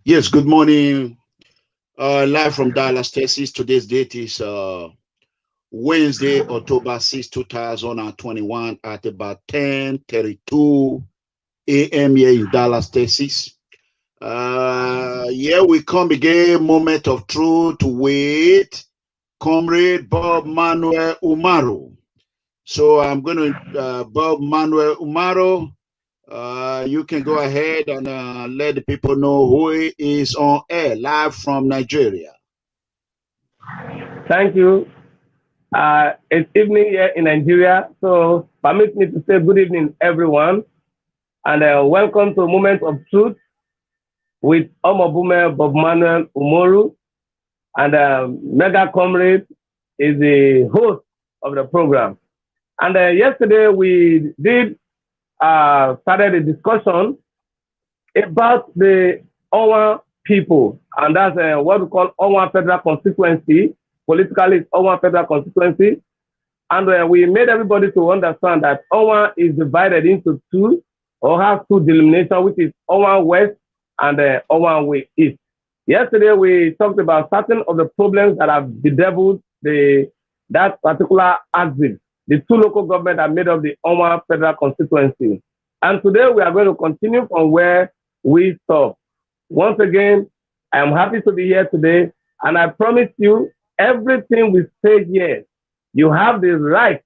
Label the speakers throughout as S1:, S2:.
S1: Yes, good morning. Live from Dallas, Texas. Today's date is Wednesday, October 6, 2021 at about 10:32 a.m. here in Dallas, Texas. Here we come again, moment of truth with Comrade Bob-Manuel Umoru. So I'm going to, Bob-Manuel Umoru, you can go ahead and let the people know who is on air live from Nigeria.
S2: Thank you. It's evening here in Nigeria, so permit me to say good evening, everyone, and welcome to Moment of Truth with Omobumhe Bob-Manuel Umoru, and MEGACOMRADE is the host of the program. And yesterday we did started a discussion about the Owan people, and that's what we call Owan Federal Constituency. Politically, it's Owan Federal Constituency. And we made everybody to understand that Owan is divided into two, or has two delineations, which is Owan West and Owan East. Yesterday, we talked about certain of the problems that have bedeviled that particular axis. The two local governments that made up the Owan Federal Constituency. And today, we are going to continue from where we stopped. Once again, I am happy to be here today, and I promise you, everything we say here, you have the right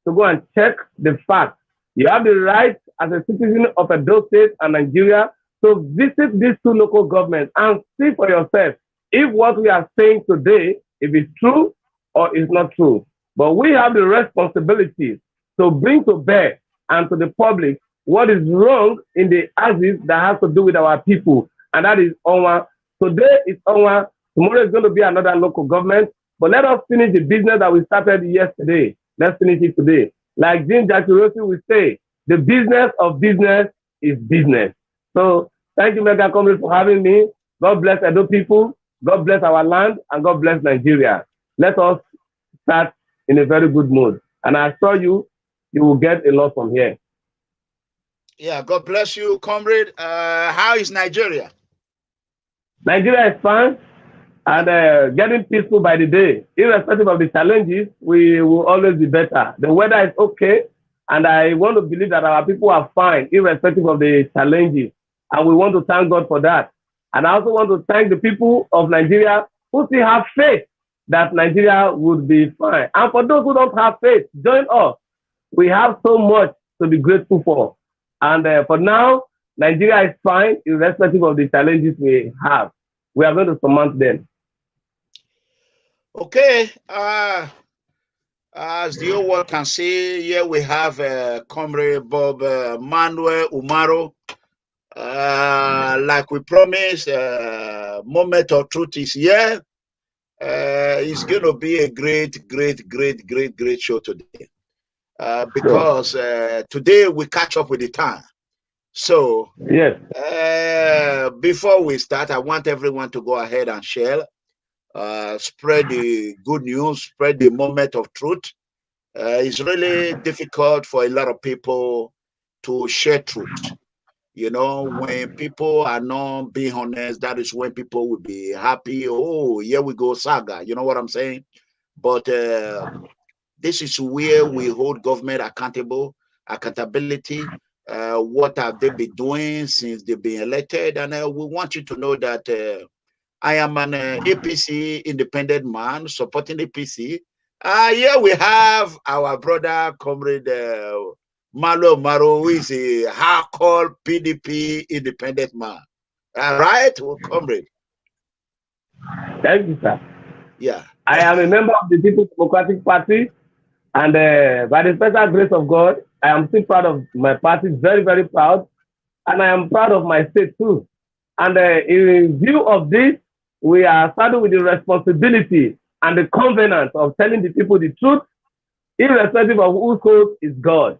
S2: to go and check the facts. You have the right as a citizen of Edo State and Nigeria to visit these two local governments and see for yourself if what we are saying today, if it's true or it's not true. But we have the responsibility to bring to bear and to the public what is wrong in the axis that has to do with our people, and that is Owan. Today is Owan. Tomorrow is going to be another local government. But let us finish the business that we started yesterday. Let's finish it today. Like Jim Jakirosi will say, the business of business is business. So thank you, MEGACOMRADE, for having me. God bless Edo people. God bless our land. And God bless Nigeria. Let us start in a very good mood. And I assure you, you will get a lot from here.
S1: Yeah, God bless you, comrade. How is Nigeria?
S2: Nigeria is fine and getting peaceful by the day. Irrespective of the challenges, we will always be better. The weather is okay, and I want to believe that our people are fine, irrespective of the challenges. And we want to thank God for that. And I also want to thank the people of Nigeria who still have faith that Nigeria would be fine. And for those who don't have faith, join us. We have so much to be grateful for. And for now, Nigeria is fine, irrespective of the challenges we have. We are going to surmount them.
S1: Okay. As the old world can see, here we have Comrade Bob-Manuel Umoru. Like we promised, moment of truth is here. It's going to be a great show today. Because today we catch up with the time. So,
S2: yes.
S1: Before we start, I want everyone to go ahead and share. Spread the good news, spread the moment of truth. It's really difficult for a lot of people to share truth. You know, when people are not being honest, that is when people will be happy. Oh, here we go, saga. You know what I'm saying? But this is where we hold government accountability. What have they been doing since they've been elected? And we want you to know that I am an APC independent man supporting APC. Here we have our brother, Comrade Malo Maro, who is a hardcore PDP independent man. All right, well, Comrade.
S2: Thank you, sir.
S1: Yeah.
S2: I am a member of the People's Democratic Party, and by the special grace of God, I am still proud of my party, very proud, and I am proud of my state too. And in view of this, we are starting with the responsibility and the covenant of telling the people the truth, irrespective of whose cause is God.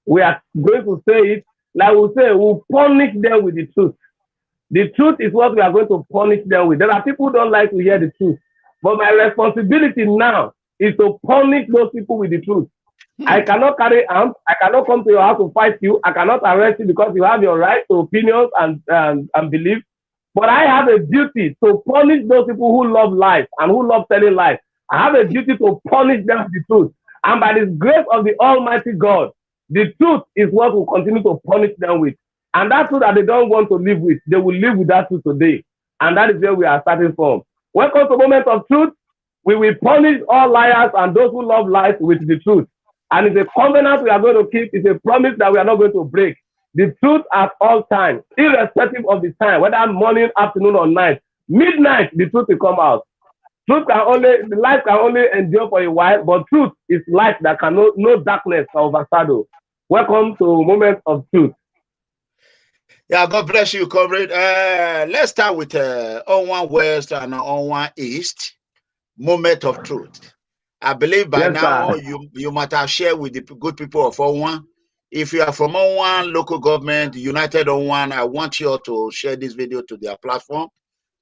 S2: We are going to say it, like we say, we'll punish them with the truth. The truth is what we are going to punish them with. There are people who don't like to hear the truth. But my responsibility now is to punish those people with the truth. I cannot carry arms. I cannot come to your house to fight you. I cannot arrest you because you have your right to opinions and beliefs. But I have a duty to punish those people who love life and who love telling lies. I have a duty to punish them with the truth. And by the grace of the Almighty God, the truth is what will continue to punish them with. And that truth that they don't want to live with, they will live with that truth today. And that is where we are starting from. Welcome to Moment of Truth. We will punish all liars and those who love lies with the truth. And it's a covenant we are going to keep. It's a promise that we are not going to break. The truth at all times, irrespective of the time, whether morning, afternoon, or night. Midnight, the truth will come out. Truth can only, the light can only endure for a while, but truth is light that can no darkness can overshadow. Welcome to Moment of Truth.
S1: Yeah, God bless you, comrade. Let's start with Owan West and Owan East. Moment of Truth. I believe by now you might have shared with the good people of Owan. If you are from Owan local government, United Owan, I want you all to share this video to their platform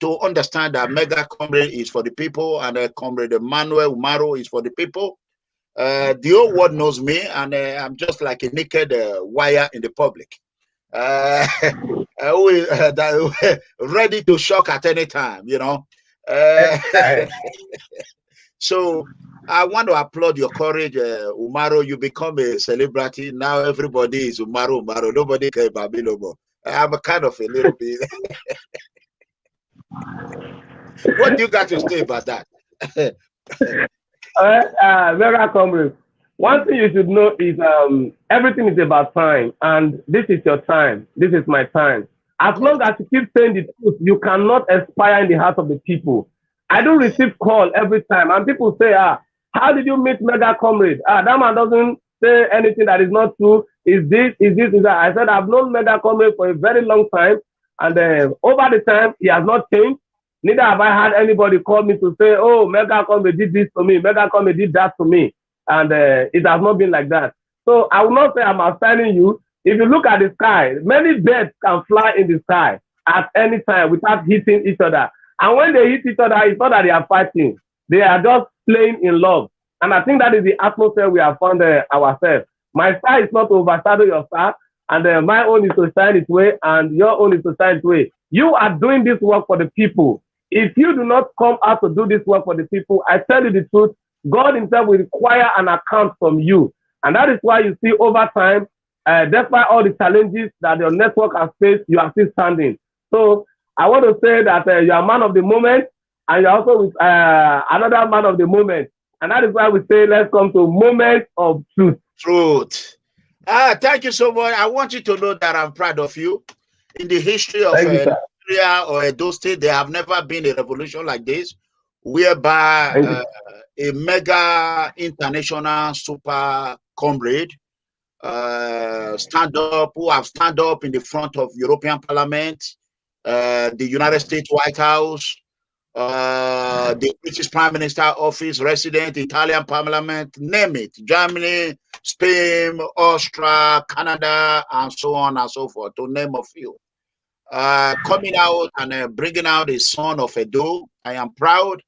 S1: to understand that MEGACOMRADE is for the people and Comrade Omobumhe Umoru is for the people. The whole world knows me, and I'm just like a naked wire in the public. Ready to shock at any time, you know. So I want to applaud your courage, Umoru. You become a celebrity. Now everybody is Umoru. Nobody cares about me no more. I'm a kind of a little bit. What do you got to say about that?
S2: Very comrade. One thing you should know is everything is about time, and this is your time. This is my time. As long as you keep saying the truth, you cannot expire in the hearts of the people. I do receive call every time, and people say, how did you meet MEGACOMRADE? That man doesn't say anything that is not true. Is this, is that? I said, I've known MEGACOMRADE for a very long time, and over the time, he has not changed. Neither have I had anybody call me to say, oh, MEGACOMRADE did this to me, MEGACOMRADE did that to me. And it has not been like that. So I will not say I'm assigning you. If you look at the sky, many birds can fly in the sky at any time without hitting each other. And when they hit each other, it's not that they are fighting. They are just playing in love. And I think that is the atmosphere we have found ourselves. My star is not to overshadow your star. And my own is to shine its way. And your own is to shine its way. You are doing this work for the people. If you do not come out to do this work for the people, I tell you the truth, God himself will require an account from you. And that is why you see over time, despite all the challenges that your network has faced, you are still standing. So I want to say that you are a man of the moment, and you're also with another man of the moment. And that is why we say, let's come to Moment of Truth.
S1: Truth. Thank you so much. I want you to know that I'm proud of you. In the history of Nigeria or Edo State, there have never been a revolution like this, whereby a mega international super comrade who have stand up in the front of European Parliament, the United States White House, the British Prime Minister office, resident, Italian Parliament, name it, Germany, Spain, Austria, Canada, and so on and so forth, to name a few. Coming out and bringing out the son of Edo. I am proud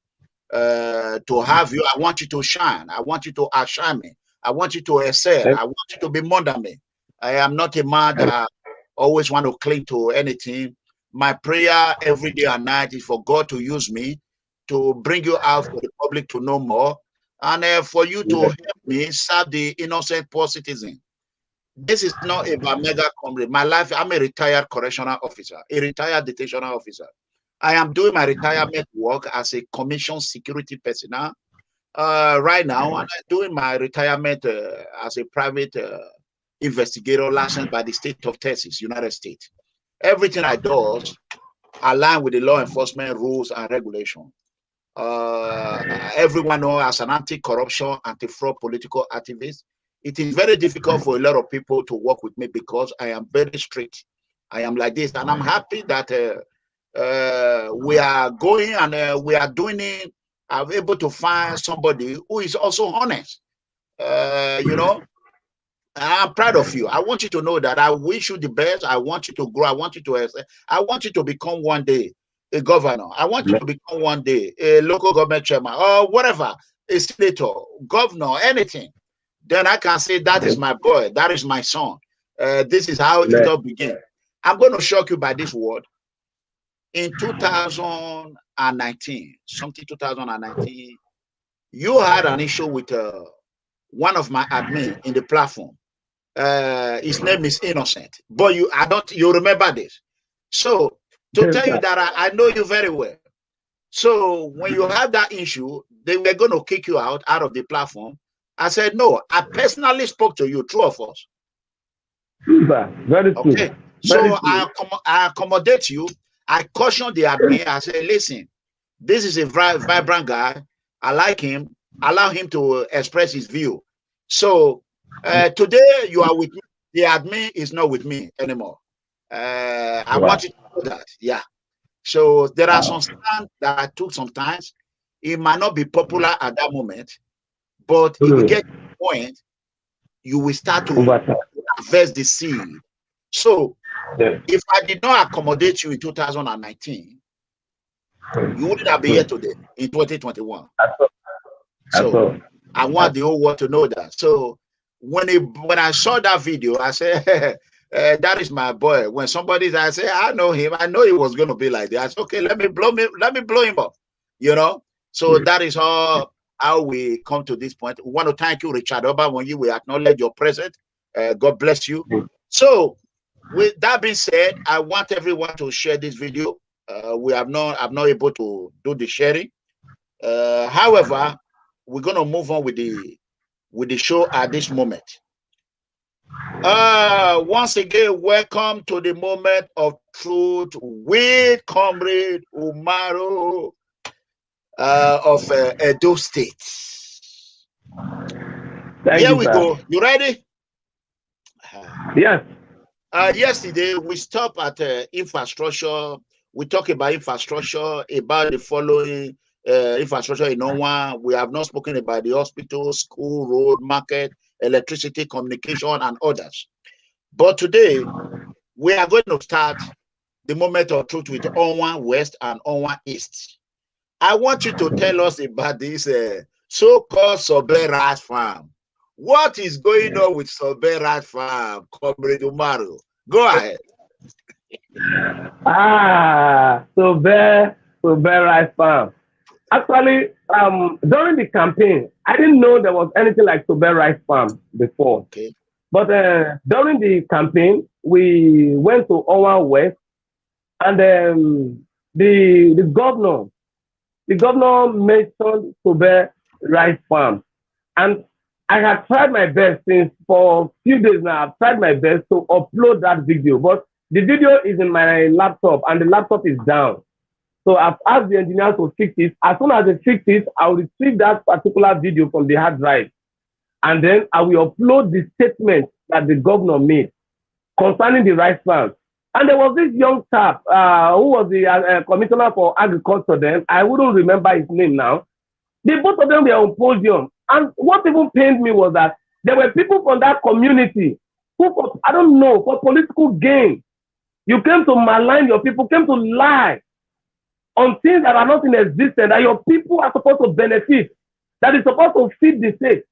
S1: to have you. I want you to shine. I want you to outshine me. I want you to excel. I want you to be more than me. I am not a man that always want to cling to anything. My prayer every day and night is for God to use me to bring you out for the public to know more, and for you to help me serve the innocent poor citizen. This is not about MEGACOMRADE. My life, I'm a retired correctional officer, a retired detentional officer. I am doing my retirement work as a commissioned security personnel right now, and I'm doing my retirement as a private investigator licensed by the state of Texas, United States. Everything I do align with the law enforcement rules and regulations. Everyone knows as an anti-corruption, anti-fraud political activist, it is very difficult for a lot of people to work with me because I am very strict. I am like this, and I'm happy that we are going and we are doing it. I'm able to find somebody who is also honest. You know, I'm proud of you. I want you to know that I wish you the best. I want you to grow. I want you to excel. I want you to become one day a governor. I want you to become one day a local government chairman or whatever, a senator, governor, anything. Then I can say that is my boy. That is my son. This is how it all began. I'm going to shock you by this word. in 2019, something 2019, you had an issue with one of my admin in the platform. His name is Innocent, but you remember this. So to tell you that I know you very well. So when you have that issue, they were going to kick you out of the platform. I said, no, I personally spoke to you, two of us.
S2: Very true.
S1: Okay. So I accommodate you. I caution the admin. I say, listen, this is a vibrant guy. I like him. Allow him to express his view. So today you are with me. The admin is not with me anymore. I want you to know that. Yeah. So there are some stands that I took sometimes. It might not be popular at that moment, but if you get to the point, you will start to harvest the seed. So if I did not accommodate you in 2019, you wouldn't have been here today in 2021. So I want the whole world to know that. So when I saw that video, I said, that is my boy. When somebody I say, I know him, I know he was going to be like that. I said, okay, let me blow him up. You know? So that is how we come to this point. We want to thank you, Richard Oba, when you will acknowledge your presence. God bless you. So with that being said, I want everyone to share this video. I'm not able to do the sharing. However, we're going to move on with the show at this moment. Once again, welcome to the moment of truth with Comrade Umoru of Edo State. Here we go. You ready?
S2: Yes.
S1: Yesterday, we stopped at infrastructure. We talked about infrastructure, about the following infrastructure in Owan. We have not spoken about the hospital, school, road, market, electricity, communication, and others. But today, we are going to start the moment of truth with Owan West and Owan East. I want you to tell us about this so-called Sobe Rice Farm. What is going on with Sobe Rice Farm, Comrade Umoru? Go ahead.
S2: Sobe Rice Farm. Actually, during the campaign, I didn't know there was anything like Sobe Rice Farm before.
S1: Okay.
S2: But during the campaign, we went to Owan West, and the governor mentioned Sobe Rice Farm, and I have tried my best since for a few days now. I've tried my best to upload that video, but the video is in my laptop, and the laptop is down. So I've asked the engineer to fix it. As soon as they fix it, I'll retrieve that particular video from the hard drive, and then I will upload the statement that the governor made concerning the rice farms. And there was this young chap who was the commissioner for agriculture then. I wouldn't remember his name now. Both of them were on podium. And what even pained me was that there were people from that community who, I don't know, for political gain, you came to malign your people, came to lie on things that are not in existence, that your people are supposed to benefit, that is supposed to feed the state.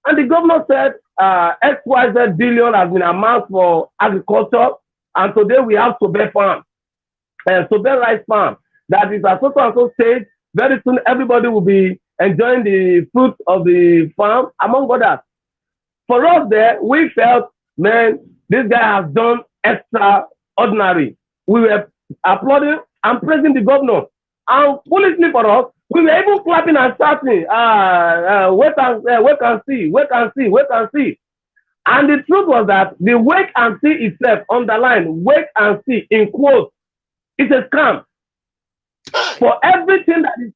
S2: And the governor said XYZ billion has been amassed for agriculture, and today we have Sobe Farm, Sobe Rice Farm, that is at so stage. Very soon everybody will be enjoying the fruits of the farm, among others. For us there, we felt, man, this guy has done extraordinary. We were applauding and praising the governor. And foolishly for us, we were even clapping and shouting, wait and see. And the truth was that the wait and see itself, underlined, wait and see, in quotes, it's a scam. For everything that is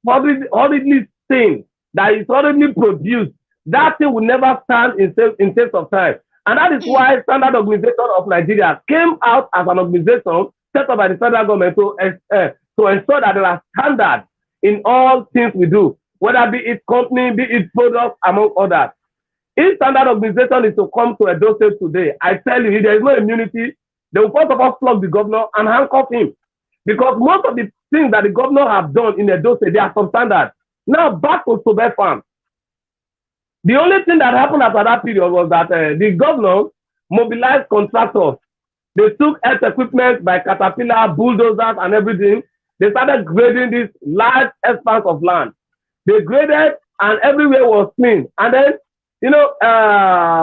S2: horribly seen, that is horribly produced, that thing will never stand in terms of time. And that is why Standard Organization of Nigeria came out as an organization set up by the federal government to ensure that there are standards in all things we do, whether be it company, be it products, among others. If Standard Organization is to come to Edo State today, I tell you, if there is no immunity, they will first of all flog the governor and handcuff him. Because most of the things that the governor have done in Edo State, they are substandard. Now back to Sobe Farm. The only thing that happened after that period was that the governor mobilized contractors. They took earth equipment by Caterpillar, bulldozers, and everything. They started grading this large expanse of land. They graded and everywhere was clean. And then, you know,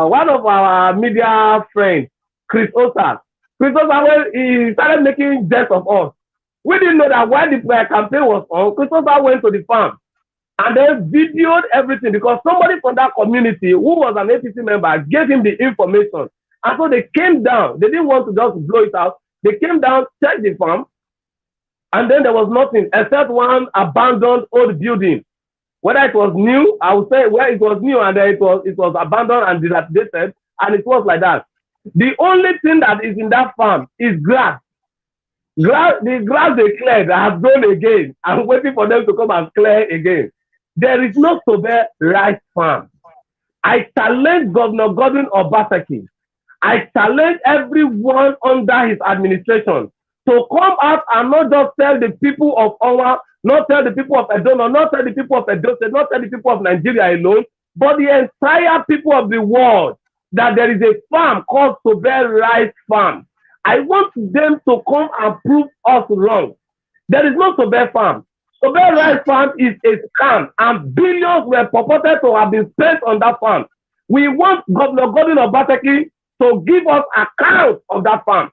S2: one of our media friends, Chris Osa, when he started making jest of us. We didn't know that while the campaign was on, Chris Osa went to the farm and then videoed everything because somebody from that community who was an APC member gave him the information. And so they came down. They didn't want to just blow it out. They came down, checked the farm, and then there was nothing except one abandoned old building. Whether it was new, I would say, well, it was new and then it was abandoned and dilapidated, and it was like that. The only thing that is in that farm is grass. The grass they cleared has grown again. I'm waiting for them to come and clear again. There is no Sobe rice farm. I challenge Governor Godwin Obaseki. I challenge everyone under his administration to come out and not just tell the people of Owan, not tell the people of Edo, not tell the people of Edo State, not tell the people of Nigeria alone, but the entire people of the world that there is a farm called Sobe Rice Farm. I want them to come and prove us wrong. There is no Sobe farm. Sobe Rice Farm is a scam and billions were purported to have been spent on that farm. We want Governor Godwin Obaseki to give us account of that farm.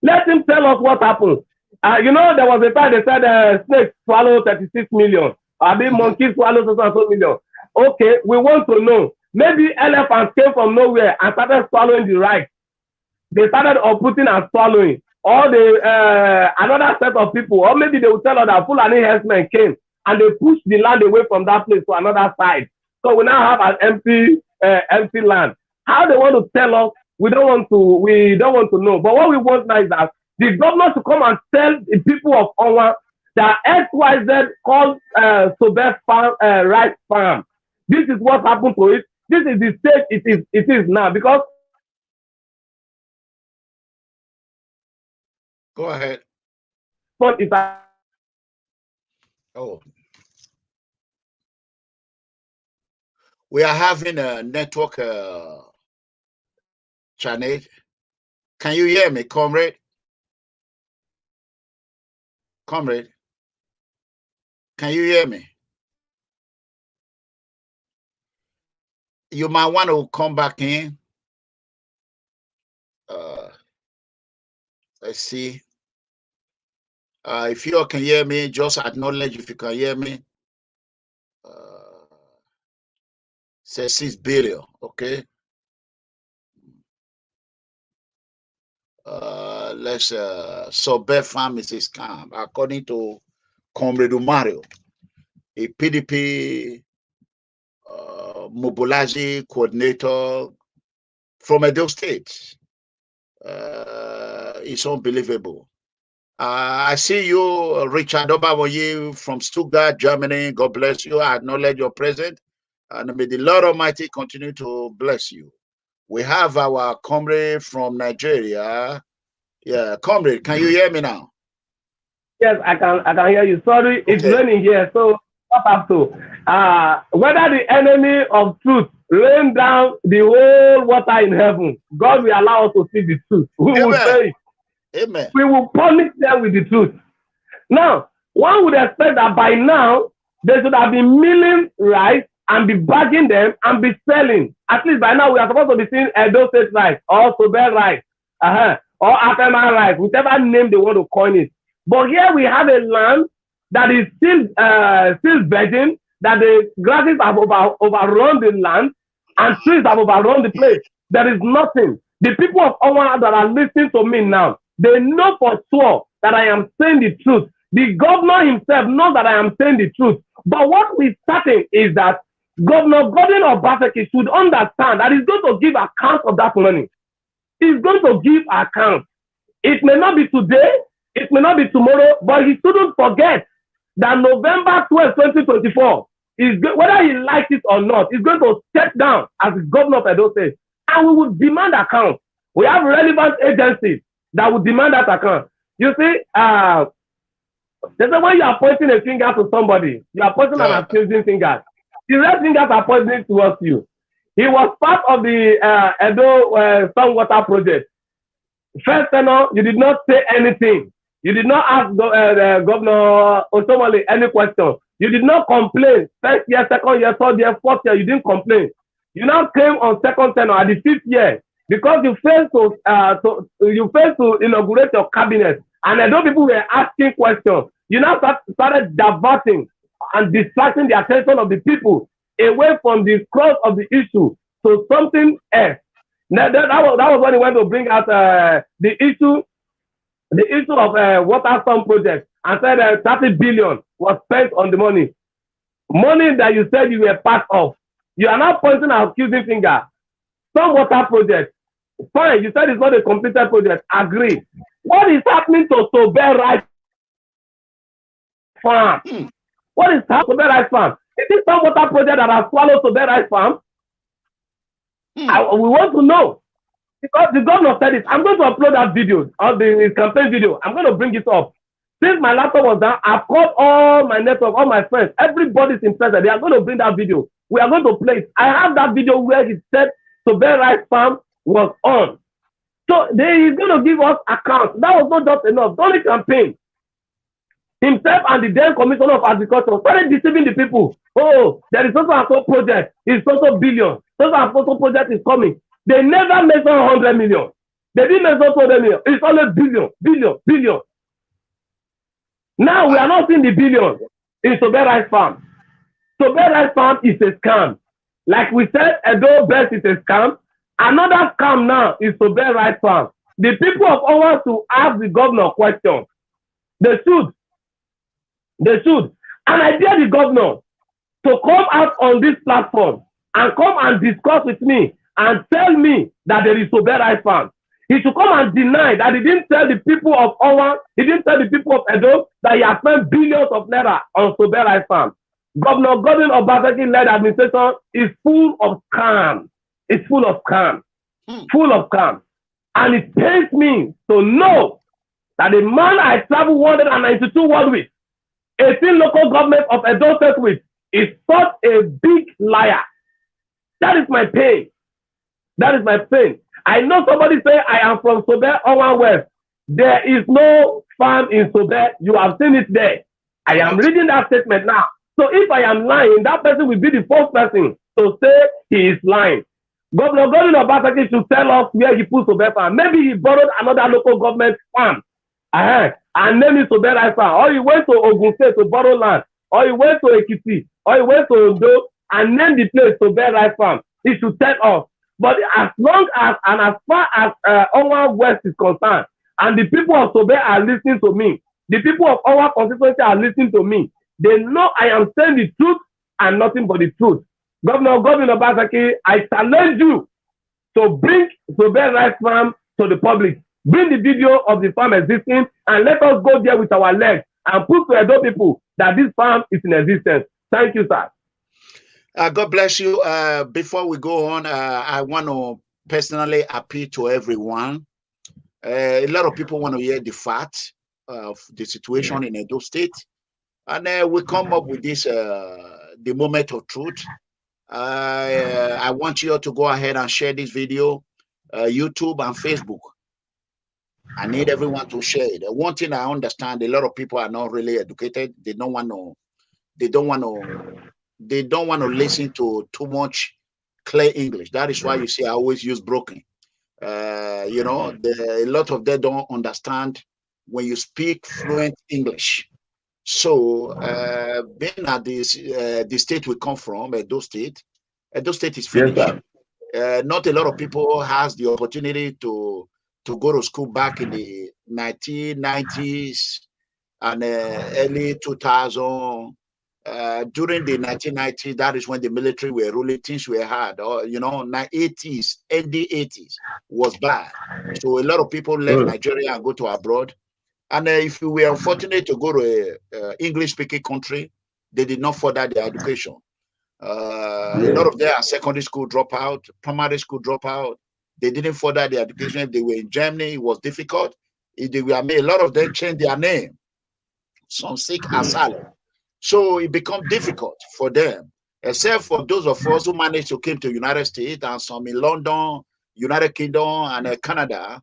S2: Let him tell us what happened. You know, there was a time they said snakes swallow 36 million. I mean, monkeys swallow so million. Okay, we want to know. Maybe elephants came from nowhere and started swallowing the rice. They started uprooting and swallowing. Or another set of people, or maybe they will tell us that Fulani herdsmen came and they pushed the land away from that place to another side. So we now have an empty land. How they want to tell us, we don't want to know. But what we want now is that the governor to come and tell the people of Owan that XYZ called Sobe Rice Farm. This is what happened to it. This is the state it is now. Because
S1: go ahead. Oh. We are having a network channel. Can you hear me, comrade? Comrade, can you hear me? You might want to come back in. Let's see. If you all can hear me, just acknowledge if you can hear me. Say 6 billion, okay? Let's Sobe farm is a scam, according to Comrade Umoru, a PDP mobilizing coordinator from Edo State. It's unbelievable. I see you, Richard Omobumhe from Stuttgart, Germany. God bless you. I acknowledge your presence, and may the Lord Almighty continue to bless you. We have our comrade from Nigeria. Yeah, comrade, can you hear me now?
S2: Yes, I can hear you. Sorry, it's raining here, so what have to? Whether the enemy of truth rain down the whole water in heaven, God will allow us to see the truth. We will say it.
S1: Amen.
S2: We will punish them with the truth. Now, one would expect that by now they should have been milling rice and be bagging them and be selling. At least by now we are supposed to be seeing Edo State rice or Sobe rice, or Afema rice, whichever name they want to coin it. But here we have a land that is still virgin, that the grasses have overrun the land and trees have overrun the place. There is nothing. The people of Owan that are listening to me now, they know for sure that I am saying the truth. The governor himself knows that I am saying the truth. But what we're starting is that Governor Godwin Obaseki should understand that he's going to give account of that money. He's going to give account. It may not be today, it may not be tomorrow, but he shouldn't forget that November 12, 2024, whether he likes it or not, he's going to step down as the governor of Edo State. And we will demand account. We have relevant agencies that will demand that account. You see, they say when you are pointing a finger to somebody, you are pointing an accusing finger. The red fingers are pointing towards you. He was part of the Edo Stormwater project. First tenor, you did not say anything. You did not ask Governor Osomole any question. You did not complain. First year, second year, third year, fourth year, you didn't complain. You now came on second tenure at the fifth year because you failed to inaugurate your cabinet, and those people were asking questions. You now started diverting and distracting the attention of the people away from the crux of the issue to something else. Now, that was when he went to bring out the issue of Waterstone project and said 30 billion was spent on the money that you said you were part of. You are now pointing an accusing finger. Some water project, fine, you said it's not a completed project, agree. What is happening to Sobe Rice Farm? What is happening to Sobe Rice Farm? Is it some water project that has swallowed Sobe Rice Farm? We want to know. Because the governor said it. I'm going to upload that video, his campaign video. I'm going to bring it up. Since my laptop was down, I've called all my network, all my friends. Everybody's interested. They are going to bring that video. We are going to play it. I have that video where he said Sobe Rice Farm was on. So he's going to give us accounts. That was not just enough. The only campaign, himself and the then Commissioner of Agriculture started deceiving the people. Oh, there is also a project. It's also billion. So a project is coming. They never mentioned 100 million. They didn't mention 200 million. It's only billion. Now we are not seeing the billion in Sobe Rice Farm. Sobe Rice Farm is a scam. Like we said, Edo Best is a scam. Another scam now is Sobe Rice Farm. The people of Owan to ask the governor questions. They should. And I dare the governor to come out on this platform and come and discuss with me and tell me that there is Sobe Rice Farm. He should come and deny that he didn't tell the people of Owan, he didn't tell the people of Edo that he has spent billions of naira on Sobe Rice Farm. Governor Godwin Obaseki-led administration is full of scams. It's full of scams. Full of scams. And it pains me to know that the man I traveled 192 world with, 18 local governments of Edo State with, is such a big liar. That is my pain. That is my pain. I know somebody say I am from Sobe, Owan West. There is no farm in Sobe. You have seen it there. I am reading that statement now. So if I am lying, that person will be the first person to say he is lying. Governor Godwin Obaseki should tell us where he put Sobe farm. Maybe he borrowed another local government farm and named it Sobe Rice Farm. Or he went to Ogun State to borrow land. Or he went to Ekiti. Or he went to Ondo and named the place Sobe Rice Farm. He should tell us. But as long as and as far as Owan West is concerned, and the people of Sobe are listening to me, the people of our constituency are listening to me, they know I am saying the truth and nothing but the truth. Governor Godwin Obaseki, I challenge you to bring Sobe Rice Farm to the public. Bring the video of the farm existing and let us go there with our legs and prove to Edo people that this farm is in existence. Thank you, sir.
S1: God bless you. Before we go on, I want to personally appeal to everyone. A lot of people want to hear the fact of the situation in Edo State. And we come up with this, the moment of truth. I want you all to go ahead and share this video, YouTube and Facebook. I need everyone to share it. One thing I understand, a lot of people are not really educated. They don't want to listen to too much clear English. That is why you see I always use broken. You know, a lot of them don't understand when you speak fluent English. So being at this the state we come from, Edo State is finished. Yes, not a lot of people has the opportunity to go to school back in the 1990s and early 2000. During the 1990s, that is when the military were ruling, things were hard. Or, you know, 80s, early 80s was bad. So a lot of people left Nigeria and go to abroad. And if you were unfortunate to go to a English-speaking country, they did not further their education. A lot of them are secondary school dropout, primary school dropout. They didn't further their education. If they were in Germany, it was difficult. If they were, a lot of them changed their name. Some seek asylum. So it becomes difficult for them, except for those of us who managed to come to United States and some in London, United Kingdom, and Canada.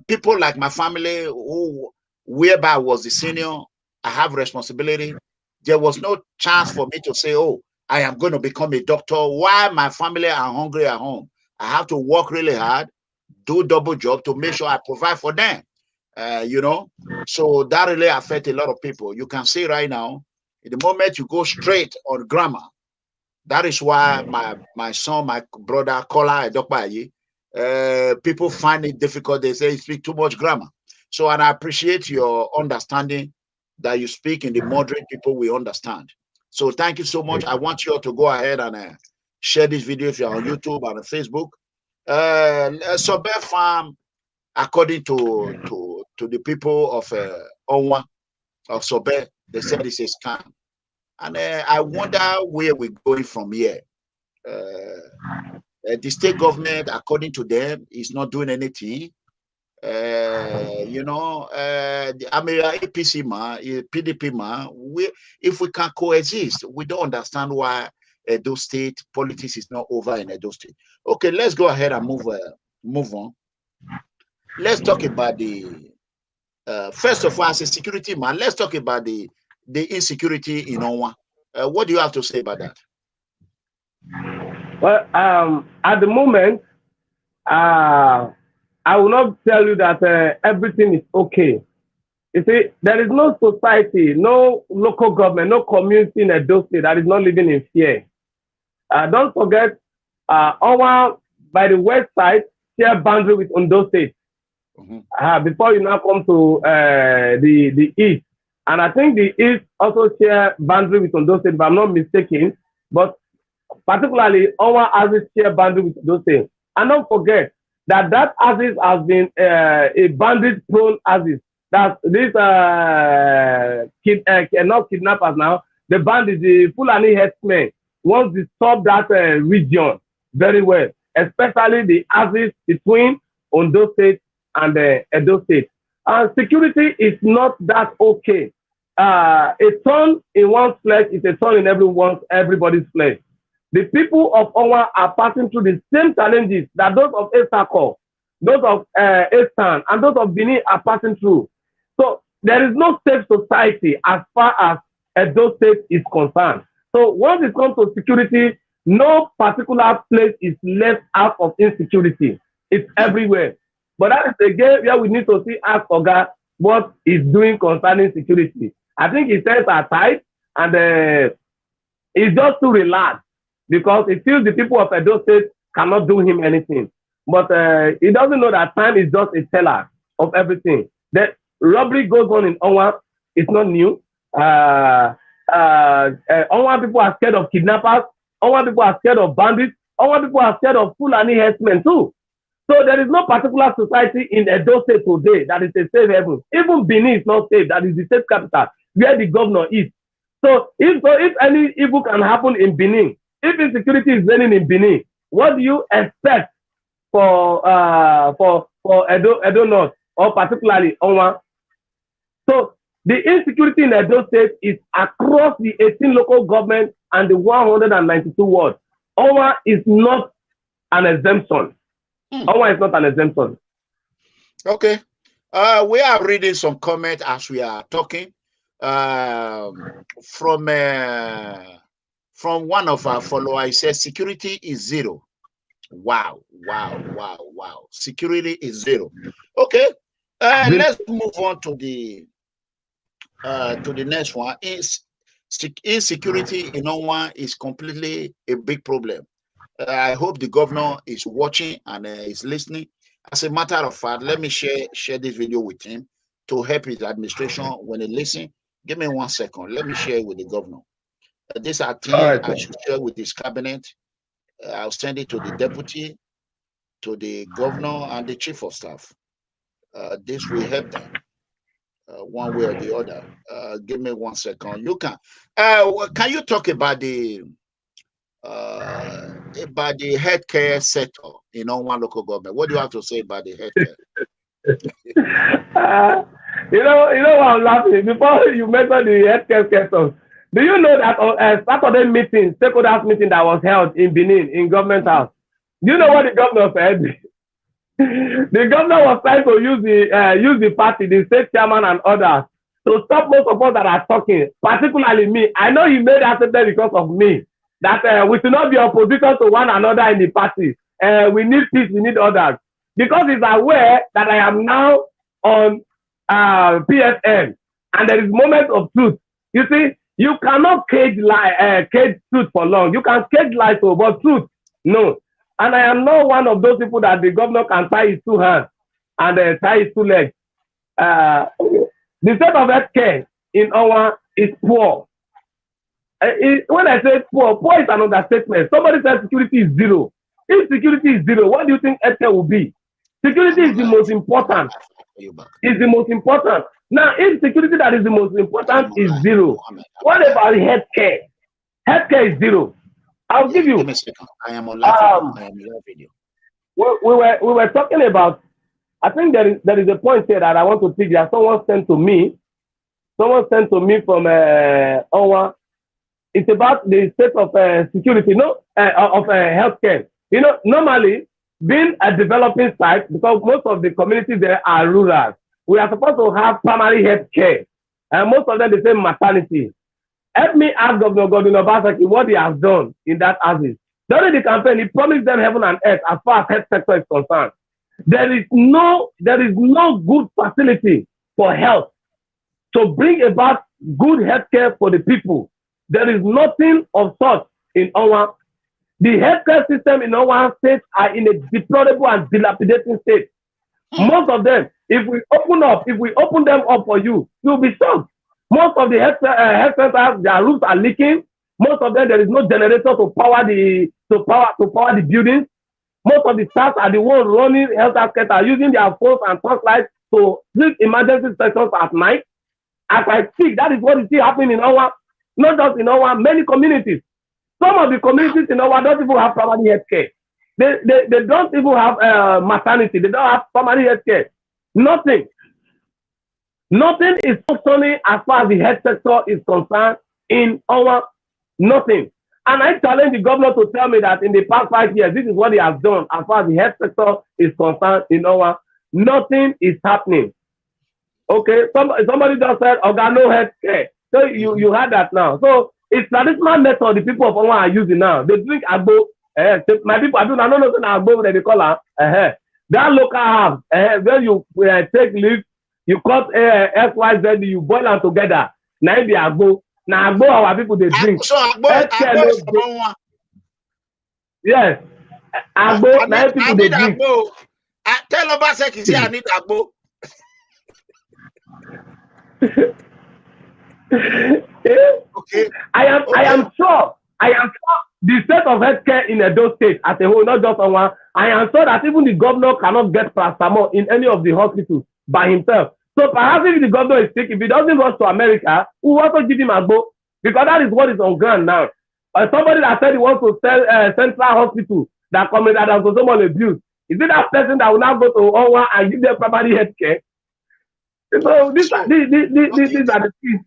S1: People like my family, who whereby I was the senior, I have responsibility. There was no chance for me to say, oh, I am going to become a doctor while my family are hungry at home. I have to work really hard, do double job to make sure I provide for them. So that really affects a lot of people. You can see right now, in the moment you go straight on grammar, that is why my son, my brother, Kola Edokpayi, people find it difficult. They say you speak too much grammar. So, and I appreciate your understanding that you speak in the moderate people we understand. So thank you so much. I want you all to go ahead and share this video if you're on YouTube and on Facebook. Sobe Farm, according to the people of Owan, of Sobe, they said it's a scam. And I wonder where we're going from here. The state government, according to them, is not doing anything. I'm a APC man, a PDP man. If we can coexist, we don't understand why Edo State politics is not over in Edo State. Okay, let's go ahead and move on. Let's talk about the first of all, as a security man, let's talk about the insecurity in Owan. What do you have to say about that?
S2: Well, at the moment, I will not tell you that everything is okay. You see, there is no society, no local government, no community in Edo State that is not living in fear. Don't forget, Owan, by the west side, share boundary with Ondo State. Before you now come to the east. And I think the east also share boundary with Ondo State, if I'm not mistaken. But particularly, Owan has share boundary with Ondo State. And don't forget that axis has been a bandit-prone axis. That this not kidnappers now, the bandits, the Fulani herdsmen, want to stop that region very well, especially the axis between Ondo State and Edo State. Security is not that okay. A thorn in one's flesh is a thorn in everybody's flesh. The people of Owan are passing through the same challenges that those of Esako, those of Eastern, and those of Benin are passing through. So there is no safe society as far as Edo State is concerned. So once it comes to security, no particular place is left out of insecurity. It's everywhere. But that is again where we need to see ask Oga what he's doing concerning security. I think his hands are tight and he's just too relaxed because he feels the people of Edo State cannot do him anything. But he doesn't know that time is just a teller of everything. The robbery goes on in Owan. It's not new. Owan people are scared of kidnappers. Owan people are scared of bandits. Owan people are scared of Fulani herdsmen too. So there is no particular society in Edo State today that is a safe haven. Even Benin is not safe. That is the state capital where the governor is. So if any evil can happen in Benin, if insecurity is reigning in Benin, what do you expect for Edo North or particularly Owan? So the insecurity in Edo State is across the 18 local governments and the 192 wards. Owan is not an exemption. Owan is not an exemption.
S1: Okay. We are reading some comments as we are talking from one of our followers. He says security is zero. Wow. Security is zero. Okay. Let's move on to the next one. Insecurity in Owan is completely a big problem. I hope the governor is watching and is listening. As a matter of fact, let me share this video with him to help his administration when he listens. Give me 1 second. Let me share it with the governor. This are things I should share with his cabinet. I'll send it to the deputy, to the governor, and the chief of staff. This will help them one way or the other. Give me 1 second. You can you talk about the healthcare sector in one local government? What do you have to say about the healthcare?
S2: You know what I'm laughing before you mention the healthcare sector. Do you know that Saturday meeting, stakeholders meeting that was held in Benin in government house? Do you know what the governor said? The governor was trying to use the party, the state chairman and others, to stop most of us that are talking, particularly me. I know he made that statement because of me, that we should not be opposition to one another in the party. We need peace, we need others. Because he's aware that I am now on PSN, and there is moment of truth. You see, you cannot cage truth for long. You can cage lies, but truth, no. And I am not one of those people that the governor can tie his two hands and tie his two legs. The state of healthcare in Owan is poor. When I say poor, poor is an understatement. Somebody says security is zero. If security is zero, what do you think healthcare will be? Security is the most important. It's the most important. Now, if security that is the most important is zero, what about healthcare? Healthcare is zero. I'll give you.
S1: I am on live video.
S2: We were talking about. I think there is a point here that I want to pick. That someone sent to me. Someone sent to me from Owan. It's about the state of security, of healthcare. You know, normally being a developing site, because most of the communities there are rural, we are supposed to have primary health care, and most of them the same maternity. Help me ask Governor Obaseki what he has done in that aspect. During the campaign, he promised them heaven and earth as far as health sector is concerned. There is no good facility for health to bring about good health care for the people. There is nothing of such in Owan. The healthcare system in Owan state are in a deplorable and dilapidating state. Most of them, if we open them up for you, you'll be shocked. Most of the health centers, their roofs are leaking. Most of them, there is no generator to power the buildings. Most of the staff are the ones running health care are using their phones and torchlights to treat emergency sessions at night. As I speak, that is what is still happening in Owan. Not just in Owan, many communities. Some of the communities in Owan don't even have primary health care. They don't even have maternity. They don't have primary health care. Nothing. Nothing is functioning as far as the health sector is concerned in Owan. Nothing. And I challenge the governor to tell me that in the past 5 years, this is what he has done as far as the health sector is concerned in Owan. Nothing is happening. Okay, somebody just said, "Oga, no health care." So you heard that now. So it's traditional method the people of Owan are using now. They drink agbo. My people, I don't know agbo that they call her. That local herb, when you take leaf, you cut XYZ, you boil them together. Now the agbo. Now agbo our people they drink.
S1: So agbo
S2: yes. Agbo now people they drink.
S1: Tell Obaseki say I need agbo. Okay.
S2: I am sure the state of healthcare in Edo State as a whole, not just on one. I am sure that even the governor cannot get paracetamol in any of the hospitals by himself. So perhaps if the governor is sick, if he doesn't rush to America, we will also give him agbo, because that is what is on ground now. Somebody that said he wants to sell Central Hospital that Comrade Omobumhe abuse. Is it that person that will now go to Owan and give them primary health care? So these are the things.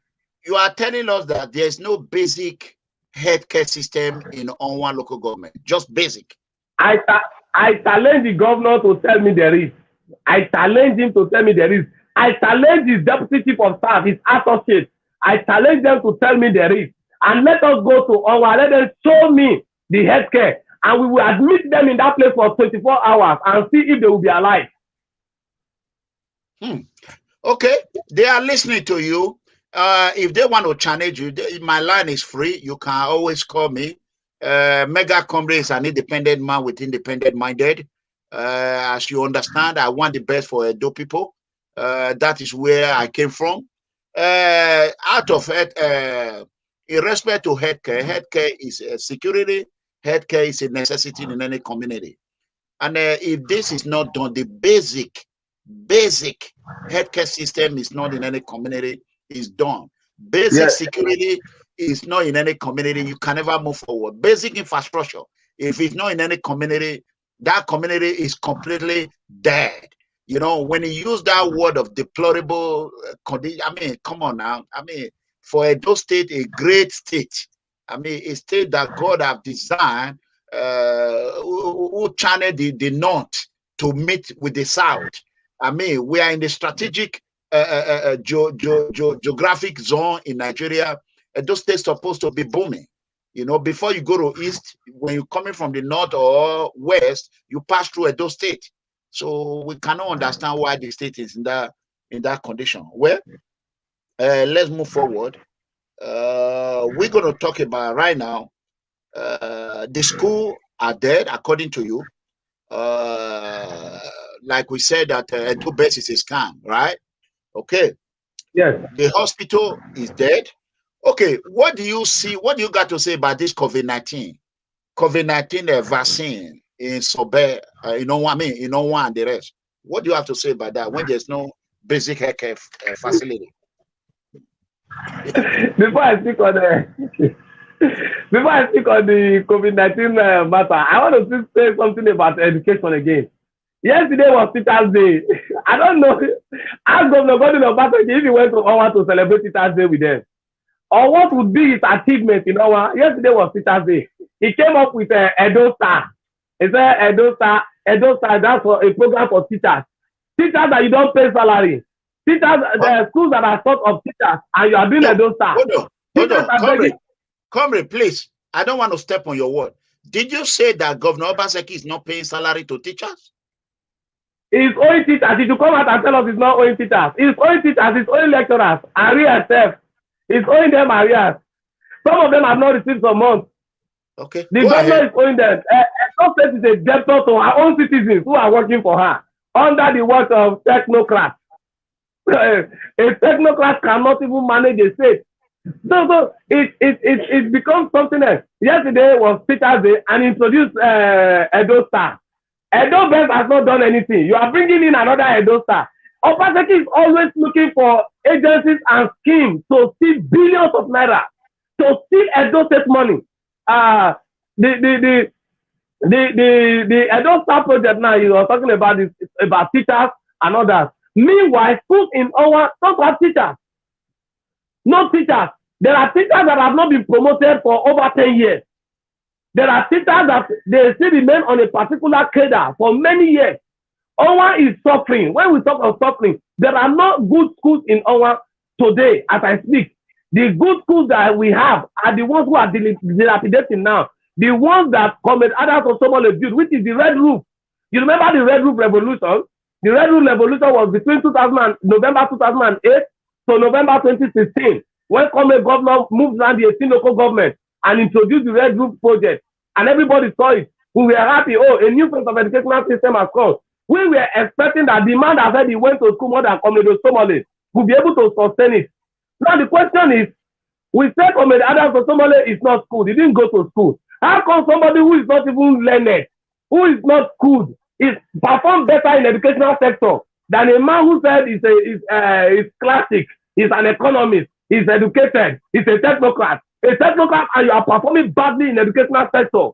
S1: You are telling us that there is no basic healthcare system in Owan local government, just basic.
S2: I challenge the governor to tell me there is. I challenge him to tell me there is. I challenge his deputy chief of staff, his associates. I challenge them to tell me there is. And let us go to Owan, let them show me the healthcare, and we will admit them in that place for 24 hours and see if they will be alive.
S1: Okay, they are listening to you. If they want to challenge you, my line is free. You can always call me. MEGACOMRADE is an independent man with independent minded. As you understand, I want the best for Edo people. That is where I came from. Out of it, in respect to healthcare is security. Healthcare is a necessity in any community. And if this is not done, the basic healthcare system is not in any community, is done. Basic security is not in any community, you can never move forward. Basic infrastructure, if it's not in any community, that community is completely dead. You know, when you use that word of deplorable condition, I mean, come on now. I mean, for Edo State, a great state, I mean, a state that God have designed, who channeled the north to meet with the South. I mean, we are in the strategic geographic zone in Nigeria. Those states supposed to be booming. You know, before you go to East, when you're coming from the North or West, you pass through Edo State. So we cannot understand why the state is in that condition. Well, let's move forward. We're going to talk about right now. The school are dead, according to you. Like we said that Edo base is a scam, right? Okay.
S2: Yes.
S1: The hospital is dead. Okay, what do you see? What do you got to say about this COVID-19? COVID-19 vaccine in Sobe, you know what I mean? You know one and the rest. What do you have to say about that when there's no basic healthcare facility?
S2: Before I speak on the COVID-19 matter, I want to say something about education again. Yesterday was Teachers Day. I don't know. Ask Governor Godwin Obaseki if he went to Owan to celebrate Teachers Day with them, or what would be his achievement in Owan. Yesterday was Teachers Day. He came up with Edo Star. He said Edo Star, that's for a program for teachers. Teachers that you don't pay salary. Teachers, the schools that are short of teachers, and you are doing Edo Star.
S1: Hold on. Comrade, please. I don't want to step on your word. Did you say that Governor Obaseki is not paying salary to teachers?
S2: He's owing teachers. He should come out and tell us he's not owing teachers. He's owing teachers. He's owing lecturers. Arrears self. He's owing them arrears. Some of them have not received some months.
S1: Okay.
S2: The governor is owing them. Edo State is a debtor to her own citizens who are working for her under the watch of technocrats. A technocrat cannot even manage a state. So it becomes something else. Yesterday was Teachers Day and introduced Edo Star. Edo Best has not done anything. You are bringing in another Edo Star. Obaseki is always looking for agencies and schemes to steal billions of naira, to steal Edo State money. The Edo Star project now, you are talking about this, about teachers and others. Meanwhile, schools in Owan don't have teachers. No teachers. There are teachers that have not been promoted for over 10 years. There are teachers that they still remain on a particular cadre for many years. Owan is suffering. When we talk of suffering, there are no good schools in Owan today as I speak. The good schools that we have are the ones who are dilapidating now. The ones that Comrade Omobumhe built, which is the Red Roof. You remember the Red Roof Revolution? The Red Roof Revolution was between November 2008 to November 2016, when Comrade Governor moved around the 18 local government and introduced the Red Roof project, and everybody saw it. We were happy. Oh, a new phase of educational system has come. We were expecting that the man that said he went to school more than Comrade Omobumhe would be able to sustain it. Now the question is, we said Comrade Omobumhe is not school. He didn't go to school. How come somebody who is not even learned, who is not schooled, is performed better in the educational sector than a man who said is classic, is an economist, is educated, is a technocrat? A technocrat, and you are performing badly in the educational sector.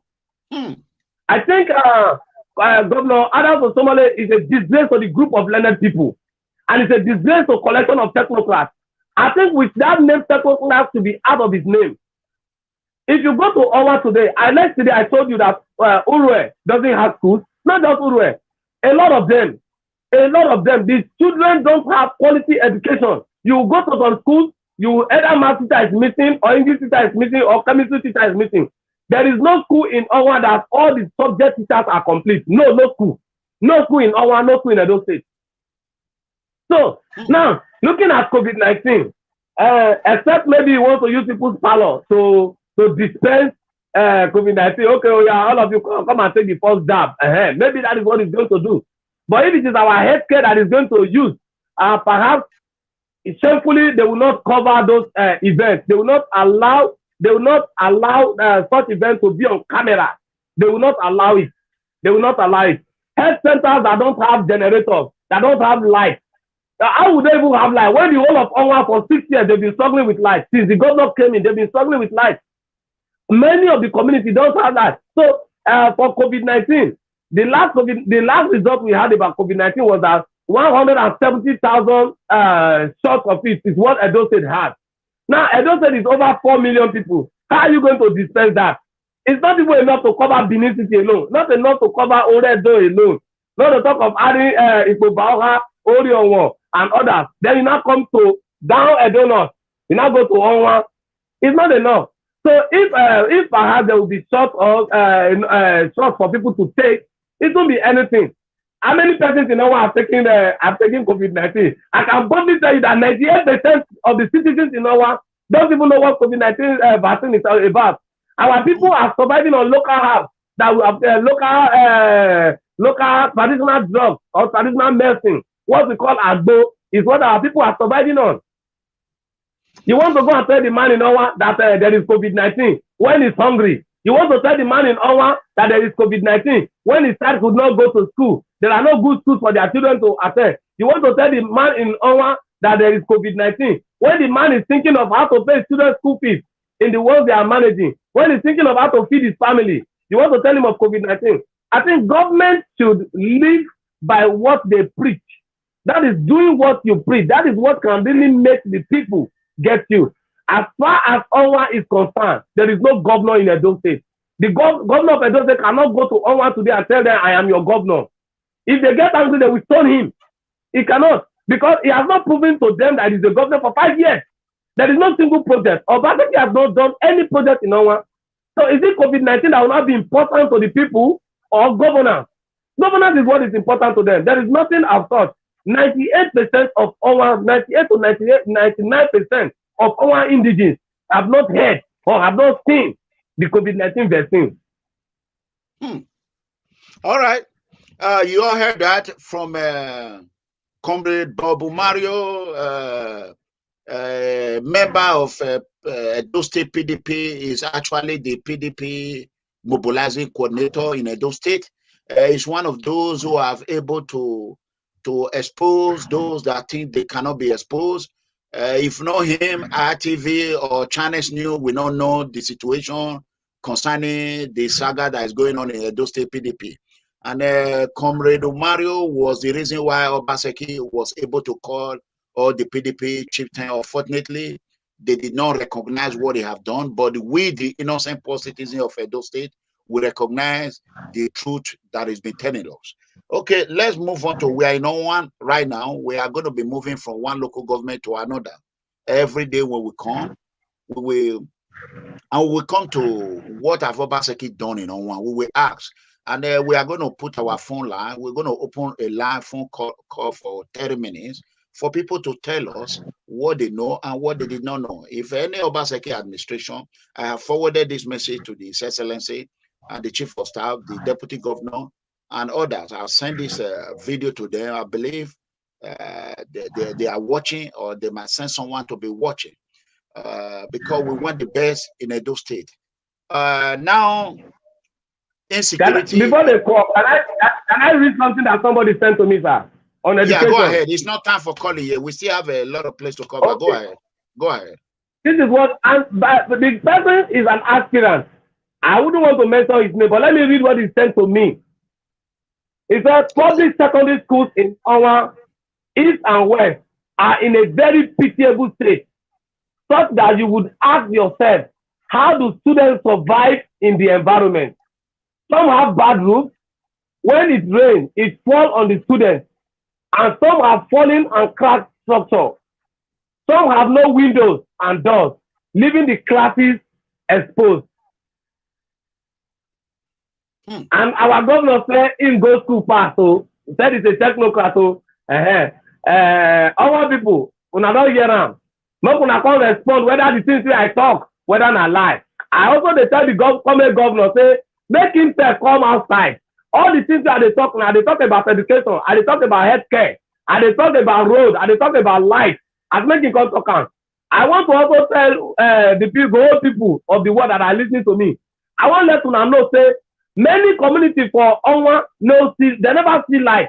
S2: I think Governor Omobumhe is a disgrace to the group of learned people, and it's a disgrace to collection of technocrats. I think with that name, technocrats to be out of his name. If you go to Owan today, I told you that Urwe doesn't have schools. Not just Urwe, a lot of them, the children don't have quality education. You go to some schools, either math teacher is missing, or English teacher is missing, or chemistry teacher is missing. There is no school in Owan that all the subject teachers are complete. No school. No school in Owan, no school in Edo State. So now, looking at COVID-19, except maybe you want to use people's parlor to dispense COVID-19. Okay, oh yeah, all of you come and take the first jab. Maybe that is what it's going to do. But if it is our healthcare that is going to use, perhaps shamefully they will not cover those events. They will not allow such events to be on camera. They will not allow it. Health centers that don't have generators, that don't have light. How would they even have light? When the whole of Owan for 6 years, they've been struggling with light. Since the governor came in, they've been struggling with light. Many of the community don't have that. So for COVID-19, the last result we had about COVID-19 was that 170,000 shots of it is what Edo State had. Now, Edo State is over 4 million people. How are you going to dispense that? It's not even enough to cover Benin City alone, not enough to cover Oredo alone, not to talk of adding Ikpobaoha, Orionwo, and others. Then you now come to down a donut. You now go to Owan. It's not enough. So if perhaps there will be short for people to take, it won't be anything. How many persons in Owan have taken COVID-19? I can boldly tell you that 98% of the citizens in Owan don't even know what COVID-19 vaccine is about. Our people are surviving on local herbs that we have local traditional drugs or traditional medicine. What we call agbo is what our people are surviving on. You want to go and tell the man in Owan that there is COVID-19 when he's hungry. You want to tell the man in Owan that there is COVID-19 when his child could not go to school. There are no good schools for their children to attend. You want to tell the man in Owan that there is COVID-19 when the man is thinking of how to pay students' school fees in the world they are managing. When he's thinking of how to feed his family, you want to tell him of COVID-19. I think government should live by what they preach. That is doing what you preach. That is what can really make the people get you. As far as Owan is concerned, there is no governor in Edo State. The governor of Edo State cannot go to Owan today and tell them, I am your governor. If they get angry, they will stone him. He cannot, because he has not proven to them that he is the governor for 5 years. There is no single project. Obaseki has not done any project in Owan. So is it COVID-19 that will not be important to the people or governance? Governance is what is important to them. There is nothing of such. 98% of Owan, 98 to 99% of our indigenes have not heard or have not seen the COVID-19 vaccine.
S1: All right. You all heard that from Comrade Bob-Manuel, member of Edo State PDP, is actually the PDP mobilizing coordinator in Edo State. He's one of those who are able to expose those that think they cannot be exposed. If not him, RTV or Chinese News, we don't know the situation concerning the saga that is going on in Edo State PDP. And Comrade Umoru was the reason why Obaseki was able to call all the PDP chieftains. Unfortunately, they did not recognize what they have done, but we, the innocent poor citizens of Edo State, we recognize the truth that has been telling us. Okay, let's move on to where in Owan right now. We are going to be moving from one local government to another. Every day when we come, we will come to what have Obaseki done in Owan. We will ask, and we are going to put our phone line. We're going to open a live phone call for 30 minutes for people to tell us what they know and what they did not know. If any Obaseki administration, I have forwarded this message to the His Excellency and the Chief of Staff, the Deputy Governor, and others. I'll send this video to them. I believe they are watching, or they might send someone to be watching, because we want the best in Edo State. Now, insecurity.
S2: Before they call, can I read something that somebody sent to me, sir? On education?
S1: Yeah, go ahead. It's not time for calling here. We still have a lot of place to cover. Okay. Go ahead. Go ahead.
S2: This is what, but the person is an aspirant. I wouldn't want to mention his name, but let me read what he sent to me. It says public secondary schools in our east and west are in a very pitiable state, such that you would ask yourself, how do students survive in the environment? Some have bad roofs. When it rains, it falls on the students, and some have fallen and cracked structure. Some have no windows and doors, leaving the classes exposed. And our governor said in go school pass, so he said it's a technocrat. So our people, una don't hear them. No una can't respond whether the things I talk, whether not lie. I also they tell the Comrade governor, say, make himself come outside. All the things that they talk now, they talk about education, and they talk about healthcare, and they talk about road, and they talk about life, as making come to account. I want to also tell the people of the world that are listening to me. I want to let you know, say, many communities for Owan they never see light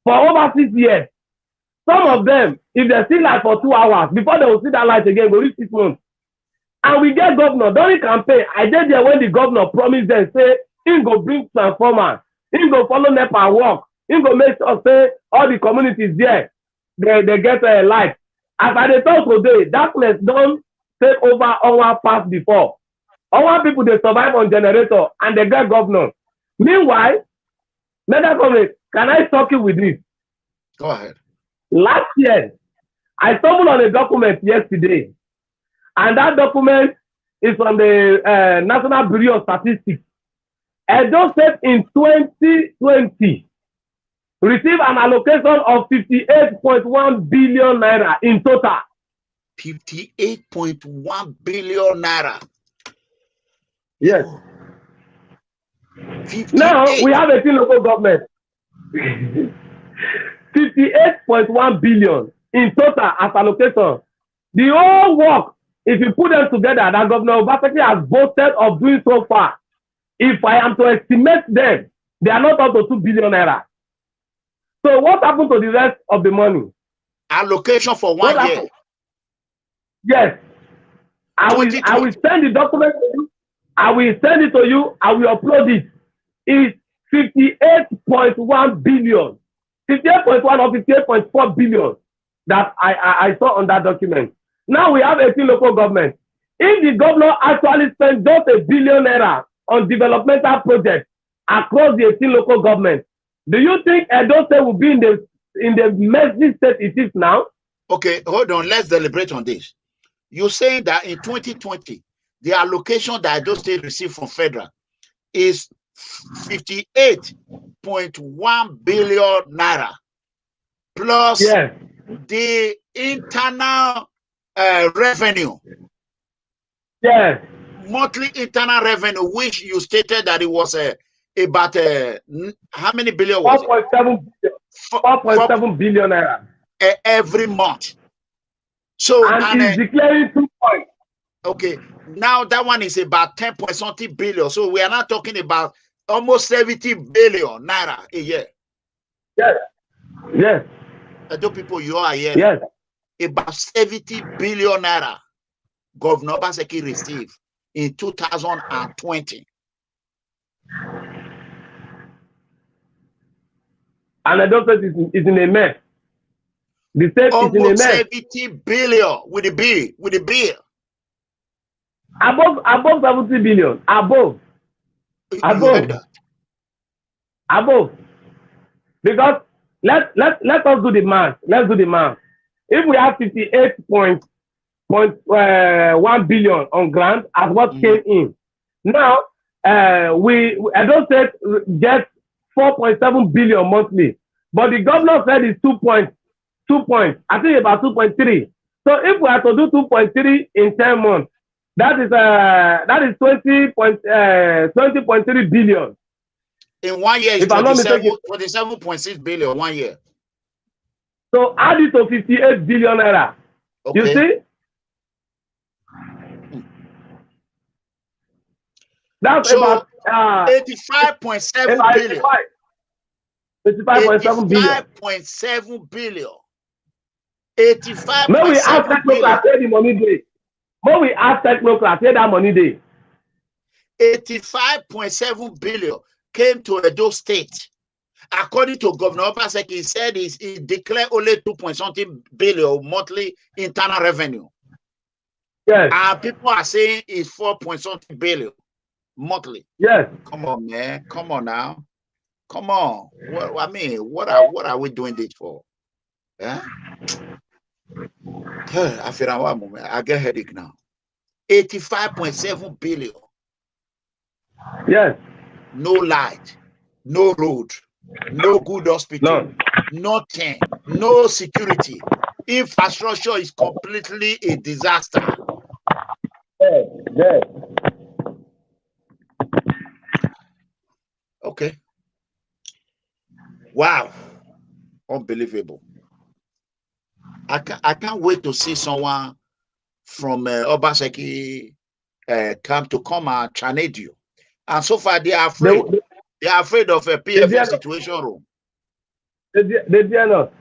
S2: for over 6 years. Some of them, if they see light for 2 hours, before they will see that light again, go reach 6 months. And we get governor during campaign. I did there when the governor promised them, say, he go bring transformers, he go follow NEPA work, he go make sure say all the communities there, they get a light. As I talk today, darkness don't take over our past before. Our people, they survive on generator and they get governor. Meanwhile, MEGACOMRADE, Can I talk you with this?
S1: Go ahead.
S2: Last year, I stumbled on a document yesterday, and that document is from the National Bureau of Statistics. Edo State in 2020 received an allocation of 58.1 billion naira in total.
S1: 58.1 billion naira.
S2: Yes.
S1: 58.
S2: Now we have 18 local government. 58.1 billion in total as allocation. The whole work, if you put them together, that Governor Obaseki has boasted of doing so far, if I am to estimate them, they are not up to 2 billion naira. So what happened to the rest of the money?
S1: Allocation for 1 year.
S2: Happened? Yes. I will send the document to you. I will send it to you. I will upload it. It's 58.1 billion. 58.1 or 58.4 billion that I saw on that document. Now we have 18 local governments. If the governor actually spent just $1 billion naira on developmental projects across the 18 local governments, do you think Edo State will be in the messy state it is now?
S1: Okay, hold on. Let's deliberate on this. You're saying that in 2020, the allocation that Edo State received from federal is 58.1 billion naira plus the internal revenue.
S2: Yes.
S1: Monthly internal revenue, which you stated that it was about how many billion was it?
S2: 4.7 billion naira
S1: every month. So
S2: and is declaring 2 points.
S1: Okay, now that one is about 10 point something billion. So we are not talking about almost 70 billion naira a year.
S2: Yes. Yes.
S1: Edo people, you are here.
S2: Yes.
S1: About 70 billion naira Governor Obaseki received in 2020.
S2: And Edo State is in a mess. The state
S1: almost
S2: is in a mess.
S1: 70 billion with the bill.
S2: Above 70 billion. Above. Because let us do the math. Let's do the math. If we have 58.1 billion on grant as what came in, now Edo State gets 4.7 billion monthly, but the governor said it's 2 points. I think about 2.3. So if we have to do 2.3 in 10 months, that is 20.3 billion.
S1: In 1 year, it's 27.6 billion 1 year.
S2: So add it to 58 billion naira. Okay. You see? That's so about
S1: 85.7 billion.
S2: 85.7 billion.
S1: 85.7 billion. 85.7
S2: May we ask technocrats where the money day? May we ask technocrats where that money day?
S1: 85.7 billion came to Edo State. According to Governor Obaseki, he said he declared only 2 point something billion monthly internal revenue.
S2: Yes.
S1: And people are saying it's 4 point something billion monthly.
S2: Yes.
S1: Come on, man. Come on now. Come on. What are we doing this for? Yeah? I get headache now. 85.7 billion.
S2: Yes.
S1: No light, no road, no good hospital, nothing, no security. Infrastructure is completely a disaster.
S2: Yes.
S1: Okay. Wow. Unbelievable. I can't wait to see someone from Obaseki come and challenge you. And so far they are afraid. They are afraid of a PFO situation room.
S2: They dare not.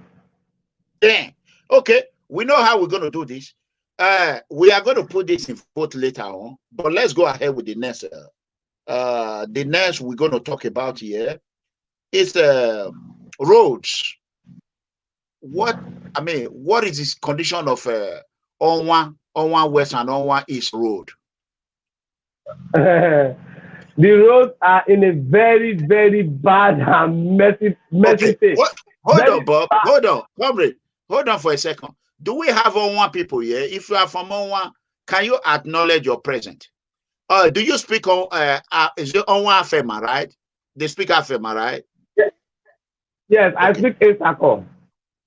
S1: Then, okay, we know how we're going to do this. We are going to put this in vote later on, but let's go ahead with the next. The next we're going to talk about here is roads. What is this condition of Owan West and Owan East road?
S2: The roads are in a very, very bad and messy state.
S1: Hold on, Bob. Bad. Hold on, comrade. Hold on for a second. Do we have Owan people here? If you are from Owan, can you acknowledge your presence? Do you speak on? Is it Owan Fema, right? They speak Afema, right?
S2: Yes, I speak Isako.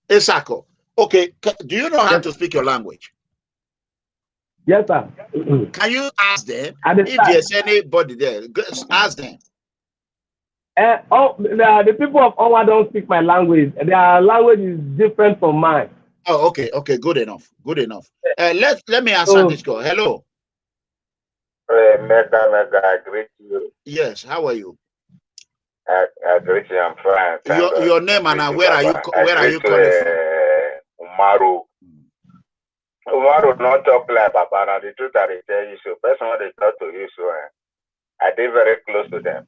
S1: Isako. Okay. Do you know how to speak your language?
S2: Yes, sir.
S1: Can you ask them if there's anybody there? Ask them.
S2: The people of Owa don't speak my language. Their language is different from mine.
S1: Oh, okay, good enough. Let me answer this call. Hello.
S3: Mega, I greet you.
S1: Yes, how are you?
S3: I greet you. I'm fine.
S1: Your name and where are you calling from?
S3: Umoru. Umoru not talk like Papa. Now the truth I tell you, so person when they talk to you, so I did very close to them.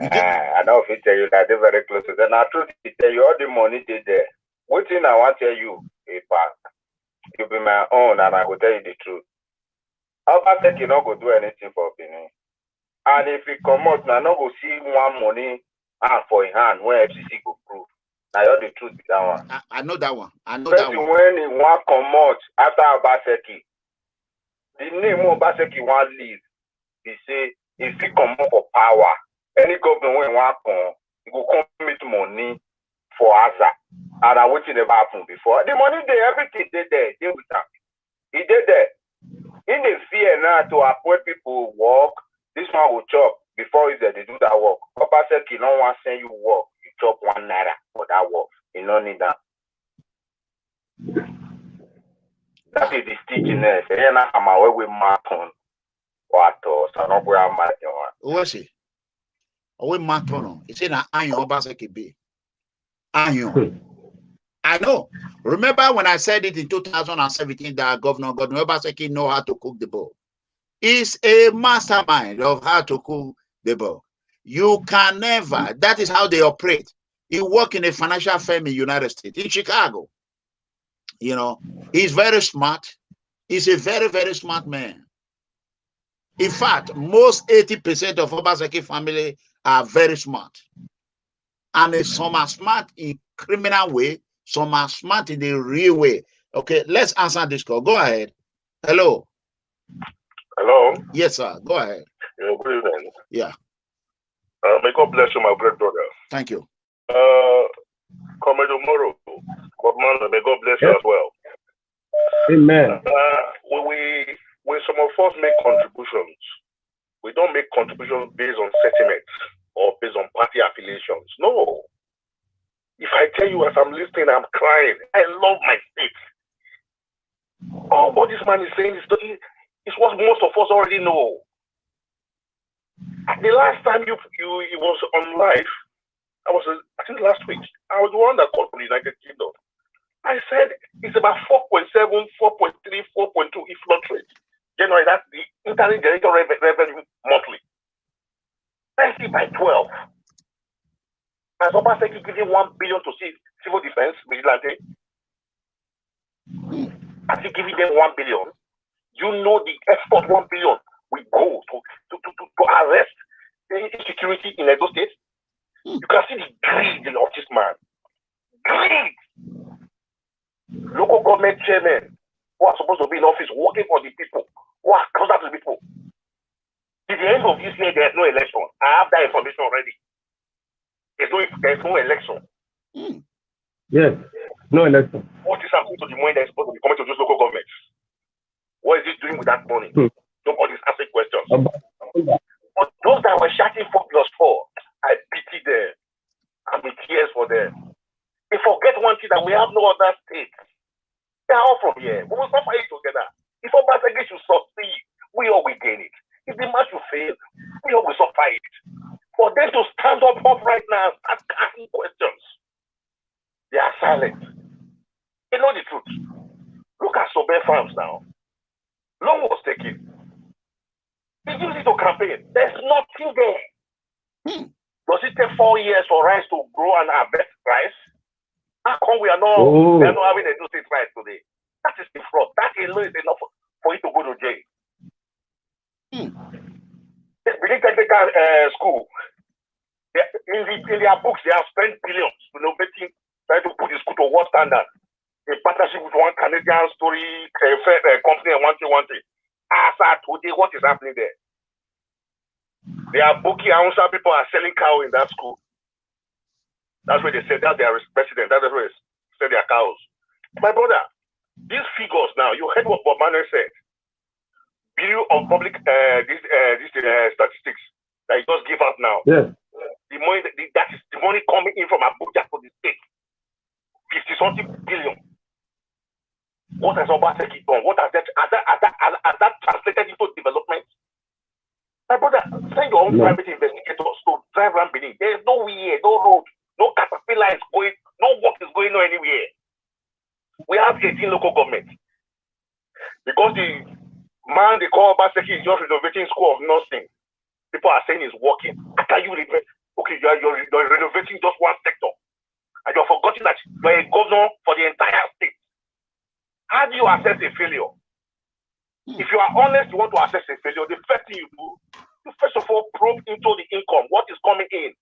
S3: I know if I tell you that I did very close to them. Now truth I tell you, all the money they there. What thing I want to tell you, you be my own, and I will tell you the truth. I think you not go do anything for Benin. And if you come out, now not go see one money for in hand where FCC go prove. Now you're the truth with that one.
S1: I know that one.
S3: When he want come out after Obaseki, the name of Obaseki want leave. He say if he come up for power, any government when want come, he go come with money for Asa. And I waiting never happened before. The money there, everything they there, they with that. He did there. In the fear now to appoint people work, this one will chop before they do that work. Papa said, you don't want to send you work, you chop 1 naira for that work. You don't need that. That is the stickiness. I'm away with Martin.
S1: What's it? Away Martin. It's in an iron Obaseki be. Iron. I know. Remember when I said it in 2017 that Governor Obaseki know how to cook the bowl. He's a mastermind of how to cook the bowl. You can never. That is how they operate. He work in a financial firm in the United States, in Chicago. You know, he's very smart. He's a very, very smart man. In fact, most 80% of Obaseki family are very smart. And some are smart in criminal way. Some are smart in the real way. Okay, let's answer this call. Go ahead. Hello.
S3: Hello.
S1: Yes, sir. Go ahead.
S3: Yeah, good evening.
S1: Yeah.
S3: May God bless you, my great brother.
S1: Thank you.
S3: Comrade Umoru Bob-Manuel, may God bless you as well.
S2: Amen.
S3: When some of us make contributions, we don't make contributions based on sentiments or based on party affiliations. No. If I tell you as I'm listening, I'm crying. I love my state. Oh, what this man is saying is what most of us already know. The last time you was on live, I think last week, I was the one that called for the United Kingdom. I said it's about 4.7, 4.3, 4.2 inflation rate. January, that's the internal generator revenue monthly. 90 by 12. Has Obaseki given 1 billion to civil defense, vigilante? Has he given them 1 billion? You know the effort 1 billion we go to arrest the insecurity in Edo State. You can see the greed of this man. Greed. Local government chairmen who are supposed to be in office working for the people, who are closer to the people. At the end of this year, there's no election. I have that information already. There's no election.
S2: Yes, no election.
S3: What is happening to the money that's supposed to be coming to those local governments? What is it doing with that money? Nobody's asking questions. But those that were shouting 4+4, I pity them. I'm in tears for them. They forget one thing, that we have no other state. They are all from here. We will suffer it together. If Obaseki should succeed, we all will gain it. If the man should fail, we all will suffer it. For them to stand up right now and start asking questions, they are silent. They know the truth. Look at Sobe Farms now. Loan was taken. They use it to campaign. There's nothing there. Does it take 4 years for rice to grow and harvest rice? How come we are not having a new state rice today? That is the fraud. That alone is enough for you to go to jail. school. In their books, they have spent billions renovating, trying to put the school to world standard. In partnership with one Canadian story company and one thing. As at today, what is happening there? They are booking Hausa people are selling cow in that school. That's where they said that they are resident. That's where they sell their cows. My brother, these figures now, you heard what Bob-Manuel said. Bureau of Public Statistics that he just gave out now.
S2: Yes.
S3: The money that is the money coming in from Abuja for the state. 50-something billion. What has Obaseki done? What has that translated into development? My brother, send your own private investigators to drive around Benin. There is no way, no road, no caterpillar is going, no work is going on anywhere. We have 18 local governments. Because the man they call Obaseki is just renovating school of nursing. People are saying it's working. After you renovate, okay, you're renovating just one sector. And you're forgetting that you're a governor for the entire state. How do you assess a failure? If you are honest, you want to assess a failure, the first thing you do, you first of all probe into the income. What is coming in?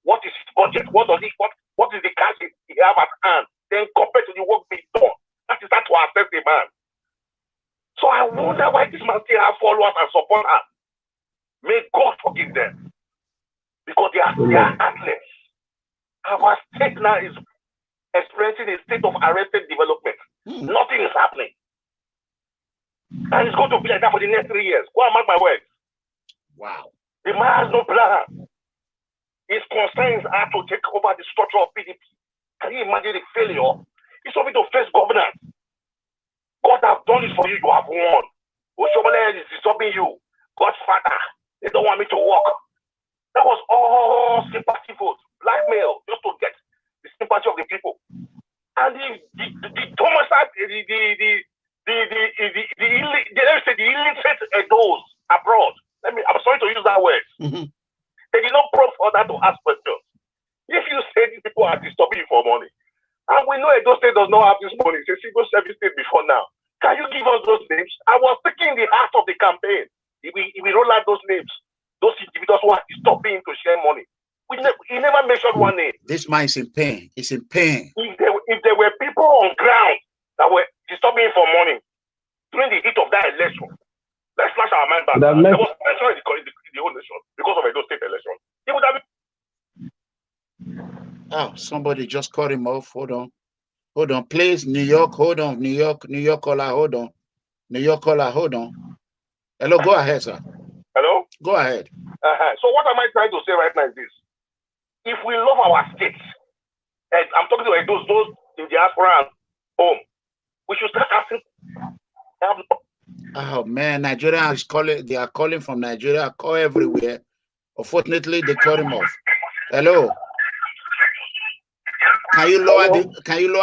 S3: What is his budget? What is the cash he have at hand? Then compared to the work being done. That is that to assess the man. So I wonder why this man still have followers and supporters. May God forgive them. Because they are athletes. Our state now is experiencing a state of arrested development. Nothing is happening. And it's going to be like that for the next 3 years. Go and mark my words.
S1: Wow.
S3: The man has no plan. His concerns are to take over the structure of PDP. Can you imagine the failure? He's something to face governance. God has done it for you. You have won. Oshobale is disturbing you. God's father. They don't want me to work. That was all sympathy votes. Blackmail just to get the sympathy of the people. And the Thomas, the illiterate those abroad. I'm sorry to use that word. They did not probe for that to ask questions. If you say these people are disturbing you for money, and we know Edo State does not have this money, it's a civil service state before now. Can you give us those names? I was thinking the heart of the campaign. If we roll out those names, those individuals who are disturbing to share money. He never mentioned one name.
S1: This man is in pain. He's in pain.
S3: If there were people on ground that were disturbing for money during the heat of that election, let's flash our mind back. There was pressure in the whole nation because of a state election. He would have been...
S1: Oh, somebody just cut him off. Hold on. Hold on, please. New York, hold on. New York caller, hold on. New York caller, hold on. Hello, go ahead, sir.
S3: Hello?
S1: Go ahead.
S3: So what am I trying to say right now is this. If we love our states, and I'm talking to those in diaspora and home, we should start asking.
S1: Oh man, Nigeria is calling. They are calling from Nigeria. Call everywhere. Unfortunately, they cut him off. Hello. Can you lower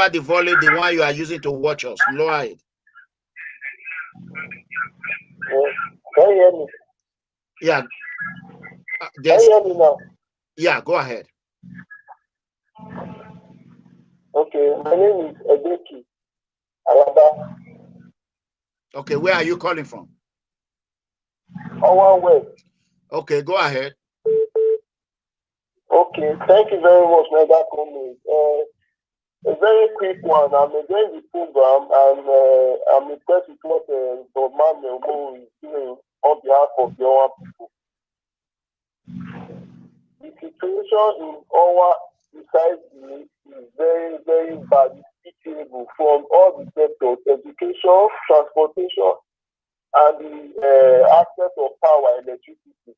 S1: the volume? The one you are using to watch us. Lower it.
S4: Can you hear me?
S1: Yeah.
S4: Can you hear me now?
S1: Yeah, go ahead.
S4: Okay, my name is Edeki Alaba.
S1: Okay, where are you calling from?
S4: Owan West.
S1: Okay, go ahead.
S4: Okay, thank you very much, MEGACOMRADE. A very quick one. I'm enjoying the program and I'm impressed with what Bob-Manuel Umoru is doing on behalf of the Owan people. The situation in Owan besides this is very, very bad. It's pitiable from all the sectors: education, transportation, and the access of power, electricity.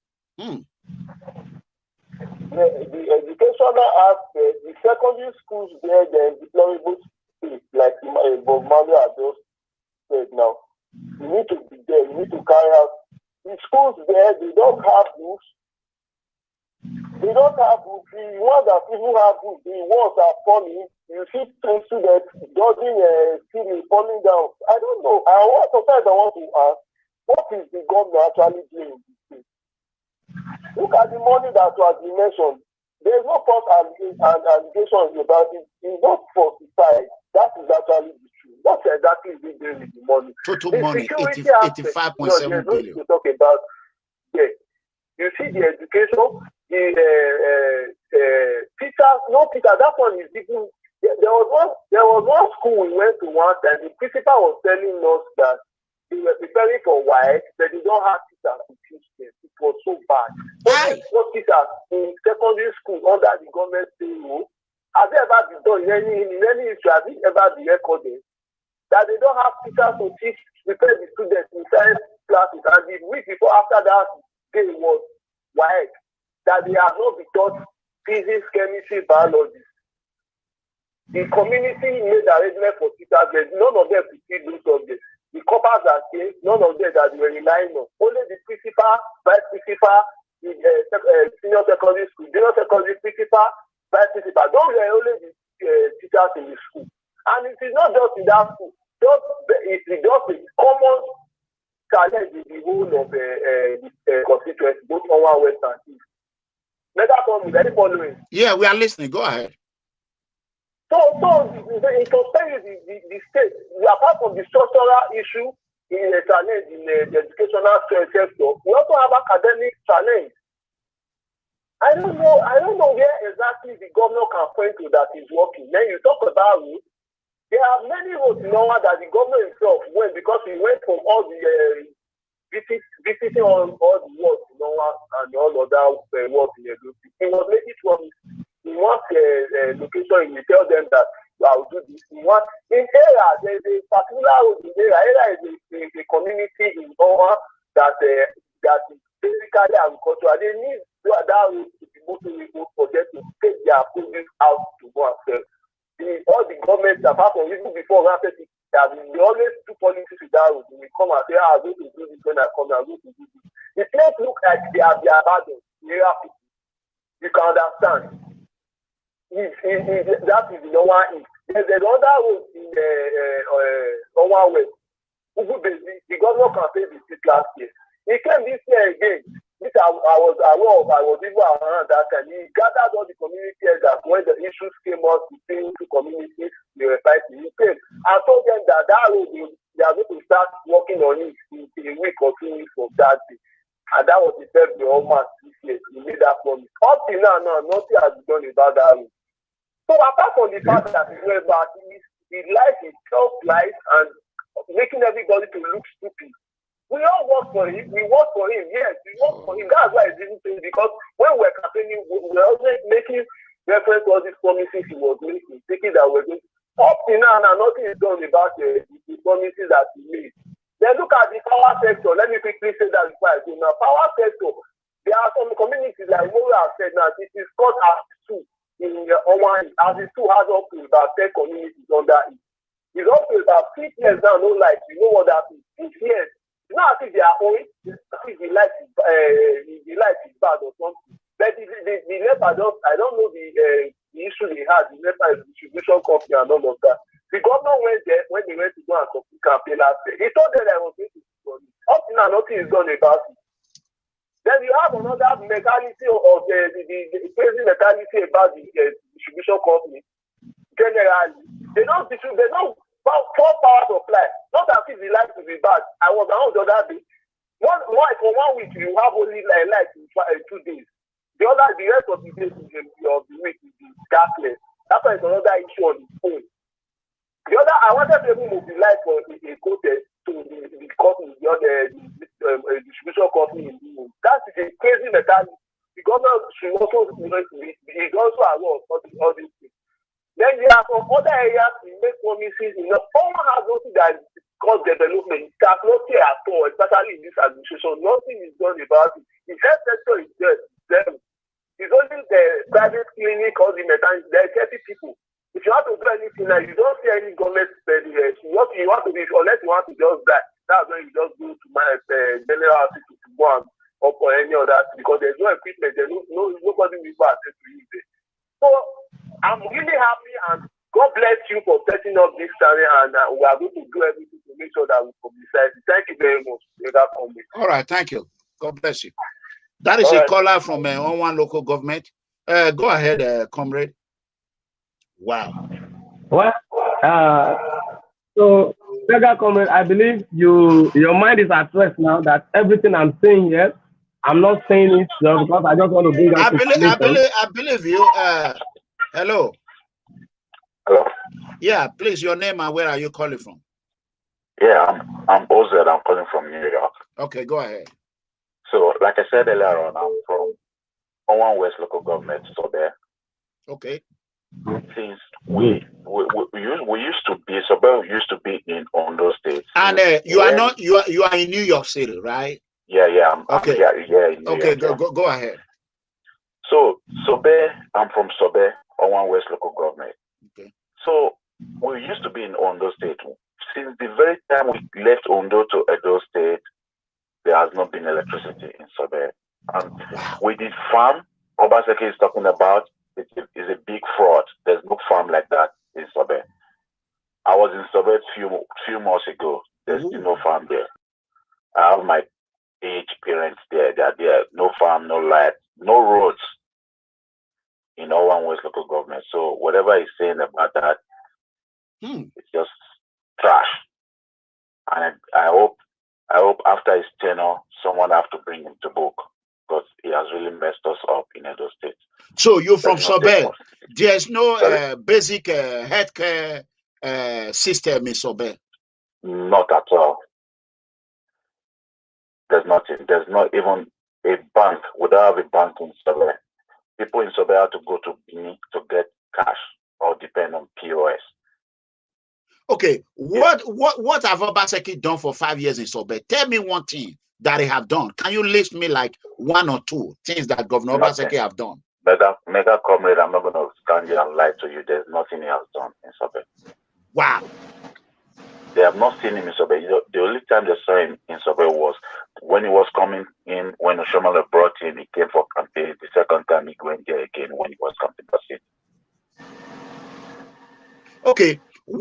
S4: The educational aspect, the secondary schools there, the deplorable state, like Bob-Manuel has just said now. You need to be there, you need to carry out. The schools there, they don't have books. They don't have books. The ones that people have books, the ones that are falling, you see students dodging ceiling, falling down. I don't know. Sometimes I want to ask, what is the government actually doing in this state? Look at the money that was mentioned. There is no false allegation about it. It's not falsified. That is actually the truth. What exactly is it doing with the money?
S1: Total
S4: the
S1: money, 85.7 billion.
S4: to talk about. Yeah. You see the education, the teachers, no teachers, that one is different. There was one school we went to once, and the principal was telling us that they were preparing for WHISTLEBLOWER, but they don't have teachers to teach them. It was so bad. Only four teachers in secondary school under the government payroll. Has it ever been done in any history? Has it ever been recorded that they don't have teachers to teach, prepare the students in science classes, and the week before after that day was WHISTLEBLOWER, that they have not been taught physics, chemistry, biology. The community made arrangement for teachers, but none of them could teach those subjects. The coppers are saying none of them that they were relying on. Only the principal, vice principal, the senior secondary school, junior secondary principal, vice principal. Those were only the teachers in the school. And it is not just in that school. It is just a common challenge in the whole of the constituency, both Owan, West, and East. MEGACOMRADE, are you following?
S1: Yeah, we are listening. Go ahead.
S4: So in comparison, the state, apart from the structural issue in a challenge in the educational sector, we also have academic challenge. I don't know where exactly the governor can point to that is working. Then you talk about roads. There are many roads in Owan that the governor himself went, because he went from all the visiting all the wards in Owan and all other wards in Edo. He was making sure in one location, you tell them that I'll do this. In ERA, there is a particular road in ERA. ERA is a community in Owan that is basically agricultural. They need that road to be motorable for them to take their produce out to go and sell. All the governments, apart from even before Rapid, they always do policies with that road. They come and say, I'm going to do this when I come, I'm going to do this. The place look like they are abandoned. You can understand. That is the one. There's another road in Owan West. The governor campaigned this last year. He came this year again. This I was aware of. I was even around that time. He gathered all the community elders when the issues came up between two communities. They were fighting. He came and told them that road they are going to start working on it in a week or 2 weeks from that day. And that was the first the Oman this year. He made that promise. Up till now, nothing has been done about that road. So apart from the fact that it's very bad, his life is self-life and making everybody to look stupid. We all work for him. We work for him. Yes, we work for him. That's why it's difficult, because when we're campaigning, we're always making reference to all these promises he was making, thinking that we're going to. Up till now, nothing is done about the promises that he made. Then look at the power sector. Let me quickly say that before I go. Now, power sector, there are some communities like Umoru has said now, it is called as in Owan, as it still has up to about 10 communities under it. It's up to about 6 years now, no light. You know what that is? 6 years. It's not as if they are owing, it's as if the light is bad or something. But the NEPA, I don't know the issue they had, the NEPA distribution company and all of that. The governor went there when they went to go and campaign last year. He told them that I was going to do it. Up to now, nothing is done about it. Then you have another mentality of the crazy mentality about the distribution company. Generally, they don't about 4 power supply. Not as if the light will be bad. I was around the other day. For 1 week, you have only light in 2 days. The rest of the days of the week will be darkness. That's why it's another issue on the phone. I wanted to mobilize for a protest to the company, the distribution company in the room. That's a crazy mentality. The government should also is also aware of all these things. Then there are some other areas we make promises. Someone has nothing that is called development. It has not here at all, especially in this administration. Nothing is done about it. The health sector is there. It's only the private clinic or the mechanics. There are 30 people. If you want to do anything now, you don't see any government spending. What you want to do, unless you want to just die, that's when you just go to my general hospital to go and or for any other, because there's no equipment, there's nobody will go access to use it. So I'm really happy, and God bless you for setting up this channel, and we are going to do everything to make sure that we publicize it. Thank you very much.
S1: All right, thank you. God bless you. That is a caller from Owan local government. Go ahead, comrade. Wow.
S2: Well, so MEGACOMRADE, I believe your mind is at rest now that everything I'm saying here I'm not saying it just because I just want to bring out information.
S1: I believe you. Hello.
S3: Hello.
S1: Yeah, please, your name and where are you calling from?
S3: Yeah, I'm Oz. I'm calling from New York.
S1: Okay, go ahead.
S3: So, like I said earlier on, I'm from Owan West local government. So there.
S1: Okay.
S3: Since we used to be, Sobel used to be in Ondo State.
S1: And you are in New York City, right?
S3: Yeah.
S1: Okay.
S3: Okay,
S1: go ahead.
S3: So Sobe, I'm from Sobe, Owan West local government.
S1: Okay.
S3: So we used to be in Ondo State. Since the very time we left Ondo to Edo State, there has not been electricity in Sobe. And we did farm. Obaseki is talking about it is a big fraud. There's no farm like that in Sobe. I was in Sobe few months ago. There's still no farm there. I have my age parents there. They're there. No farm, no light, no roads in Owan West local government. So whatever he's saying about that, it's just trash. And I hope after his tenure, someone have to bring him to book because he has really messed us up in Edo State.
S1: So you're from Sobe. There's no basic healthcare system in Sobe.
S3: Not at all. There's nothing. There's not even a bank. We don't have a bank in Sobe. People in Sobe have to go to Bini to get cash or depend on POS.
S1: Okay, what have Obaseki done for 5 years in Sobe? Tell me one thing that he have done. Can you list me like one or two things that Governor Obaseki have done?
S3: Mega Comrade, I'm not going to stand here and lie to you. There's nothing he has done in Sobe.
S1: Wow.
S3: They have not seen him in Sobe. The only time they saw him in Sobe was when he was coming in, when Oshomole brought him, he came for campaign. The second time he went there again when he was coming to see.
S1: Okay. You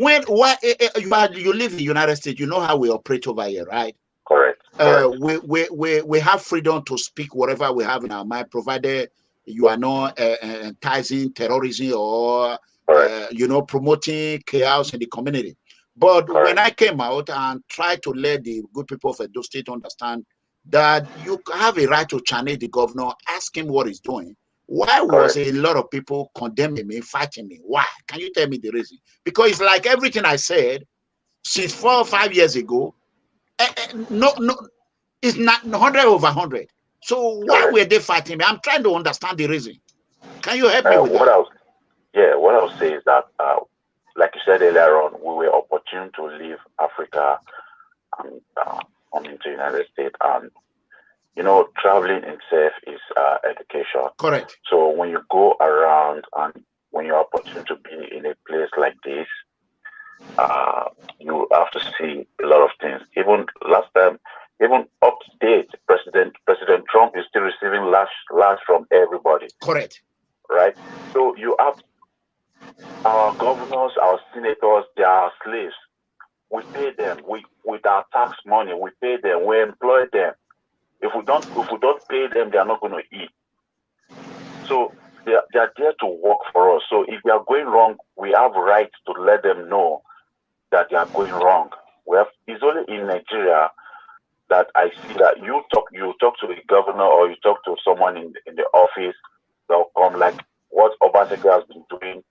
S1: live in the United States, you know how we operate over here, right?
S3: Correct.
S1: We have freedom to speak whatever we have in our mind, provided you are not enticing terrorism or promoting chaos in the community. But when I came out and tried to let the good people of Edo State understand that you have a right to challenge the governor, ask him what he's doing. Why was a lot of people condemning me, fighting me? Why? Can you tell me the reason? Because it's like everything I said since 4 or 5 years ago, no, it's not 100 over 100. So why were they fighting me? I'm trying to understand the reason. Can you help me with that?
S3: What I would say is that, like you said earlier on, we were opportune to leave Africa and come into the United States. And, traveling itself is education.
S1: Correct.
S3: So when you go around and when you're opportune to be in a place like this, you have to see a lot of things. Even last time, even up to date, President Trump is still receiving lash from everybody.
S1: Correct.
S3: Right? So you have our governors, our senators, they are our slaves. We pay them with our tax money. We pay them. We employ them. If we don't pay them, they are not going to eat. So they are there to work for us. So if we are going wrong, we have rights to let them know that they are going wrong. It's only in Nigeria that I see that you talk to a governor or you talk to someone in the office, they'll come like what Obaseki has been doing,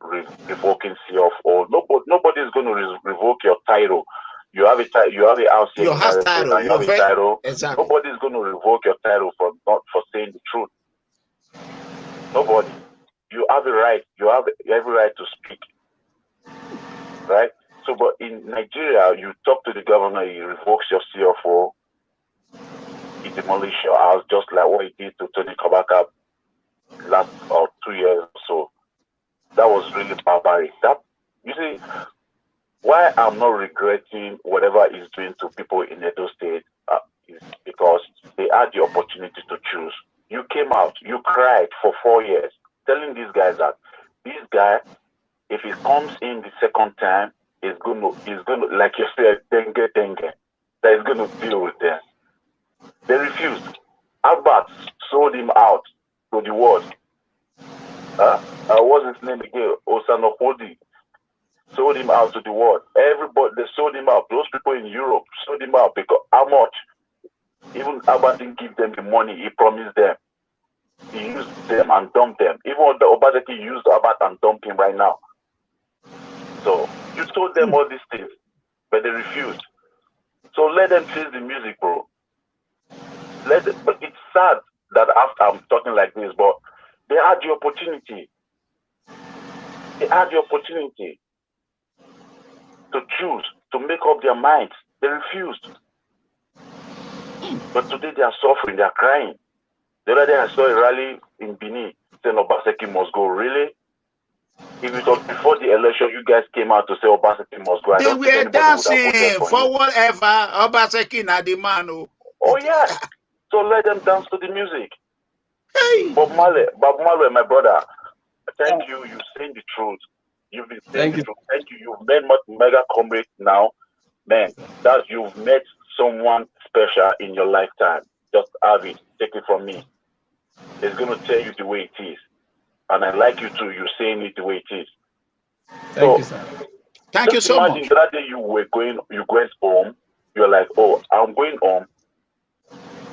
S3: revoking CFO. Nobody is going to revoke your title. You have a house here.
S1: Your house title.
S3: You have a title.
S1: Exactly.
S3: Nobody is going to revoke your title for saying the truth. Nobody. You have a right. You have every right to speak. Right. So, but in Nigeria, you talk to the governor, he revokes your CFO, he demolishes your house, just like what he did to Tony Kabaka last 2 years or so. That was really barbaric. You see, why I'm not regretting whatever he's doing to people in Edo State is because they had the opportunity to choose. You came out, you cried for 4 years, telling these guys that this guy, if he comes in the second time, he's going to, like you said, dengue, that he's going to deal with them. They refused. Albert sold him out to the world. What's his name again? Osanopodi sold him out to the world. Everybody, they sold him out. Those people in Europe sold him out because how much? Even Abba didn't give them the money he promised them. He used them and dumped them. Even the Obaseki used Abba and dumped him right now. So you told them all these things, but they refused. So let them chase the music, bro. But it's sad that after I'm talking like this, but they had the opportunity. They had the opportunity to choose, to make up their minds. They refused. But today they are suffering, they are crying. The other day I saw a rally in Benin saying Obaseki must go. Really? If it was before the election, you guys came out to say Obaseki must go.
S1: They were dancing for whatever. Obaseki na the man.
S3: Oh yeah. So let them dance to the music. Hey. Bob-Manuel, my brother. Thank you. You're saying the truth. You've been saying the truth. Thank you. You've met mega comrade now. Man, you've met someone special in your lifetime. Just have it. Take it from me. It's going to tell you the way it is. And I like you too. You're saying it the way it is.
S2: Thank you, sir.
S1: Thank you so much.
S3: Imagine that day you went home. You're like, oh, I'm going home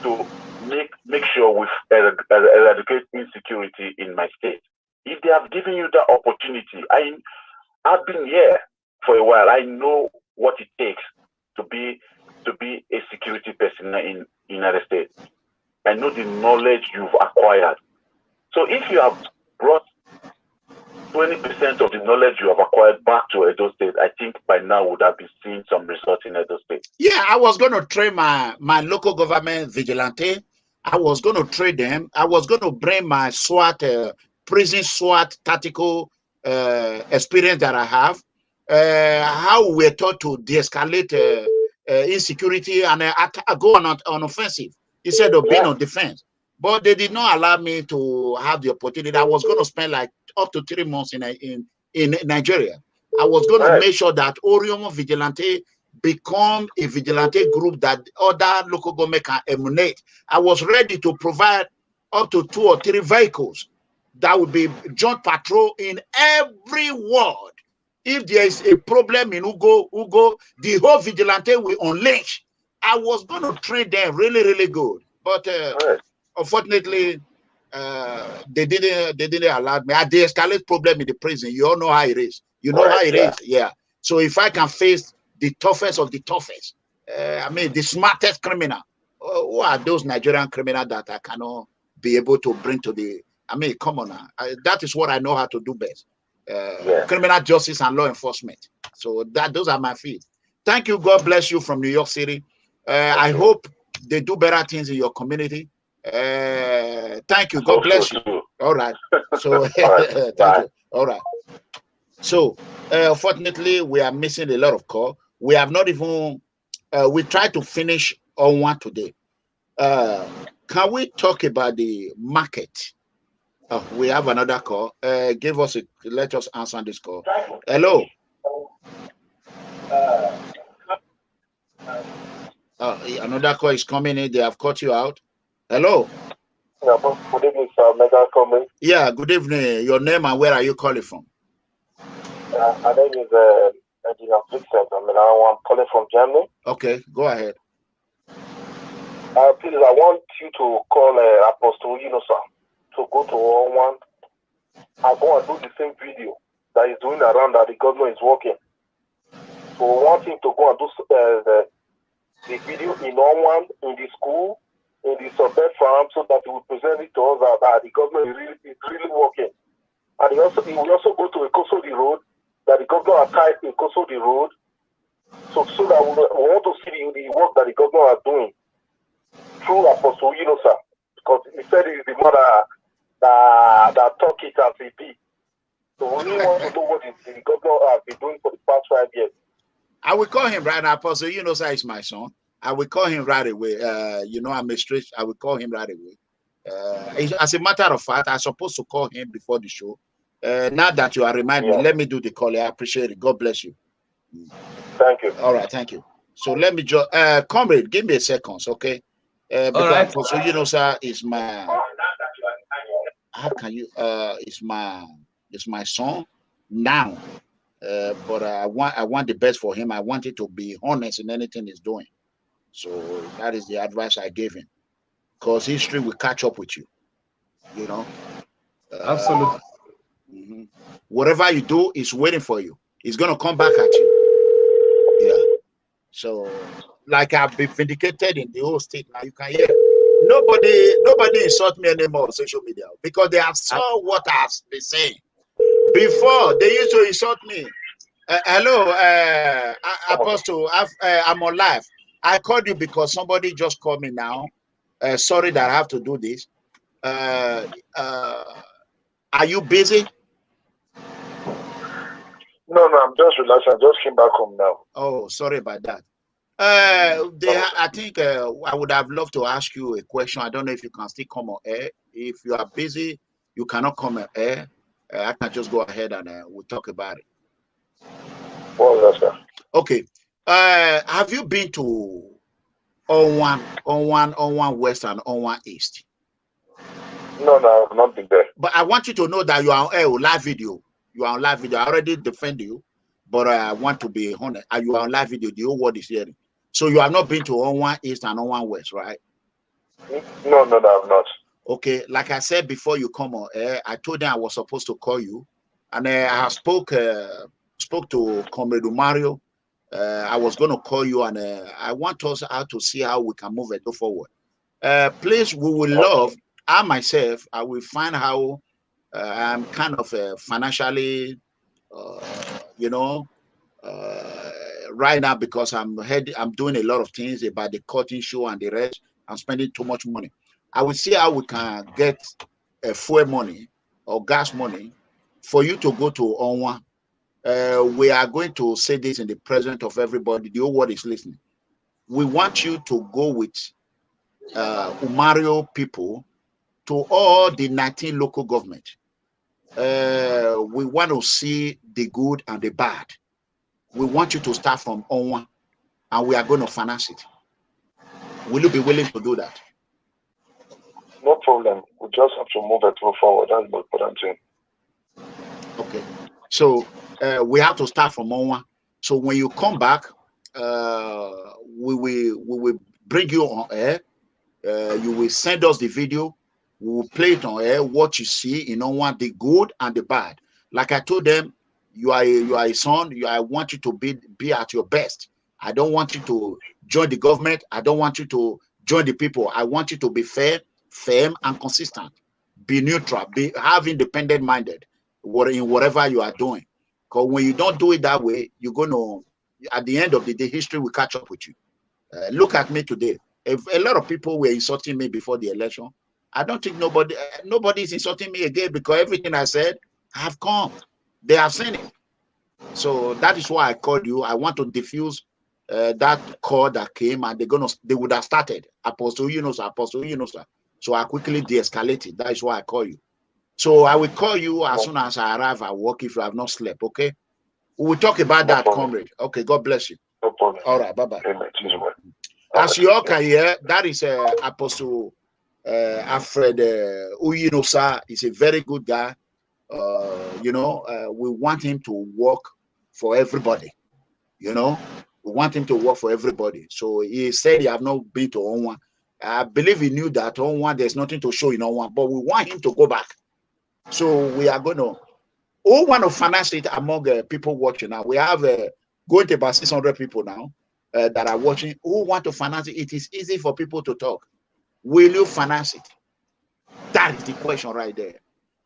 S3: to make sure we eradicate insecurity in my state. If they have given you that opportunity, I've been here for a while. I know what it takes to be a security person in the United States. I know the knowledge you've acquired. So if you have brought 20% of the knowledge you have acquired back to Edo State, I think by now would have been seeing some results in Edo State.
S1: Yeah, I was going to train my local government vigilante. I was going to train them. I was going to bring my SWAT, prison SWAT tactical experience that I have. How we're taught to de-escalate insecurity and go on offensive instead of being on defense. But they did not allow me to have the opportunity. I was going to spend like up to 3 months in Nigeria. I was going to make sure that Oriomo Vigilante become a vigilante group that other local government can emanate. I was ready to provide up to 2 or 3 vehicles that would be joint patrol in every ward. If there is a problem in Ugo, the whole vigilante will unleash. I was going to train them really, really good. But unfortunately, they didn't allow me. I de-escalate problem in the prison. You all know how it is. You know how it is. Yeah. So if I can face the toughest of the toughest, I mean the smartest criminal, who are those Nigerian criminals that I cannot be able to bring to the? I mean, come on now. That is what I know how to do best. Criminal justice and law enforcement. So those are my fields. Thank you. God bless you from New York City. I hope they do better things in your community. Thank you. God bless you. All right. So thank you. All right. So unfortunately, we are missing a lot of call. We have not even we tried to finish on one today. Can we talk about the market? We have another call. Let us answer this call. Hello. Another call is coming in. They have cut you out. Hello.
S4: Yeah, good evening, sir. MEGACOMRADE.
S1: Yeah, good evening. Your name and where are you calling from?
S4: My name is Vincent. I'm calling from Germany.
S1: Okay, go ahead.
S4: Please, I want you to call Apostle, sir, to go to Owan and go and do the same video that he's doing around that the government is working. So we want him to go and do the video in Owan, in the school, in the suburb farm, so that he will present it to us that the government is really working. And he will also go to Ekosodi Road, that the government has tied Ekosodi Road, so that we want to see the work that the government are doing through Apostle, sir, because he said he's the one that talk it as he be. So we really want to know what the government has been doing for the past 5 years.
S1: I will call him right now, Apostle. Sir, is my son. I will call him right away. I'm a straight. I will call him right away. As a matter of fact, I'm supposed to call him before the show. Now that you are reminding me, let me do the call. I appreciate it. God bless you.
S4: Thank you.
S1: All right, thank you. So let me just, comrade, give me a second, okay? Because Apostle, sir, is my. How can you? It's my son now. But I want the best for him. I want it to be honest in anything he's doing. So that is the advice I gave him, because history will catch up with you. You know,
S2: Absolutely.
S1: Whatever you do is waiting for you. It's gonna come back at you. Yeah. So, like I've been vindicated in the whole state now, you can hear nobody insult me anymore on social media because they have saw what I've been saying. Before they used to insult me. Hello, Apostle. I'm on live. I called you because somebody just called me now. Sorry that I have to do this. Are you busy?
S3: No, I'm just relaxing. I just came back home now.
S1: Oh, sorry about that. I think I would have loved to ask you a question. I don't know if you can still come on air. If you are busy, you cannot come on air. I can just go ahead and we'll talk about it.
S3: What is that, sir?
S1: Okay. Have you been to Owan West and Owan East?
S3: No, I've not been there.
S1: But I want you to know that you are on air with live video. You are on live video. I already defend you, but I want to be honest. You are on live video. The whole world is hearing. So you have not been to Owan East and Owan West, right?
S3: No, I've not.
S1: Okay, like I said before you come on air, I told them I was supposed to call you, and I spoke to Comrade Umoru. I was going to call you, and I want us out to see how we can move it forward. Please, we will love. I myself, I will find how I'm kind of financially, right now, because I'm doing a lot of things about the cutting show and the rest. I'm spending too much money. I will see how we can get fuel money or gas money for you to go to Owan. We are going to say this in the presence of everybody. The whole world is listening. We want you to go with Umoru people to all the 19 local government. We want to see the good and the bad. We want you to start from Owan, and we are going to finance it. Will you be willing to do that?
S3: No problem. We just have to move it forward. That's the important thing.
S1: Okay. So we have to start from Owan. So when you come back, we will bring you on air. You will send us the video. We will play it on air. What you see in Owan, the good and the bad. Like I told them, you are a son. I want you to be at your best. I don't want you to join the government. I don't want you to join the people. I want you to be fair, firm, and consistent. Be neutral. Have independent minded in whatever you are doing. Because when you don't do it that way, you're going to, at the end of the day, history will catch up with you. Look at me today. If a lot of people were insulting me before the election, I don't think nobody is insulting me again, because everything I said have come. They have seen it. So that is why I called you. I want to diffuse that call that came, and they would have started Apostle, sir. So I quickly de-escalated. That is why I call you. So I will call you as soon as I arrive at work if you have not slept. Okay? We will talk about that, comrade. Okay. God bless you.
S3: No problem.
S1: All right. Bye bye.
S3: As
S1: you all can hear, that is Apostle Alfred Uyinosa. Is a very good guy. We want him to work for everybody. We want him to work for everybody. So he said he have not been to Owan. I believe he knew that Owan, there's nothing to show in Owan, but we want him to go back. So we are going to want to finance it among people watching now. We have going to about 600 people now that are watching who want to finance it. It is easy for people to talk. Will you finance it? That is the question right there.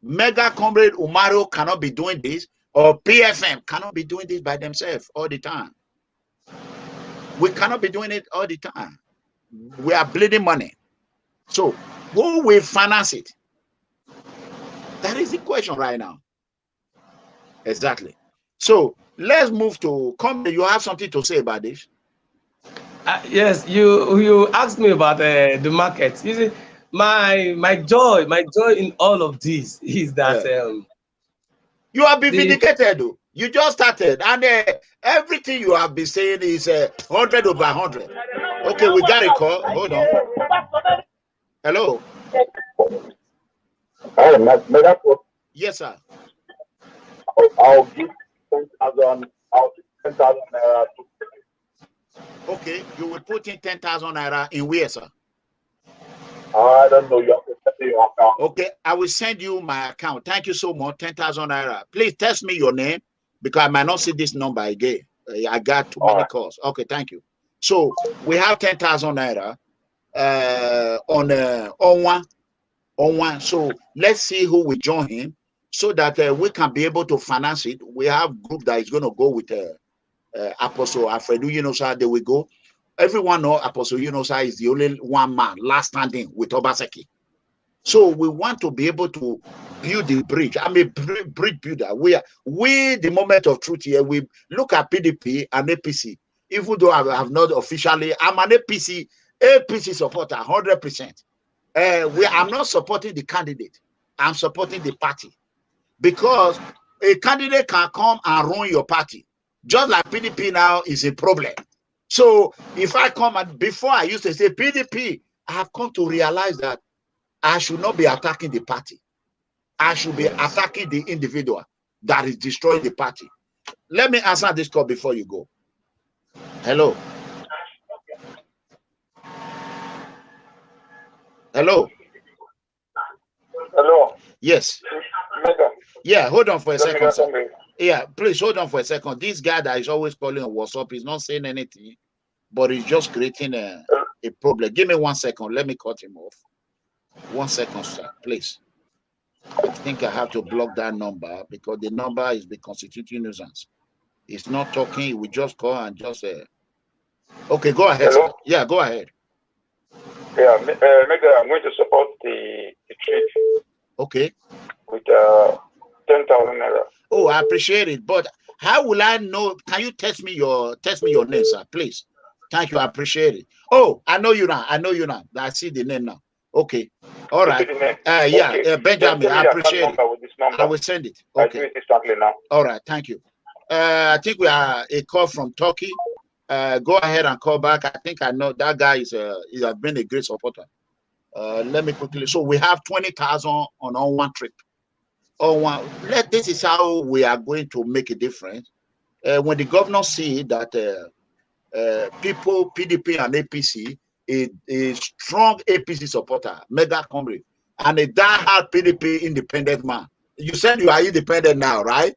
S1: MEGACOMRADE Umoru cannot be doing this, or PFM cannot be doing this by themselves all the time. We cannot be doing it all the time. We are bleeding money. So who will finance it? That is the question right now. Exactly. So let's move to Comrade. You have something to say about this?
S2: Yes, you asked me about the market. You see, my joy in all of this is that
S1: you have been vindicated, though. You just started, and everything you have been saying is 100 over 100. Okay, we got a call. Hold on. Hello. Yes, sir.
S4: I'll give 10,000 naira to
S1: Okay, you will put in 10,000 naira in where, sir?
S3: I don't know. You have to set your account.
S1: Okay, I will send you my account. Thank you so much. 10,000 naira. Please text me your name because I might not see this number again. I got too many calls. Okay, thank you. So we have 10,000 naira on Owan. So let's see who will join him so that we can be able to finance it. We have group that is going to go with Apostle Alfredo Yunosa. They will go. Everyone know Apostle Yunosa is the only one man last standing with Obaseki. So we want to be able to build the bridge. I'm a bridge builder. We, the moment of truth here, we look at PDP and APC. Even though I have not officially, I'm an APC supporter, 100%. I'm not supporting the candidate. I'm supporting the party. Because a candidate can come and ruin your party. Just like PDP now is a problem. So if I come and before I used to say PDP, I have come to realize that I should not be attacking the party. I should be attacking the individual that is destroying the party. Let me answer this call before you go. Hello. Hello.
S4: Hello.
S1: Yes. Yeah, hold on for a second, sir. Yeah, please hold on for a second. This guy that is always calling on WhatsApp is not saying anything, but he's just creating a problem. Give me 1 second. Let me cut him off. 1 second, sir, please. I think I have to block that number because the number is the constituting nuisance. He's not talking. He will just call and just okay, go ahead, sir. Yeah, go ahead.
S3: Yeah, Mega, I'm going to support the trade.
S1: Okay.
S3: With 10,000 naira.
S1: Oh, I appreciate it. But how will I know? Can you text me your name, sir, please? Thank you. I appreciate it. Oh, I know you now. I know you now. I see the name now. Okay. All right. Yeah, Benjamin, I appreciate it. I will send it. Okay.
S3: I do it instantly now.
S1: All right. Thank you. I think we are a call from Turkey. Go ahead and call back. I think I know that guy is he has been a great supporter. Let me quickly. So we have 20,000 on one trip. This is how we are going to make a difference. When the governor see that people, PDP and APC, a strong APC supporter, MEGACOMRADE, and a diehard PDP independent man. You said you are independent now, right?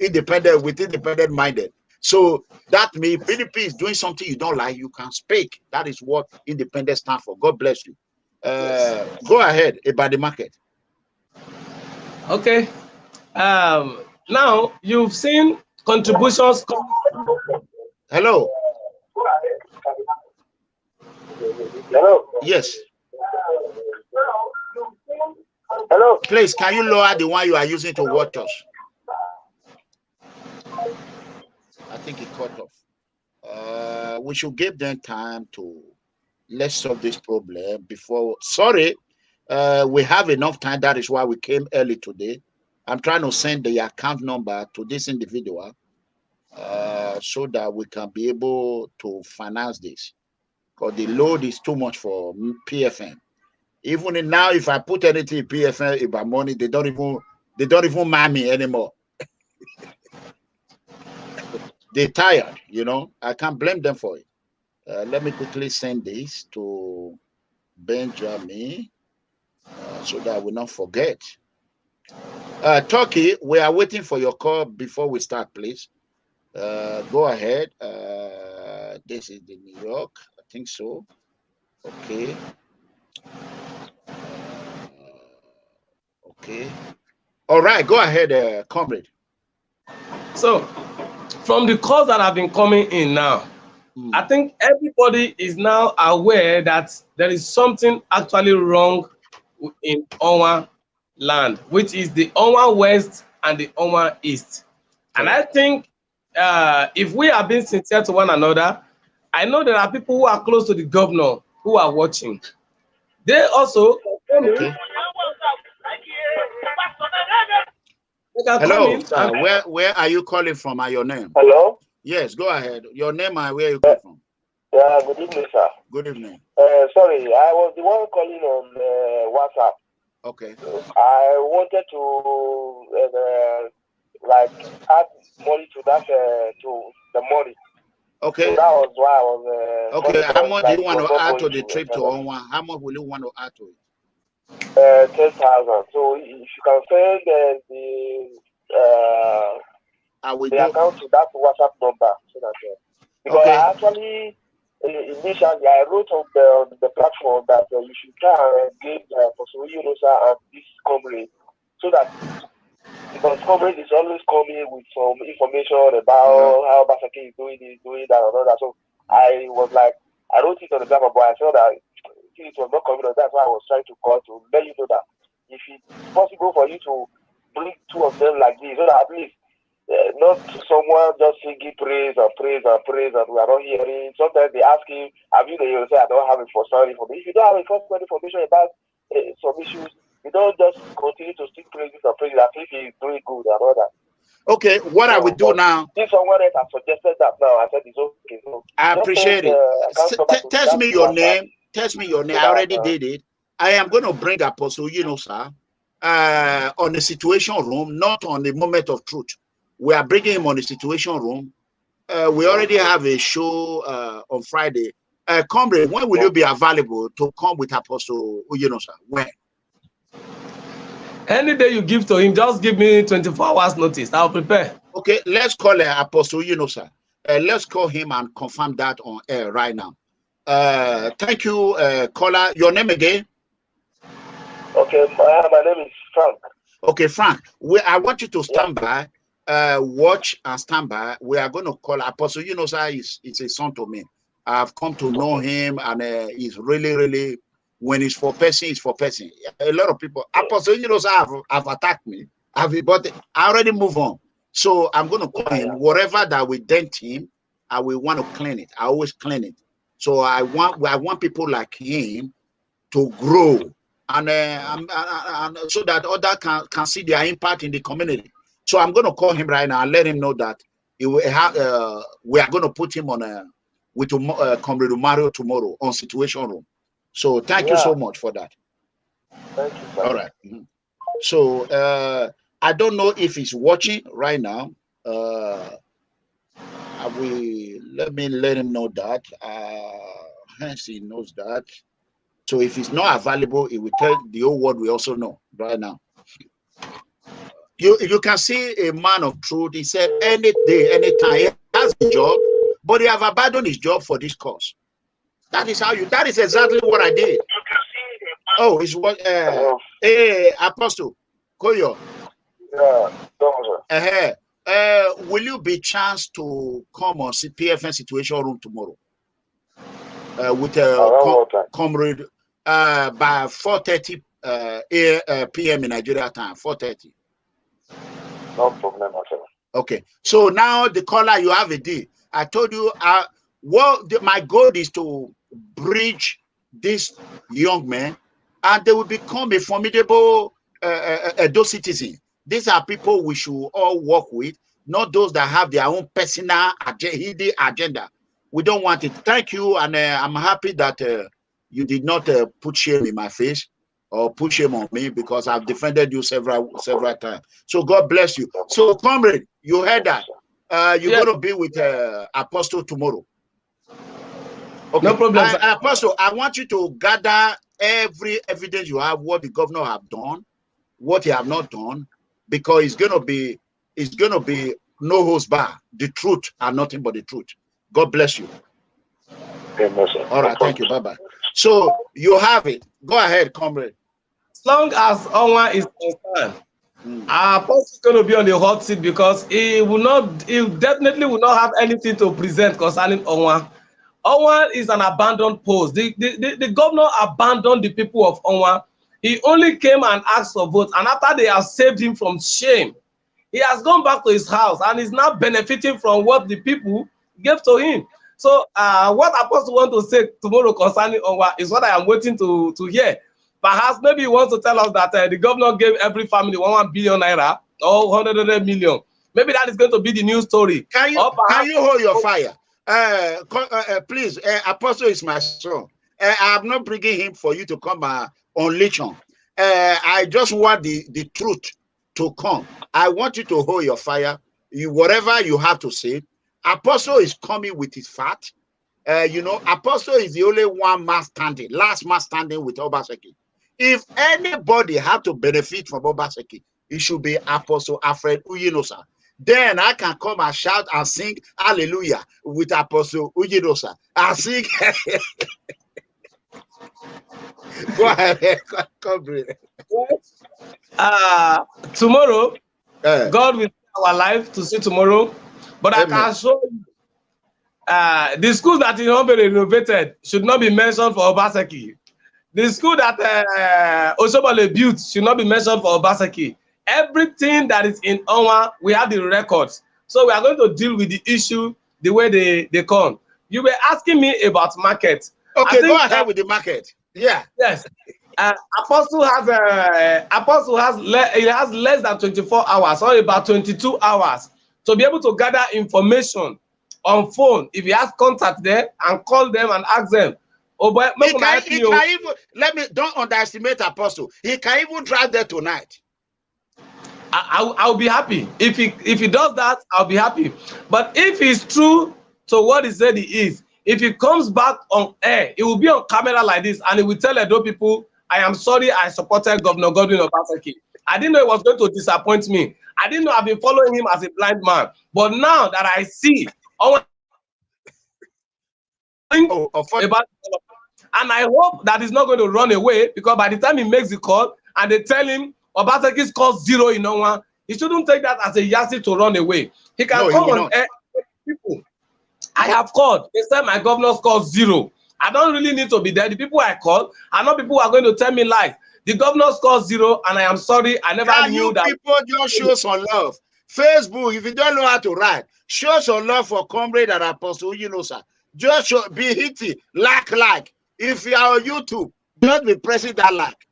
S1: Independent minded. So that means PDP is doing something you don't like, you can speak. That is what independence stands for. God bless you. Go ahead about the market.
S2: Okay. Now you've seen contributions.
S1: Hello.
S4: Hello.
S1: Yes.
S4: Hello.
S1: Please, can you lower the one you are using to watch us? I think it cut off. We should give them time to let's solve this problem before. Sorry, we have enough time. That is why we came early today. I'm trying to send the account number to this individual so that we can be able to finance this. Because the load is too much for PFN. Even now, if I put anything in PFN about money, they don't even mind me anymore. They're tired, you know. I can't blame them for it. Let me quickly send this to Benjamin so that I will not forget. Turkey, we are waiting for your call before we start, please. Go ahead. This is the New York. I think so. Okay. Okay. All right. Go ahead, comrade.
S2: So, from the calls that have been coming in now, I think everybody is now aware that there is something actually wrong in Owan land, which is the Owan West and the Owan East. And I think if we are being sincere to one another, I know there are people who are close to the governor who are watching. They also
S1: okay. Hello, sir. Where are you calling from and your name?
S4: Hello?
S1: Yes, go ahead. Your name and where you come from?
S4: Yeah, good evening, sir.
S1: Good evening.
S4: Sorry, I was the one calling on WhatsApp.
S1: Okay.
S4: I wanted to like add money to that to the money.
S1: Okay.
S4: So that was why I was.
S1: Okay. How much do you want to add to the trip to Owan? How much will you want to add to
S4: it? 10,000. So if you can send the account to that WhatsApp number, so that because
S1: okay.
S4: I actually initially I wrote on the platform that you should try and engage for Yunosa and this comrade, so that because comrade is always coming with some information about how Basaki is doing this, doing that, and all that. So I was like, I wrote it on the platform, but I felt that it was not coming on. That's why I was trying to call to let you know that if it's possible for you to bring two of them like this, so that at least not someone just singing praise and praise and praise and we are not hearing. Sometimes they ask you, have you, you say, I don't have a first-hand information. If you don't have a first-hand information about some issues, you don't just continue to sing praises and praises as if he's doing good and all that.
S1: Okay, what I will do now.
S4: If someone else has suggested that now, I said it's okay. So
S1: I appreciate it. Tell me your name. Tell me your name. I already did it. I am going to bring Apostle Yunosa on the situation room, not on the moment of truth. We are bringing him on the situation room. We already have a show on Friday. Comrade, when will you be available to come with Apostle Yunosa? When?
S2: Any day you give to him, just give me 24 hours notice. I'll prepare.
S1: Okay, let's call Apostle Yunosa. Let's call him and confirm that on air right now. Thank you, caller. Your name again?
S4: Okay, my name is Frank.
S1: Okay, Frank. I want you to stand by, watch and stand by. We are going to call Apostle Yunosa. Is a son to me. I've come to know him, and he's really, when it's for person, it's for person. A lot of people, Apostle Yunosa have attacked me. But I already move on. So I'm going to call him. Whatever that we dent him, I will want to clean it. I always clean it. So I want people like him to grow, and so that others can see their impact in the community. So I'm going to call him right now and let him know that we are going to put him on with Comrade Umoru tomorrow on Situation Room. So thank you so much for that.
S4: Thank you, sir.
S1: All right. So I don't know if he's watching right now. Let me let him know that. Hence he knows that. So if he's not available, he will tell the whole world we also know right now. You can see a man of truth. He said any day, anytime, he has a job, but he have abandoned his job for this cause. That is exactly what I did. Oh, it's what hey, Apostle Koyo. Will you be chance to come on PFN Situation Room tomorrow? With Comrade by 4:30 p.m. in Nigeria time, 4:30.
S4: No problem, sir.
S1: Okay. So now the caller, you have a deal. I told you my goal is to bridge this young man, and they will become a formidable Edo citizen. These are people we should all work with, not those that have their own personal hidden agenda. We don't want it. Thank you, and I'm happy that you did not put shame in my face or put shame on me, because I've defended you several times. So God bless you. So, comrade, you heard that. You're going to be with Apostle tomorrow. Okay.
S2: No problem.
S1: Apostle, I want you to gather every evidence you have, what the governor have done, what he have not done, because it's going to be no holds bar, the truth and nothing but the truth. God bless you. All right, thank you. Bye-bye. So you have it. Go ahead, comrade.
S2: As long as Owan is concerned, our apostle is going to be on the hot seat, because he definitely will not have anything to present concerning Owan. Owan is an abandoned post. The governor abandoned the people of Owan. He only came and asked for votes, and after they have saved him from shame, he has gone back to his house and is now benefiting from what the people gave to him. So what Apostle want to say tomorrow concerning Owan is what I am waiting to hear. Perhaps maybe he wants to tell us that the governor gave every family 1 billion naira or 100 million. Maybe that is going to be the news story.
S1: Can you hold your fire? Please, Apostle is my son. I'm not bringing him for you to come on Lechon. I just want the truth to come. I want you to hold your fire. Whatever you have to say, Apostle is coming with his fat. You know, Apostle is the only one man standing, last man standing with Obaseki. If anybody had to benefit from Obaseki, it should be Apostle Alfred Uyinosa. Then I can come and shout and sing hallelujah with Apostle Uyinosa. I sing. Go ahead, Comrade.
S2: Tomorrow, God will save our life to see tomorrow. But Amen. I can show you the schools that is not been renovated should not be mentioned for Obaseki. The school that Osobole built should not be mentioned for Obaseki. Everything that is in Owan, we have the records. So we are going to deal with the issue the way they come. You were asking me about market.
S1: Okay, go ahead with the market. Yeah.
S2: Yes. Apostle has less than 24 hours or about 22 hours to be able to gather information on phone. If you have contact there and call them and ask them. Oh, but
S1: don't underestimate Apostle. He can even drive there tonight.
S2: I'll be happy if he does that. I'll be happy. But if he's true to what he said he is, if he comes back on air, he will be on camera like this and he will tell Edo people, I am sorry I supported Governor Godwin Obaseki. I didn't know it was going to disappoint me. I didn't know I've been following him as a blind man. But now that I see about and I hope that he's not going to run away, because by the time he makes the call and they tell him Obaseki's scored 0 in Owan, he shouldn't take that as a yardstick to run away. He can come on air. People, I have called. They said my governor scored 0. I don't really need to be there. The people I call are not people who are going to tell me lies. The governor scored 0, and I am sorry. I never knew that.
S1: People just show some love. Facebook, if you don't know how to write, show some love for Comrade and Apostle, you know, sir. Just show, be hitting, like. If you are on YouTube, don't be pressing that like.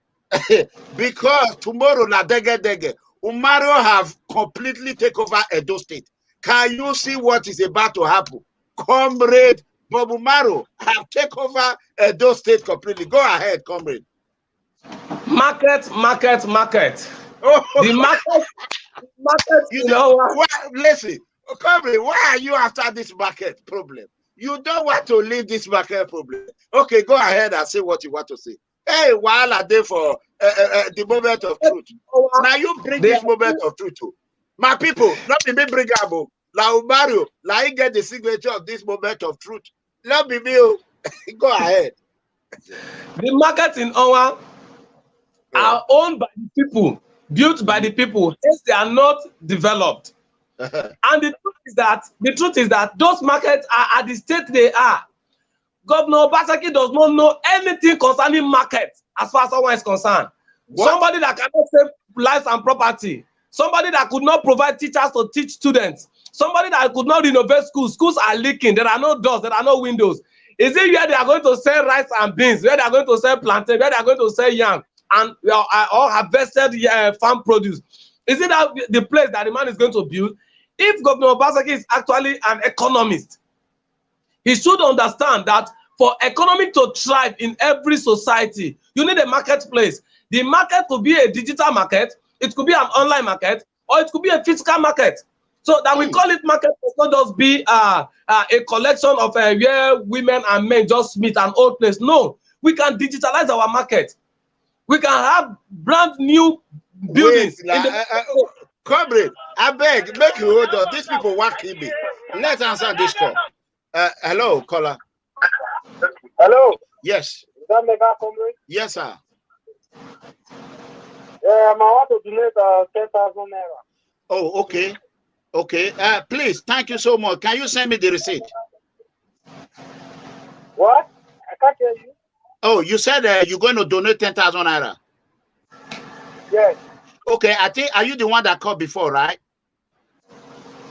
S1: Because tomorrow, na dege, Umoru have completely taken over Edo State. Can you see what is about to happen? Comrade Bob-Manuel have taken over Edo State completely. Go ahead, Comrade.
S2: Market. Oh. The market,
S1: you know. Listen, Comrade, why are you after this market problem? You don't want to leave this market problem. Okay, go ahead and say what you want to say. Hey, while are they for the moment of truth? Now you bring this moment of truth too. My people, not me bring up. La Umoru, la he get the signature of this moment of truth. Let me be. Go ahead.
S2: The markets in Owan are owned by the people, built by the people. Yes, they are not developed. And the truth is that those markets are at the state they are. Governor Obaseki does not know anything concerning markets as far as Owan is concerned. What? Somebody that cannot save lives and property. Somebody that could not provide teachers to teach students. Somebody that could not renovate schools. Schools are leaking. There are no doors. There are no windows. Is it where they are going to sell rice and beans? Where they are going to sell plantain? Where they are going to sell yam and all harvested farm produce? Is it that the place that the man is going to build? If Governor Obaseki is actually an economist, he should understand that for economy to thrive in every society, you need a marketplace. The market could be a digital market, it could be an online market, or it could be a physical market. So that we call it market must not just be a collection of where women and men just meet an old place. No, we can digitalize our market. We can have brand new buildings.
S1: Comrade, I beg, make you hold on. These people want to kill me. Let's answer this call. Hello, caller.
S4: Hello.
S1: Yes.
S4: Is that MEGACOMRADE?
S1: Yes, sir.
S4: I want to donate 10,000 naira.
S1: Oh, okay. Okay. Please, thank you so much. Can you send me the receipt?
S4: What? I can't hear you.
S1: Oh, you said you're going to donate 10,000 naira.
S4: Yes.
S1: Okay, I think, are you the one that called before, right?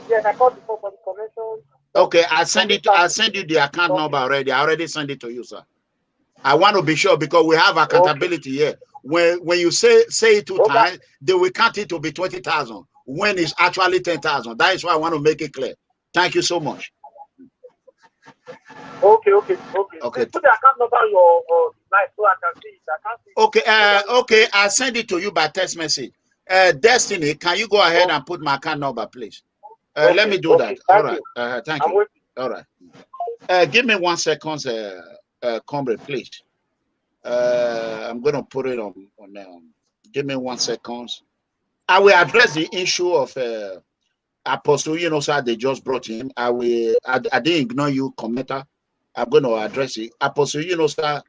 S4: Yes, I called before for the connection.
S1: Okay, I'll send you the account number already. I already sent it to you, sir. I want to be sure because we have accountability here. When you say it 2 times, they will count it to be 20,000 when it's actually 10,000. That is why I want to make it clear. Thank you so much.
S4: Okay.
S1: Okay.
S4: Put the account number on your line so I can see it. I can't see it.
S1: Okay, I'll send it to you by text message. Destiny, can you go ahead and put my account number, please?
S4: Okay,
S1: let me do that. All right. Thank you.
S4: With
S1: All right. Give me 1 second, comrade, please. I'm going to put it on give me 1 second. I will address the issue of Apostle, sir, they just brought him. I didn't ignore you, commenter. I'm going to address it. Apostle, sir,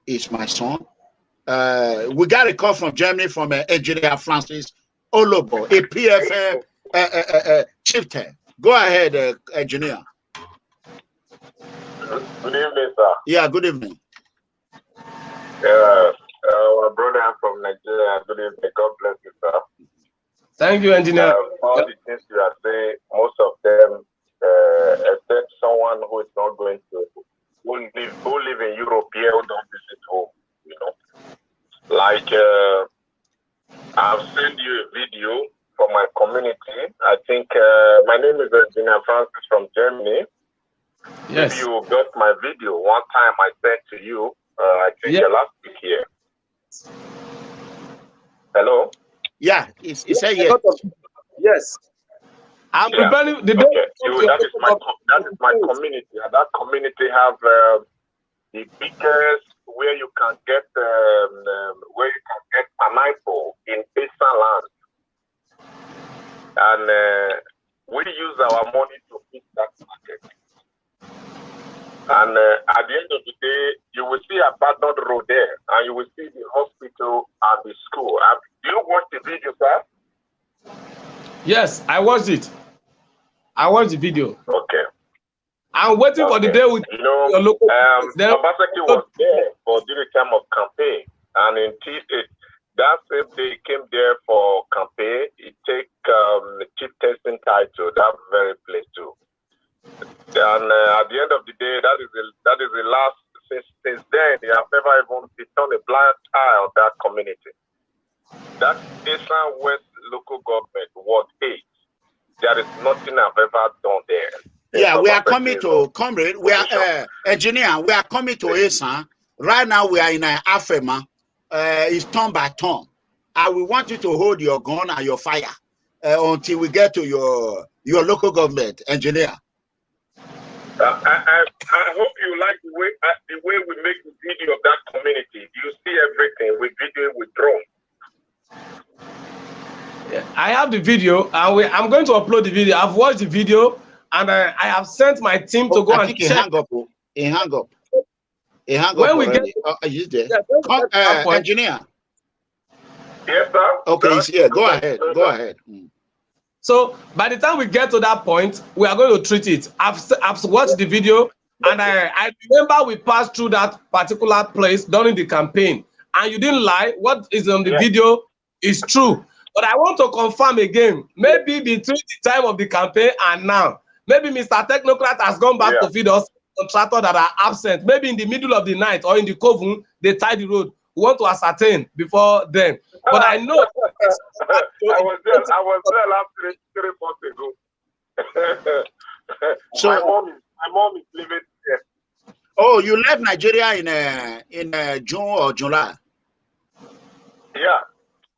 S1: is my son. We got a call from Germany from engineer Francis Olobo, a PFF chieftain. Go ahead, engineer.
S4: good evening, sir.
S1: Yeah, good evening.
S4: Our brother from Nigeria, good evening. God bless you, sir.
S2: Thank you, engineer.
S4: All the things you are saying, most of them, except someone who is not going to, who live in Europe here, who don't visit home, Like, I've sent you a video from my community. I think my name is Engineer Francis from Germany.
S2: Yes.
S4: If you got my video, one time I sent to you, I think last week here. Hello?
S1: Yeah, he said yes.
S2: Yes. I'm preparing the day.
S4: Okay. That is my community. And that community have the biggest where you can get pineapple in Eastern land. And we use our money to feed that market. And at the end of the day, you will see abandoned road there, and you will see the hospital and the school. Do you watch the video, sir?
S2: Yes, I watched it. I watched the video.
S4: Okay.
S2: I'm waiting for the day with your local.
S4: Obaseki was there during the time of campaign, and in that same day he came there for campaign. He take the chief testing title that very place too. And at the end of the day, that is the last. Since then, they have never even turned a blind eye on that community. That Eastern West local government, Ward 8, there is nothing I've ever done there.
S1: Yeah, we are coming to Comrade. We are engineer. We are coming to Eastern. Right now, we are in Afema. It's turn by turn. I will want you to hold your gun and your fire until we get to your local government, engineer.
S4: I hope you like the way we make the video of that community. You see everything. We video with drone.
S2: Yeah, I have the video. I'm going to upload the video. I've watched the video, and I have sent my team to go and check.
S1: He hang up.
S2: When we get,
S1: he's there. Engineer.
S4: Yes, sir.
S1: Okay, he's here. Go ahead. Go ahead.
S2: So by the time we get to that point, we are going to treat it. I've watched the video, and I remember we passed through that particular place during the campaign, and you didn't lie. What is on the video is true. But I want to confirm again, maybe between the time of the campaign and now, maybe Mr. Technocrat has gone back to feed us contractors that are absent. Maybe in the middle of the night or in the coven, they tie the road. We want to ascertain before then. But I know.
S4: I was there last 3 months ago.
S1: So
S4: my mom is living there.
S1: Oh, you left Nigeria in June or July?
S4: Yeah.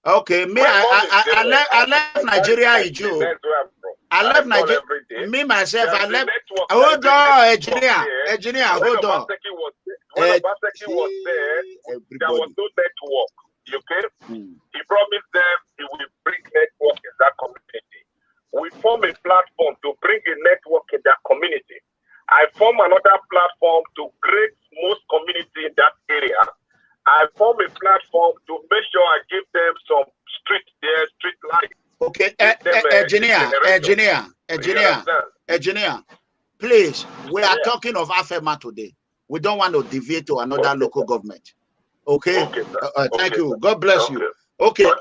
S1: Okay, me, I left Nigeria in June. I left Nigeria. Me myself, I left. Hold on, engineer, hold on.
S4: When Obaseki was there, there was no network. Okay, he promised them he will bring network in that community. We form a platform to bring a network in that community. I form another platform to create most community in that area. I form a platform to make sure I give them some street light.
S1: Okay, engineer, please, we are talking of Afema today. We don't want to deviate to another local government. Okay, thank you. God bless you. Okay,
S4: we are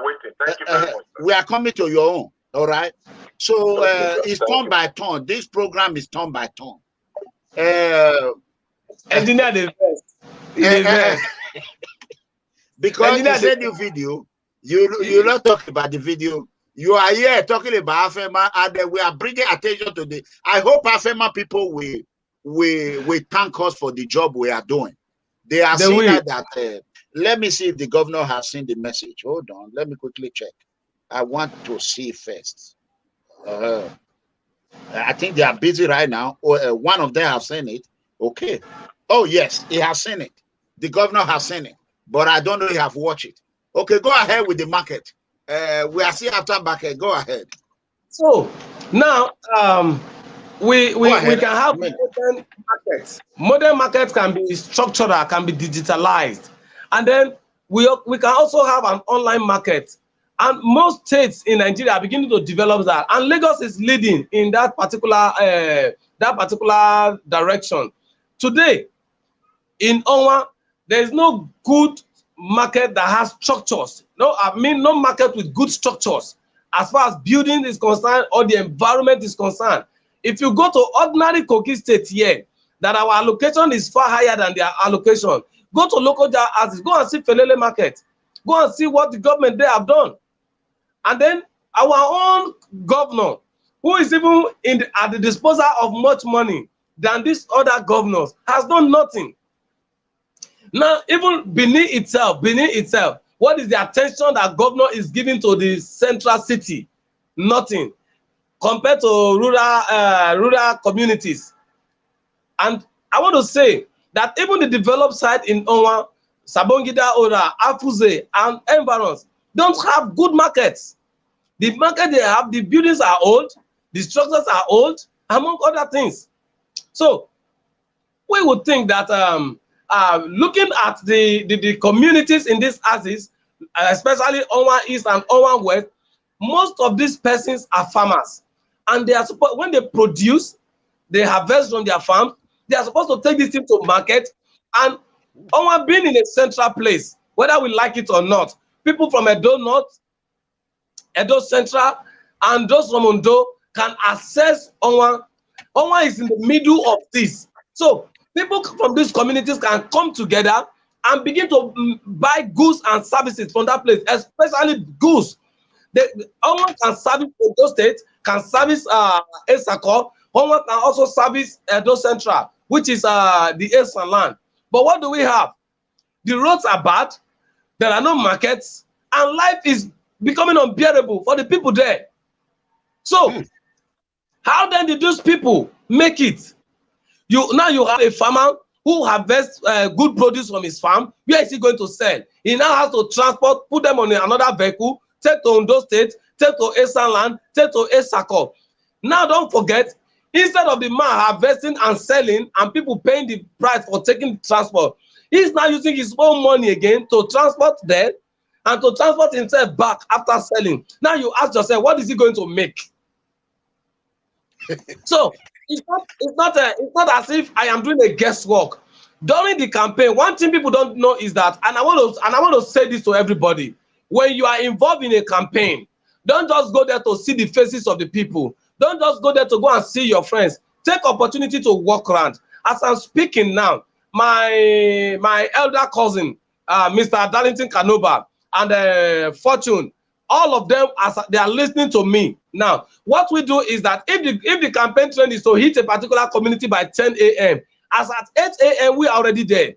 S4: waiting. Thank you very much.
S1: We are coming to your own. All right. So it's turn by turn. This program is turn by turn.
S2: Engineer the best.
S1: Because you said your video, you're not talking about the video. You are here talking about Afema, and we are bringing attention to the. I hope Afema people will thank us for the job we are doing. They are saying that. Let me see if the governor has seen the message. Hold on, let me quickly check. I want to see first. I think they are busy right now. One of them have seen it. Okay. Oh, yes, he has seen it. The governor has seen it. But I don't know if he have watched it. Okay, go ahead with the market. We are still after market. Go ahead.
S2: So now we can have modern markets. Modern markets can be structural, can be digitalized. And then we can also have an online market. And most states in Nigeria are beginning to develop that. And Lagos is leading in that particular direction. Today, in Owan, there is no good market that has structures. No market with good structures as far as building is concerned or the environment is concerned. If you go to ordinary Kogi State here, that our allocation is far higher than their allocation, go to local houses, go and see Felele Market, go and see what the government there have done. And then our own governor, who is even at the disposal of much money than these other governors, has done nothing. Now, even Benin itself, what is the attention that governor is giving to the central city? Nothing, compared to rural communities. And I want to say that even the developed side in Owan, Sabongida, Ora, Afuze, and environs don't have good markets. The market they have, the buildings are old, the structures are old, among other things. So we would think that looking at the communities in these houses, especially Owan East and Owan West, most of these persons are farmers, and they are supposed, when they produce, they harvest from their farm, they are supposed to take this thing to market. And Owan being in a central place, whether we like it or not, people from Edo North, Edo Central, and those from Ondo can access Owan. Owan is in the middle of this. So people from these communities can come together and begin to buy goods and services from that place, especially goods. Owan can service Ondo State, can service Esako. Owan can also service Edo Central, which is the Eastern land. But what do we have? The roads are bad, there are no markets, and life is becoming unbearable for the people there. So how then did those people make it? Now you have a farmer who harvests good produce from his farm. Where is he going to sell? He now has to transport, put them on another vehicle, take to Ondo State, take to Eastern land, take to Esako. Now don't forget, instead of the man harvesting and selling and people paying the price for taking the transport, he's now using his own money again to transport there and to transport himself back after selling. Now you ask yourself, what is he going to make? So it's not as if I am doing a guesswork. During the campaign, one thing people don't know is that, and I want to say this to everybody: when you are involved in a campaign, don't just go there to see the faces of the people. Don't just go there to go and see your friends. Take opportunity to walk around. As I'm speaking now, my elder cousin, Mr. Darlington Kanoba, and Fortune, all of them, as they are listening to me now, what we do is that if the campaign trend is to hit a particular community by 10 a.m., as at 8 a.m. we are already there.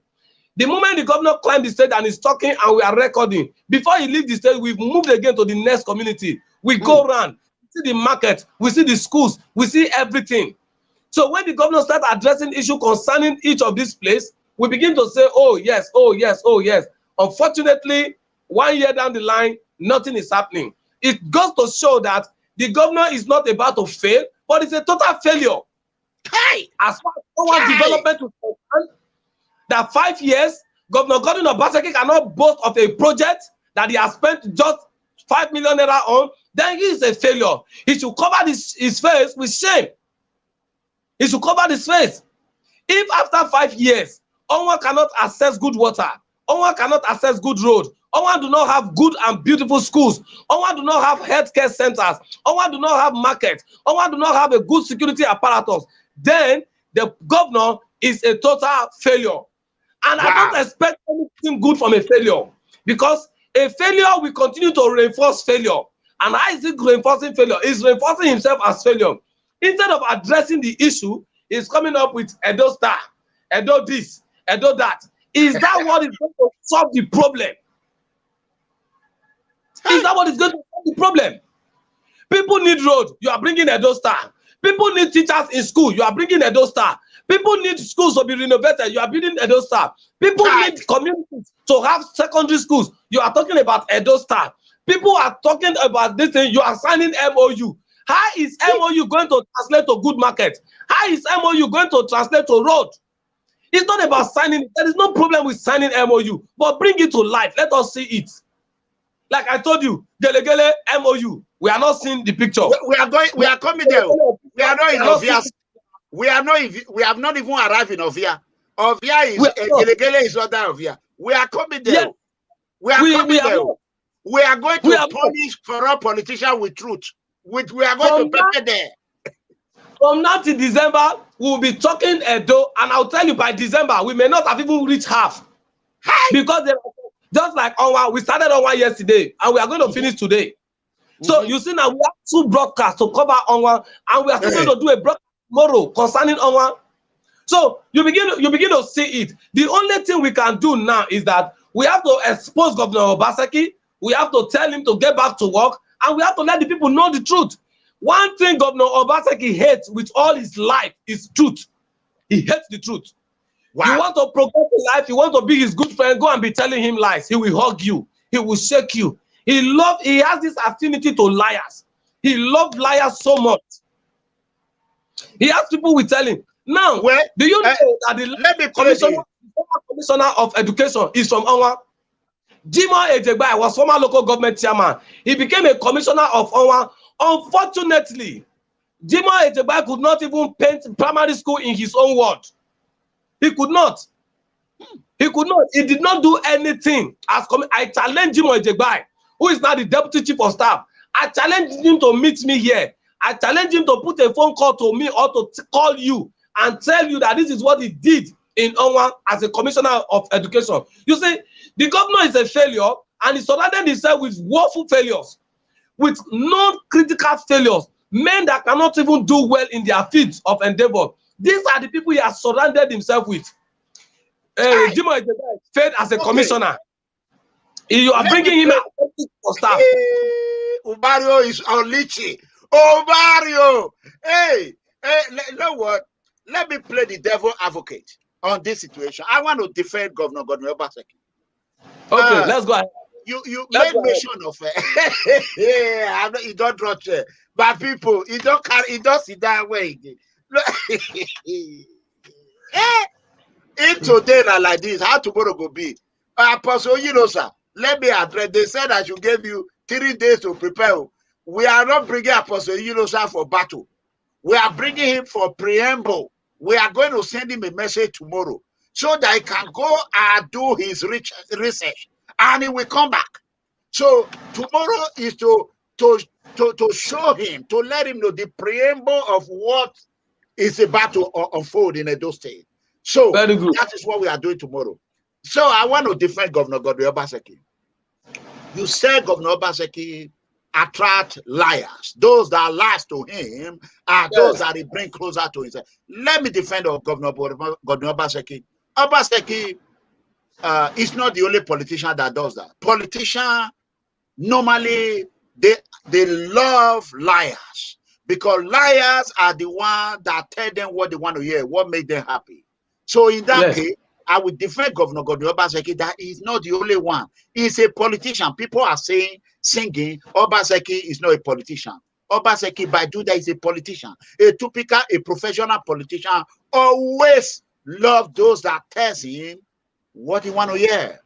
S2: The moment the governor climbed the stage and is talking and we are recording, before he leaves the stage, we've moved again to the next community. We go around, we see the market, we see the schools, we see everything. So when the governor starts addressing issues concerning each of these places, we begin to say, oh yes, oh yes, oh yes. Unfortunately, 1 year down the line, nothing is happening. It goes to show that the governor is not about to fail, but it's a total failure. As far as our development is concerned, that 5 years, Governor Godwin Obaseki cannot boast of a project that he has spent just 5 million naira on, then he is a failure. He should cover his face with shame. He should cover his face. If after 5 years, Owan cannot access good water, Owan cannot access good road, Owan do not have good and beautiful schools, Owan do not have healthcare centers, Owan do not have markets, Owan do not have a good security apparatus, then the governor is a total failure. And I don't expect anything good from a failure, because a failure will continue to reinforce failure. And how is it reinforcing failure? It's reinforcing himself as failure. Instead of addressing the issue, he's coming up with Edo Star, Edo this, Edo that. Is that what is going to solve the problem? Is that what is going to solve the problem? People need road, you are bringing Edo Star. People need teachers in school, you are bringing Edo Star. People need schools to be renovated, you are building Edo Star. People need communities to have secondary schools, you are talking about Edo Star. People are talking about this thing, you are signing MOU. How is MOU going to translate to good market? How is MOU going to translate to road? It's not about signing. There is no problem with signing MOU, but bring it to life. Let us see it. Like I told you, Gelegele MOU. We are not seeing the picture.
S1: We are going. We are coming there. We are not in Ovia. We are not. We have not even arrived in Ovia. Ovia is Gelegele is other Ovia. We are coming there. Yes. We are coming there. We are going to punish corrupt politicians with truth. We are going to prepare there.
S2: From now to December, we will be talking Edo, and I'll tell you by December, we may not have even reached half. Because just like Owan, we started Owan yesterday, and we are going to finish today. So you see now, we have 2 broadcasts to cover Owan, and we are still going to do a broadcast tomorrow concerning Owan. So you begin to see it. The only thing we can do now is that we have to expose Governor Obaseki, we have to tell him to get back to work, and we have to let the people know the truth. One thing Governor Obaseki hates with all his life is truth. He hates the truth. Wow. You want to progress in life, you want to be his good friend, go and be telling him lies. He will hug you. He will shake you. He has this affinity to liars. He loves liars so much. He has people will tell him. Now, do you know that the commissioner of education is from Owan? Jimoh EDEGBE was former local government chairman. He became a commissioner of Owan. Unfortunately, Jimoh EDEGBE could not even paint primary school in his own ward. He could not. He could not. He did not do anything. I challenged Jimoh EDEGBE, who is now the deputy chief of staff. I challenged him to meet me here. I challenged him to put a phone call to me or to call you and tell you that this is what he did in Owan as a commissioner of education. You see, the governor is a failure, and he surrounded himself with woeful failures, with non-critical failures, men that cannot even do well in their fields of endeavor. These are the people he has surrounded himself with. Jimoh EDEGBE failed as a commissioner. You are bringing him out of staff.
S1: Umaru is on Lichi. Umaru! Hey, you know what? Let me play the devil advocate on this situation. I want to defend Governor Obaseki.
S2: Okay, let's go ahead.
S1: You made mention of it. You don't draw chair. But people, you don't sit that way. If today like this, how tomorrow go be? Apostle, sir, let me address. They said I should give you 3 days to prepare. We are not bringing Apostle, sir, for battle. We are bringing him for preamble. We are going to send him a message tomorrow so that he can go and do his research, and he will come back. So tomorrow is to show him, to let him know the preamble of what is about to unfold in Edo State. So that is what we are doing tomorrow. So I want to defend Governor Obaseki. You said Governor Obaseki attract liars. Those that lies to him are those that he bring closer to himself. Let me defend Governor Obaseki. Obaseki is not the only politician that does that. Politicians normally they love liars, because liars are the ones that tell them what they want to hear, what made them happy. So in that case, I would defend Governor Obaseki that he's not the only one. He's a politician. People are singing, Obaseki is not a politician. Obaseki, by do that, is a politician. A professional politician always love those that tells him what he want to hear.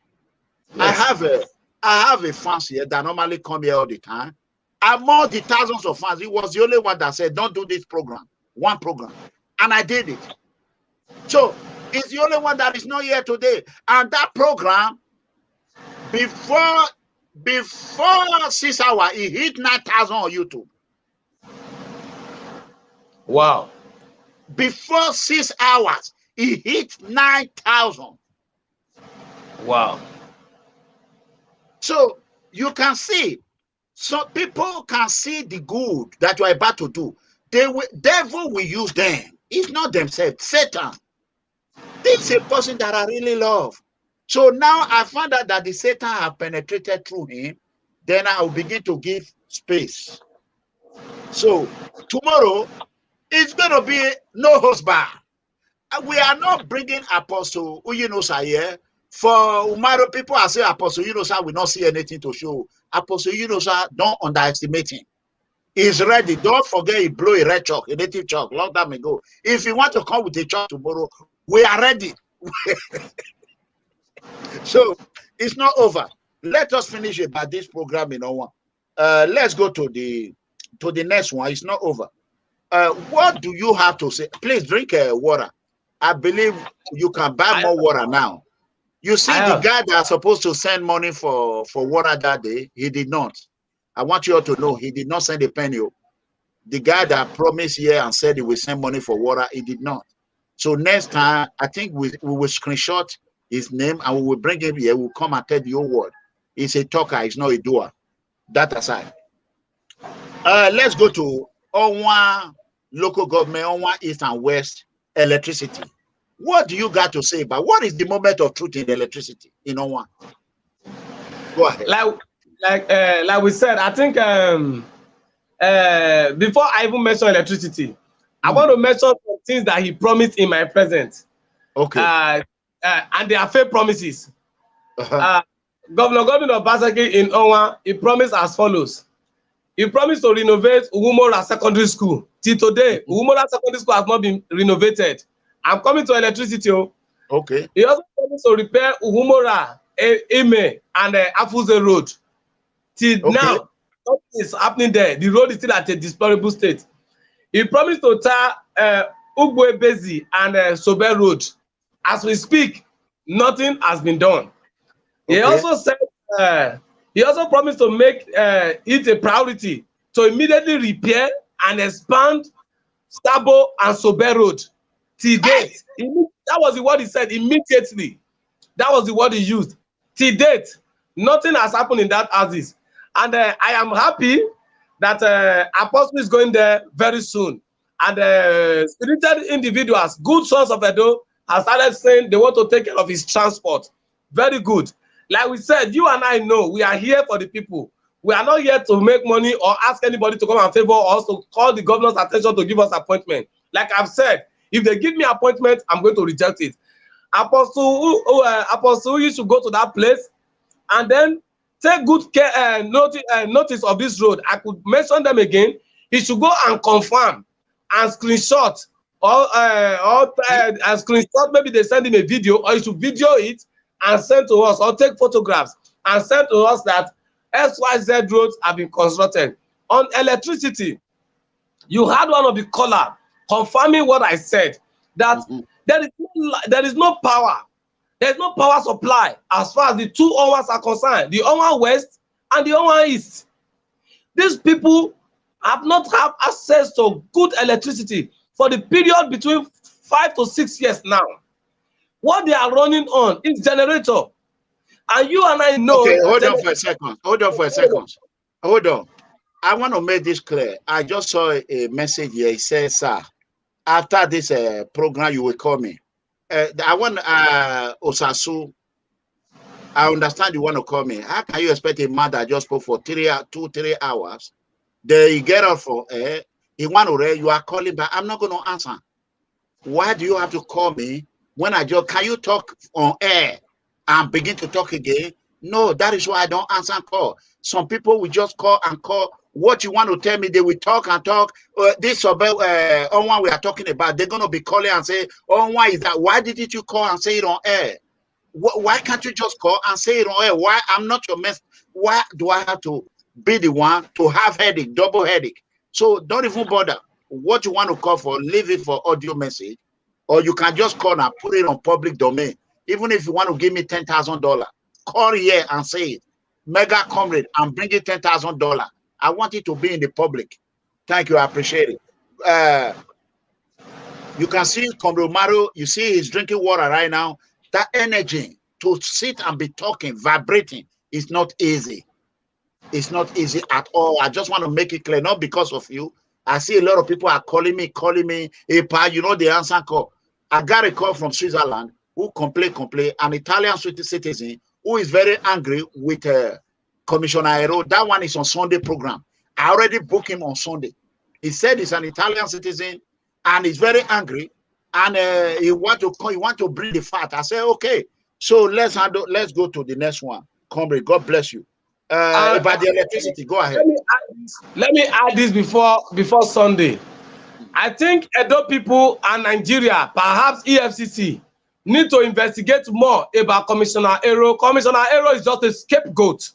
S1: Yes. I have a fans here that normally come here all the time. Among the thousands of fans, he was the only one that said, don't do this program, one program. And I did it. So he's the only one that is not here today. And that program, before 6 hours, he hit 9,000 on YouTube.
S2: Wow.
S1: Before 6 hours, he hit 9,000.
S2: Wow.
S1: So you can see, so people can see the good that you are about to do. Devil will use them. It's not themselves. Satan. This is a person that I really love. So now I found out that the Satan have penetrated through him. Then I will begin to give space. So tomorrow it's going to be no host bar. We are not bringing Apostle Uyinosa here. For Umaru, people are saying Apostle Uyinosa will not see anything to show. Apostle Uyinosa, don't underestimate him. He's ready. Don't forget he blew a red chalk, a native chalk, long time ago. If you want to come with a chalk tomorrow, we are ready. So it's not over. Let us finish about this program in Owan. Let's go to the next one. It's not over. What do you have to say? Please drink water. I believe you can buy more water now. You see, the guy that's supposed to send money for water that day, he did not. I want you all to know he did not send a penny. The guy that promised here and said he will send money for water, he did not. So next time, I think we will screenshot his name and we will bring him here. We'll come and tell the whole world. He's a talker, he's not a doer. That aside. Let's go to Owan local government, Owan East and West electricity. What do you got to say about what is the moment of truth in electricity in Owan? Go ahead.
S2: Like we said, I think before I even mention electricity, I want to mention some things that he promised in my presence.
S1: Okay.
S2: And they are fake promises. Governor Obaseki in Owan, he promised as follows. He promised to renovate Umoru Secondary School. Till today, Umoru Secondary School has not been renovated. I'm coming to electricity.
S1: Okay.
S2: He also promised to repair Umoru, Ime, and Afuze Road. Till now, nothing is happening there. The road is still at a deplorable state. He promised to tie Ugbo-Ebezi and Sobe Road. As we speak, nothing has been done. Okay. He also said, he also promised to make it a priority to immediately repair and expand Stabo and Sobe Road. Till date, that was the word he said immediately. That was the word he used. Till date, nothing has happened in that houses. And I am happy that Apostle is going there very soon. And spirited individuals, good sons of Edo, have started saying they want to take care of his transport. Very good. Like we said, you and I know we are here for the people. We are not here to make money or ask anybody to come and favor us, to call the governor's attention to give us appointment. Like I've said, if they give me appointment, I'm going to reject it. Apostle, you should go to that place and then take good care, notice of this road. I could mention them again. He should go and confirm and screenshot or screenshot. Maybe they send him a video, or he should video it and send to us, or take photographs and send to us that XYZ roads have been constructed. On electricity, you had one of the caller confirming what I said, that there is no power. There's no power supply as far as the two Owans are concerned, the Owan West and the Owan East. These people have not had access to good electricity for the period between 5 to 6 years now. What they are running on is generator. And you and I know...
S1: Okay, hold on for a second. Hold on for a second. Hold on. I want to make this clear. I just saw a message here. It says, sir, after this program, you will call me. I want Osasu. I understand you want to call me. How can you expect a man that just spoke for 3 hours? Then you get off for he want to read, you are calling back. I'm not going to answer. Why do you have to call me when I just, can you talk on air and begin to talk again? No, that is why I don't answer and call. Some people will just call and call. What you want to tell me, they will talk and talk. This about Owan we are talking about, they're going to be calling and say, oh, why is that? Why didn't you call and say it on air? Why can't you just call and say it on air? Why? I'm not your mess. Why do I have to be the one to have headache, double headache? So don't even bother. What you want to call for, leave it for audio message, or you can just call and put it on public domain. Even if you want to give me $10,000, call here and say it. Mega Comrade, I'm bringing $10,000. I want it to be in the public. Thank you. I appreciate it. You can see Comrade Umoru. You see he's drinking water right now. That energy to sit and be talking, vibrating, is not easy. It's not easy at all. I just want to make it clear, not because of you. I see a lot of people are calling me, hey, pa, you know the answer call. I got a call from Switzerland who complain, an Italian citizen who is very angry with Commissioner Aero. That one is on Sunday program. I already booked him on Sunday. He said he's an Italian citizen and he's very angry, and he want to bring the fact. I said, okay, so let's go to the next one. Comrade, God bless you. About the electricity, go ahead.
S2: Let me add this before Sunday. I think Edo people and Nigeria, perhaps EFCC, need to investigate more about Commissioner Ero. Commissioner Ero is just a scapegoat.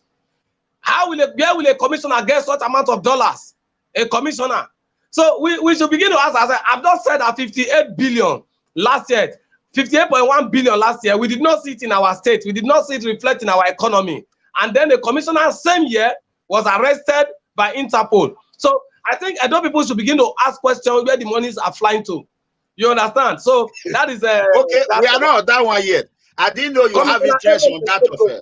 S2: Where will a commissioner get such amount of dollars? A commissioner. So we should begin to ask ourselves. I've just said that 58 billion last year, 58.1 billion last year. We did not see it in our state. We did not see it reflect in our economy. And then the commissioner same year was arrested by Interpol. So I think Edo people should begin to ask questions where the monies are flying to. You understand? So that is
S1: okay. We are not that one yet. I didn't know you have interest on that affair.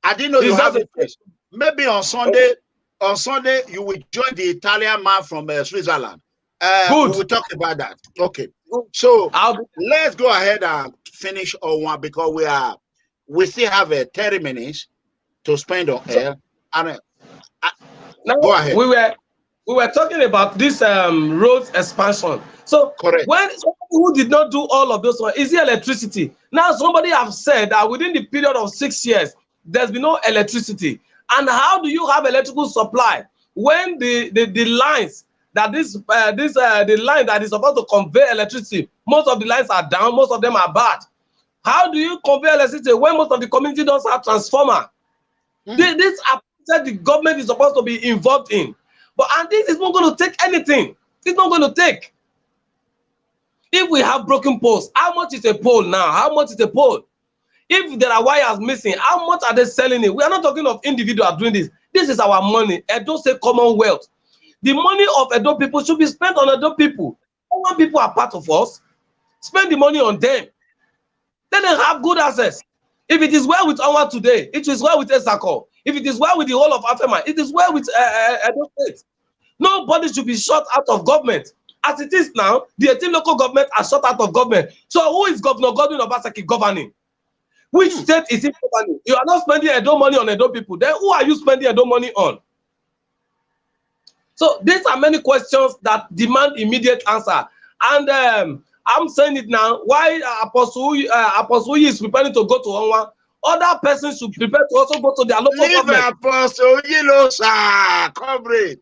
S1: I didn't know you have interest. Maybe on Sunday. On Sunday, you will join the Italian man from Switzerland. We will talk about that. Okay. So let's go ahead and finish Owan because we still have 30 minutes to spend on air. And go ahead.
S2: We were talking about this road expansion. So
S1: correct.
S2: When somebody who did not do all of those ones, is the electricity. Now somebody have said that within the period of 6 years, there's been no electricity. And how do you have electrical supply when the lines that the line that is supposed to convey electricity, most of the lines are down, most of them are bad. How do you convey electricity when most of the community don't have transformer? This that the government is supposed to be involved in, and this is not going to take anything. It's not going to take. If we have broken poles, how much is a pole now? How much is a pole? If there are wires missing, how much are they selling it? We are not talking of individuals doing this. This is our money. Edo say commonwealth. The money of Edo people should be spent on Edo people. Owan people are part of us. Spend the money on them. Then they have good access. If it is well with Owan today, it is well with Esako. If it is well with the whole of Afema, it is well with Edo State. Nobody should be shut out of government. As it is now, the 18 local government are shut out of government. So who is Governor Godwin Obaseki governing? Which state is it governing? You are not spending Edo money on Edo people. Then who are you spending Edo money on? So these are many questions that demand immediate answer. And I'm saying it now. Why Apostle is preparing to go to Owan? Other persons should prepare to also go to their local government.
S1: Apostle, you know, sir, comrade.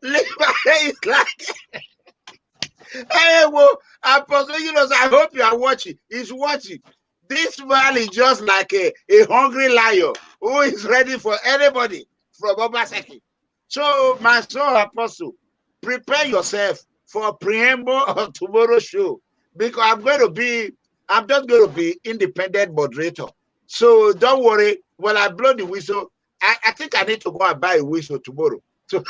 S1: It's like, hey, well, Apostle, you know, I hope you are watching. He's watching. This man is just like a hungry lion who is ready for anybody from Obaseki. So, my son, Apostle, prepare yourself for a preamble of tomorrow's show because I'm just going to be independent moderator. So don't worry. When I blow the whistle, I think I need to go and buy a whistle tomorrow. So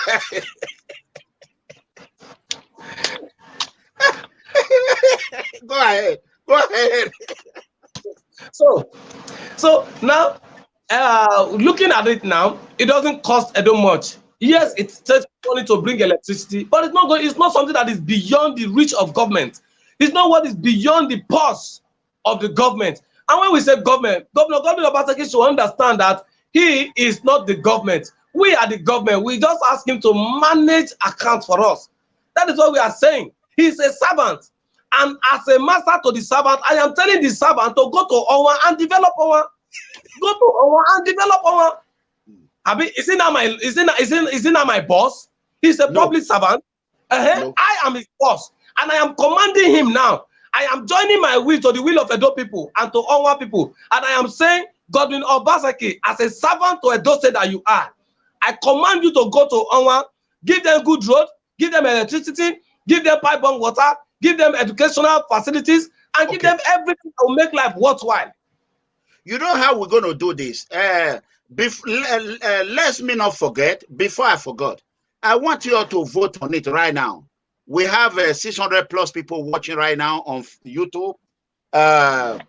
S1: go ahead. Go ahead.
S2: So now, looking at it now, it doesn't cost Edo much. Yes, it takes money to bring electricity, but it's not something that is beyond the reach of government. It's not what is beyond the purse of the government. And when we say government, Governor Obaseki should understand that he is not the government. We are the government. We just ask him to manage accounts for us. That is what we are saying. He is a servant. And as a master to the servant, I am telling the servant to go to Owan and develop Owan. Go to Owan and develop Owan. Is he not my boss? He's a public servant. No. I am his boss. And I am commanding him now. I am joining my will to the will of Edo people and to Owan people. And I am saying, Godwin Obaseki, as a servant to Edo State that you are, I command you to go to Owan, give them good road, give them electricity, give them pipe-borne water, give them educational facilities, and give them everything that will make life worthwhile.
S1: You know how we're going to do this? Let me not forget, before I forgot, I want you all to vote on it right now. We have 600 plus people watching right now on YouTube. I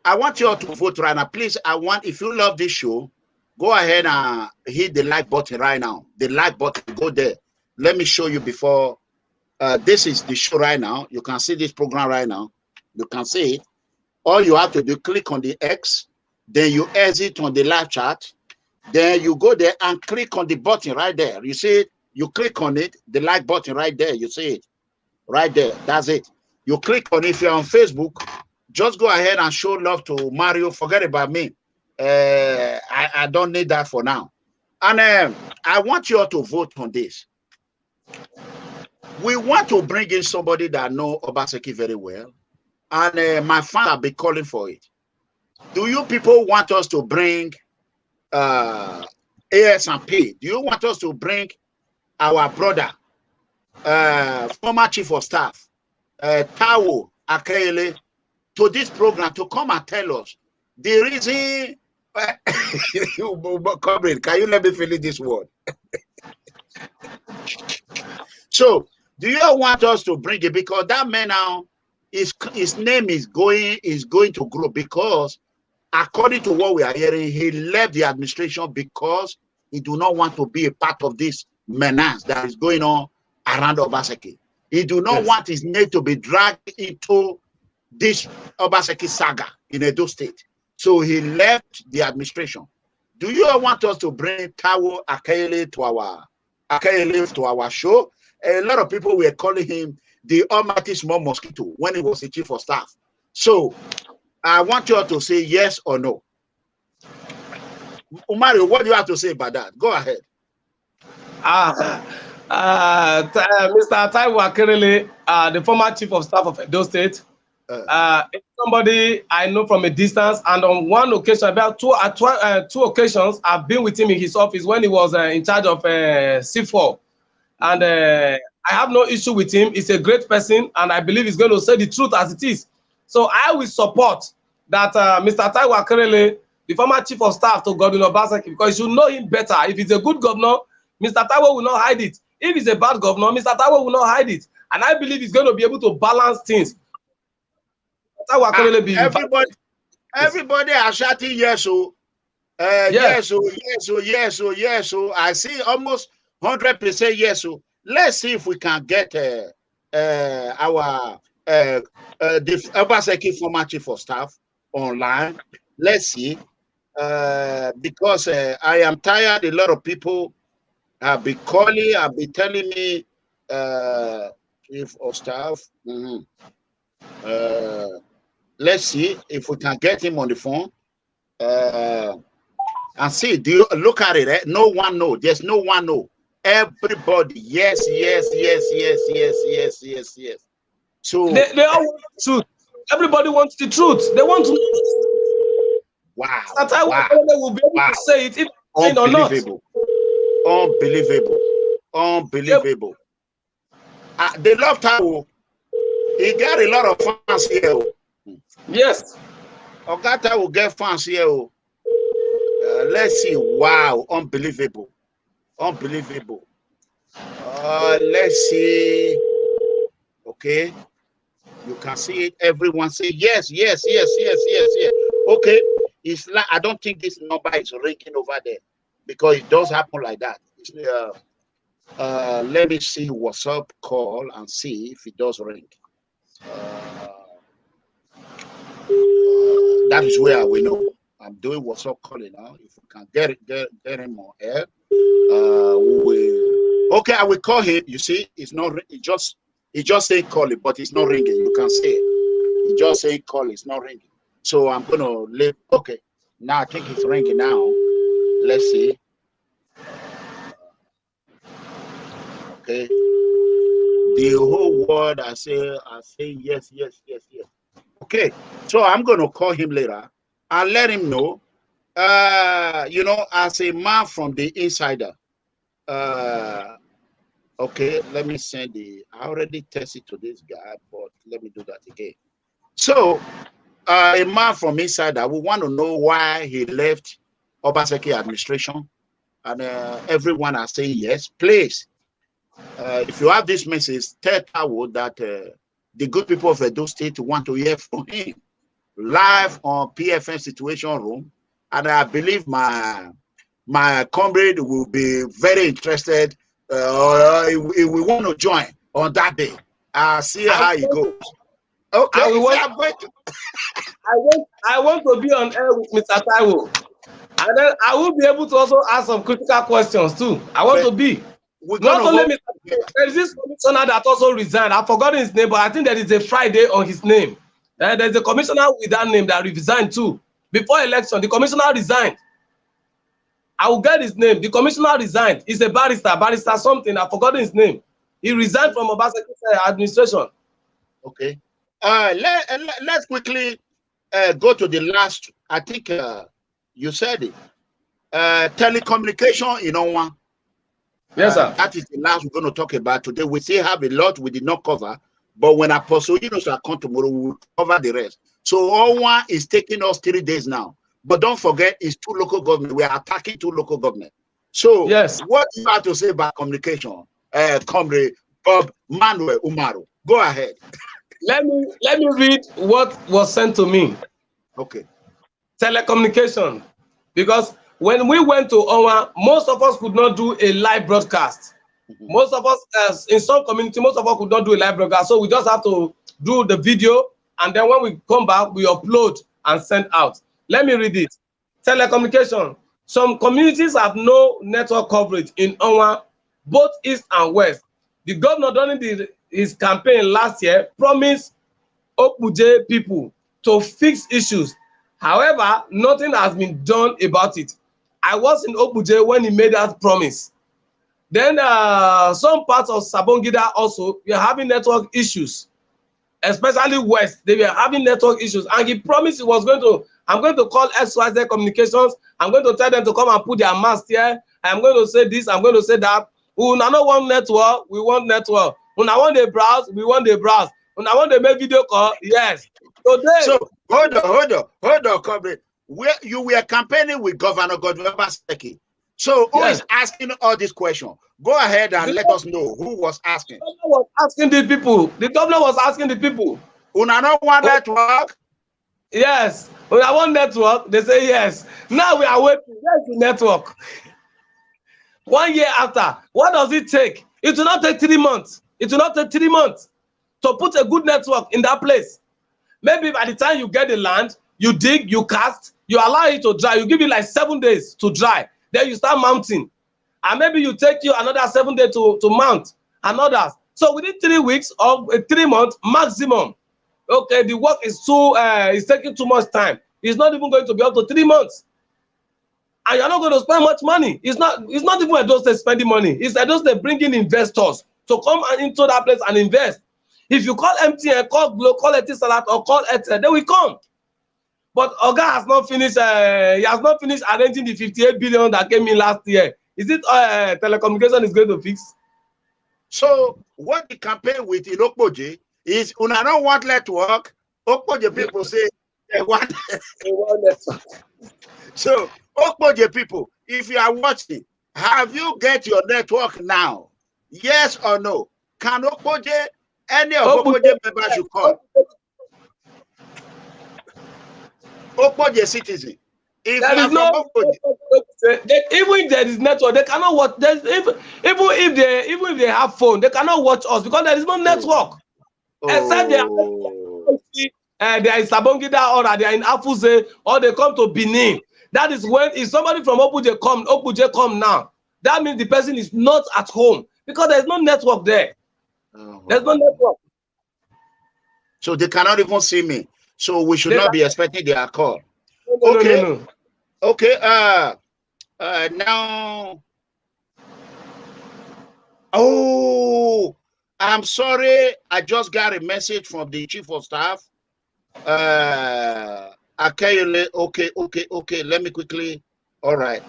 S1: want you all to vote right now. Please, if you love this show, go ahead and hit the like button right now. The like button, go there. Let me show you before. This is the show right now. You can see this program right now. You can see it. All you have to do, click on the X, then you exit on the live chat. Then you go there and click on the button right there. You see it? You click on it, the like button right there, you see it. Right there, that's it. You click on it. If you're on Facebook, just go ahead and show love to Mario. Forget about me. I don't need that for now. And I want you all to vote on this. We want to bring in somebody that knows Obaseki very well. And my fans have been calling for it. Do you people want us to bring ASMP? Do you want us to bring our brother, former chief of staff, Tao Akele, to this program to come and tell us the reason? Comrade, can you let me finish this word? So, do you want us to bring it? Because that man now, his name is going to grow, because according to what we are hearing, he left the administration because he do not want to be a part of this menace that is going on around Obaseki. He do not want his name to be dragged into this Obaseki saga in Edo State. So he left the administration. Do you want us to bring Tao Akele to our show? A lot of people were calling him the almighty small mosquito when he was the chief of staff. So I want you all to say yes or no. Umaru, what do you have to say about that? Go ahead.
S2: Mr. Taiwo Akerele, the former chief of staff of Edo State, somebody I know from a distance, and on one occasion, about two occasions, I've been with him in his office when he was in charge of C4. And I have no issue with him. He's a great person, and I believe he's going to say the truth as it is. So I will support that Mr. Taiwo Akerele, the former chief of staff to Governor Obaseki, because you know him better. If he's a good governor, Mr. Taiwo will not hide it. If he's a bad governor, Mr. Taiwo will not hide it. And I believe he's going to be able to balance things.
S1: Everybody are shouting yes, so yes, so yes, so yes, so yes, so I see almost 100% yes. So let's see if we can get our the Obaseki former chief of staff online. Let's see, because I am tired. A lot of people have been calling, have been telling me chief of staff. Let's see if we can get him on the phone and see. Do you look at it? Eh? No one know. There's no one know. Everybody, yes, yes, yes, yes, yes, yes, yes, yes. So
S2: they all want the truth. Everybody wants the truth. They want to know.
S1: Wow.
S2: Wow. Will be able to say it if
S1: unbelievable. Unbelievable. Unbelievable. They love Tao. He got a lot of fans here.
S2: Yes.
S1: Ogata will get fans here. Let's see. Wow. Unbelievable. Unbelievable. Let's see. Okay. You can see it. Everyone say yes, yes, yes, yes, yes, yes. Okay. It's like, I don't think this number is ringing over there, because it does happen like that. Let me see WhatsApp call and see if it does ring. That is where we know. I'm doing WhatsApp calling now. If we can get him on air, we will. Okay, I will call him. You see, it's not. It just say call it, but it's not ringing. You can see it. It just say call. It's not ringing. So I'm gonna leave. Okay, now I think it's ringing now. Let's see. Okay. The whole word I say yes, yes, yes, yes. Okay, so I'm gonna call him later. I'll let him know. You know, as a man from the insider. Okay, let me send the. I already tested to this guy, but let me do that again. So, a man from insider, we want to know why he left Obaseki administration, and everyone are saying yes. Please, if you have this message, tell Tao that the good people of Edo State want to hear from him live on PFM Situation Room, and I believe my comrade will be very interested. We want to join on that day. I'll see how it goes. Okay,
S2: I want to be on air with Mr. Taiwo, and then I will be able to also ask some critical questions too. I want to be. Not only there is this commissioner that also resigned. I've forgotten his name, but I think there is a Friday on his name. There's a commissioner with that name that resigned too. Before election, the commissioner resigned. I will get his name. The commissioner resigned. He's a barrister something. I've forgotten his name. He resigned from Obasanjo's administration.
S1: Okay. Let's quickly go to the last. I think you said it. Telecommunication in Owan.
S2: Yes, sir.
S1: That is the last we're going to talk about today. We still have a lot we did not cover, but when Apostle Yunus come tomorrow, we will cover the rest. So Owan is taking us 3 days now. But don't forget, it's 2 local government. We are attacking 2 local government. So
S2: yes,
S1: what do you have to say about communication, Comrade Bob-Manuel Umoru? Go ahead.
S2: Let me read what was sent to me.
S1: Okay.
S2: Telecommunication, because when we went to Owan, most of us could not do a live broadcast. Most of us, in some community, most of us could not do a live broadcast. So we just have to do the video, and then when we come back, we upload and send out. Let me read it. Telecommunication. Some communities have no network coverage in Owan, both east and west. The governor during his campaign last year promised Okpuje people to fix issues. However, nothing has been done about it. I was in Okpuje when he made that promise. Then some parts of Sabongida also were having network issues, especially west. They were having network issues, and he promised he was going to. I'm going to call XYZ Communications. I'm going to tell them to come and put their mask here. I'm going to say this. I'm going to say that. We don't want network. We want network. When I want the browse, we want the browse. When I want to make video call, yes.
S1: So hold on, Comrade. You were campaigning with Governor Godwin Obaseki. So who is asking all these questions? Go ahead and let us know who was asking.
S2: The governor was asking the people. The governor was asking the people.
S1: Una don't want network?
S2: Yes. When I want network, they say yes. Now we are waiting. Where's the network? 1 year after, what does it take? It will not take 3 months. It will not take 3 months to put a good network in that place. Maybe by the time you get the land, you dig, you cast, you allow it to dry. You give it like 7 days to dry. Then you start mounting. And maybe you take you another 7 days to mount and others. So within 3 weeks or 3 months maximum, okay, the work is it's taking too much time. It's not even going to be up to 3 months. And you're not going to spend much money. It's not even those they're spending money. It's those they're bringing investors to come into that place and invest. If you call MTN, call Glo, call Etisalat, or call Etel, they will come. But Oga has not finished. He has not finished arranging the 58 billion that came in last year. Is it telecommunication is going to fix?
S1: So what the campaign with in Okpoje is, una don't want network. Okpoje people say they want network. So Okpoje people, if you are watching, have you get your network now? Yes or no? Can Okpoje, any of Okpoje members should call? Okpoje citizen. If
S2: there is no even if there is network, they cannot watch. Even if they have phone, they cannot watch us because there is no network. Except they are in Sabongida or they are in Afuze or they come to Benin. That is when if somebody from Okpuje come now. That means the person is not at home because there is no network there. There's no network.
S1: So they cannot even see me. So we should not be expecting their call.
S2: No, no.
S1: Okay. Now. Oh, I'm sorry. I just got a message from the chief of staff. Okay. Let me quickly. All right.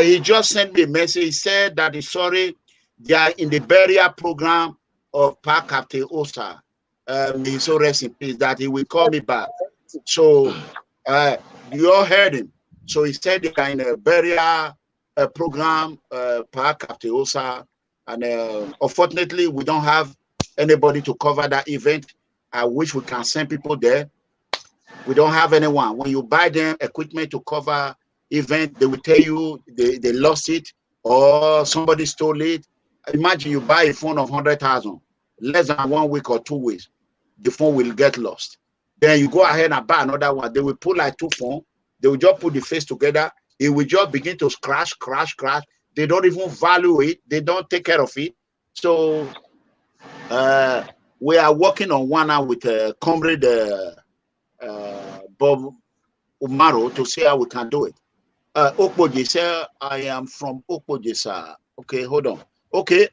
S1: He just sent me a message. He said that he's sorry. They are in the burial program of Park Captain Osa. He's so rest in peace that he will call me back. So you all heard him. So he said they are in a burial program, Park Captain Osa, and unfortunately we don't have anybody to cover that event. I wish we can send people there. We don't have anyone. When you buy them equipment to cover event, they will tell you they lost it or somebody stole it. Imagine you buy a phone of 100,000, less than 1 week or 2 weeks, the phone will get lost. Then you go ahead and buy another one. They will put like 2 phones. They will just put the face together. It will just begin to crash. They don't even value it. They don't take care of it. So we are working on one now with Comrade Bob-Manuel to see how we can do it. Okpoje, sir, I am from Okpoje, sir. Okay, hold on. Okay,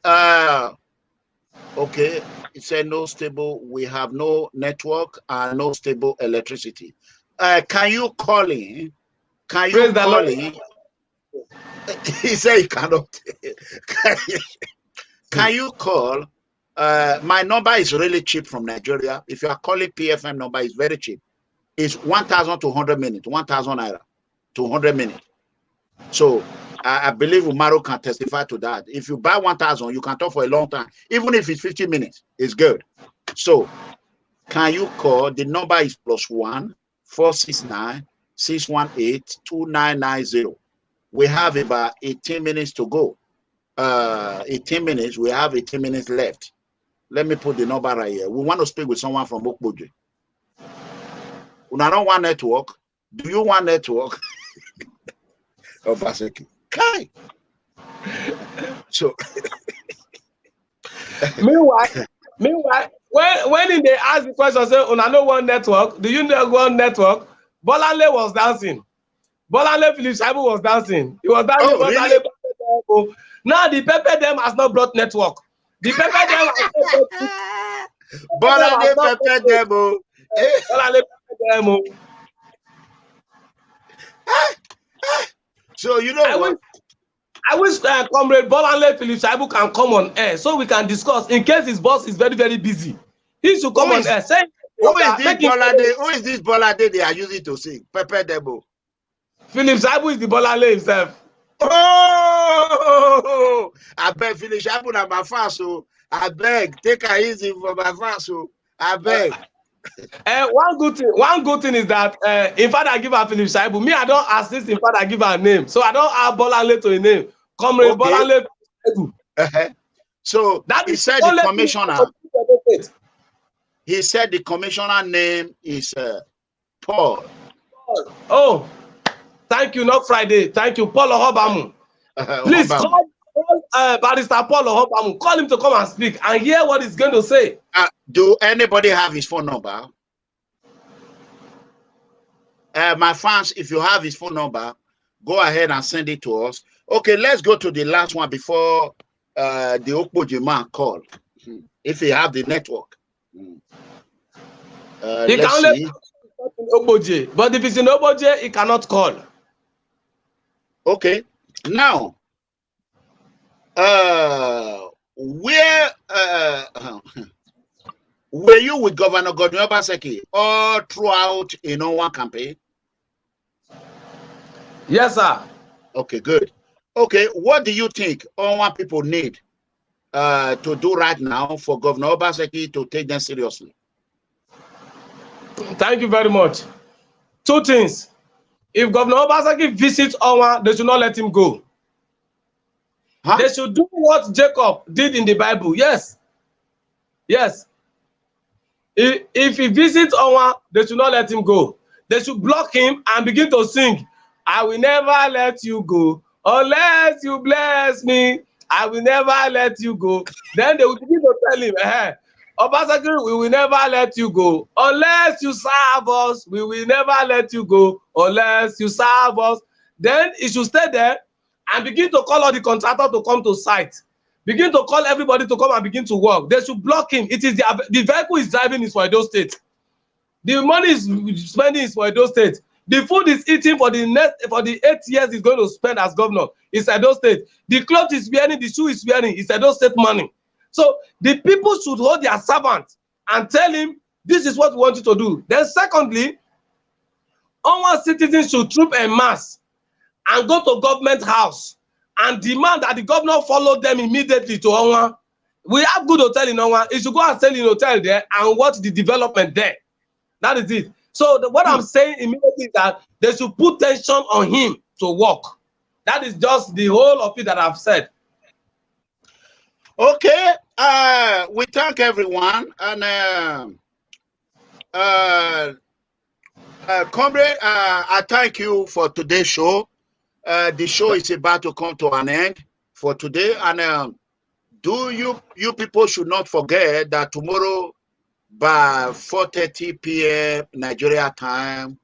S1: okay, it said no stable. We have no network and no stable electricity. Can you call in? Can you call in? He said he cannot. Can you call? My number is really cheap from Nigeria. If you are calling PFM number, it's very cheap. It's 1,200 minutes, 1,000 naira, 200 minutes. So I believe Umaru can testify to that. If you buy 1,000, you can talk for a long time. Even if it's 50 minutes, it's good. So can you call? The number is +1 469 618 2990. We have about 18 minutes to go. 18 minutes. We have 18 minutes left. Let me put the number right here. We want to speak with someone from Okpoje. Una don't want network. Do you want network? Obaseki. Kai. So
S2: meanwhile, when they ask the question, say, "Una no one network? Do you know one network?" Bolanle was dancing. Bolanle Philip Shaibu was dancing. He was dancing.
S1: Oh, really?
S2: Now the Pepe them has not brought network. The Pepe them has not brought
S1: Bolanle Pepe them.
S2: Bolanle Pepe them.
S1: So you know what?
S2: I wish Comrade Bolanle Philip Shaibu can come on air so we can discuss in case his boss is very, very busy. He should come on air. Say,
S1: who is this Bolade they are using to sing? Pepe Debo.
S2: Philip Shaibu is the Bolanle himself.
S1: Oh, I beg Philip Shaibu na my fast, so I beg take her easy for my fast, so I beg.
S2: One good thing is that in fact I give her Philip Shaibu. Me, I don't assist in fact I give her a name. So I don't add Bolanle to a name. Comrade Bolanle Shaibu.
S1: So that he said the commissioner. He said the commissioner name is Paul.
S2: Oh, thank you, not Friday. Thank you, Paul Ohobamu. Please call Barrister Paul Ohobamu. Call him to come and speak and hear what he's going to say.
S1: Do anybody have his phone number? My fans, if you have his phone number, go ahead and send it to us. Okay, let's go to the last one before the Okpoje man call. If you have the network.
S2: He can only talk in Okpoje, but if it's in Okpoje, he cannot call.
S1: Okay. Now, where were you with Governor Godwin Obaseki all throughout one campaign?
S2: Yes, sir.
S1: Okay, good. Okay, what do you think Owan people need to do right now for Governor Obaseki to take them seriously?
S2: Thank you very much. Two things. If Governor Obaseki visits Owan, they should not let him go. Huh? They should do what Jacob did in the Bible. Yes. Yes. If he visits Owan, they should not let him go. They should block him and begin to sing, "I will never let you go unless you bless me. I will never let you go." Then they will begin to tell him, Obaseki, we will never let you go unless you serve us. We will never let you go unless you serve us. Then he should stay there and begin to call all the contractors to come to site. Begin to call everybody to come and begin to work. They should block him. It is the vehicle is driving is for Edo State. The money is spending is for Edo State. The food is eating for the 8 years he's going to spend as governor is Edo State. The clothes is wearing, the shoe is wearing is Edo State money. So the people should hold their servant and tell him this is what we want you to do. Then secondly, our citizens should troop en masse and go to government house and demand that the governor follow them immediately to Owan. We have good hotel in Owan. He should go and stay in hotel there and watch the development there. That is it. So what I'm saying immediately is that they should put tension on him to work. That is just the whole of it that I've said.
S1: Okay. We thank everyone. And Comrade, I thank you for today's show. The show is about to come to an end. for today. And do you people should not forget that tomorrow by 4:30 p.m. Nigeria time,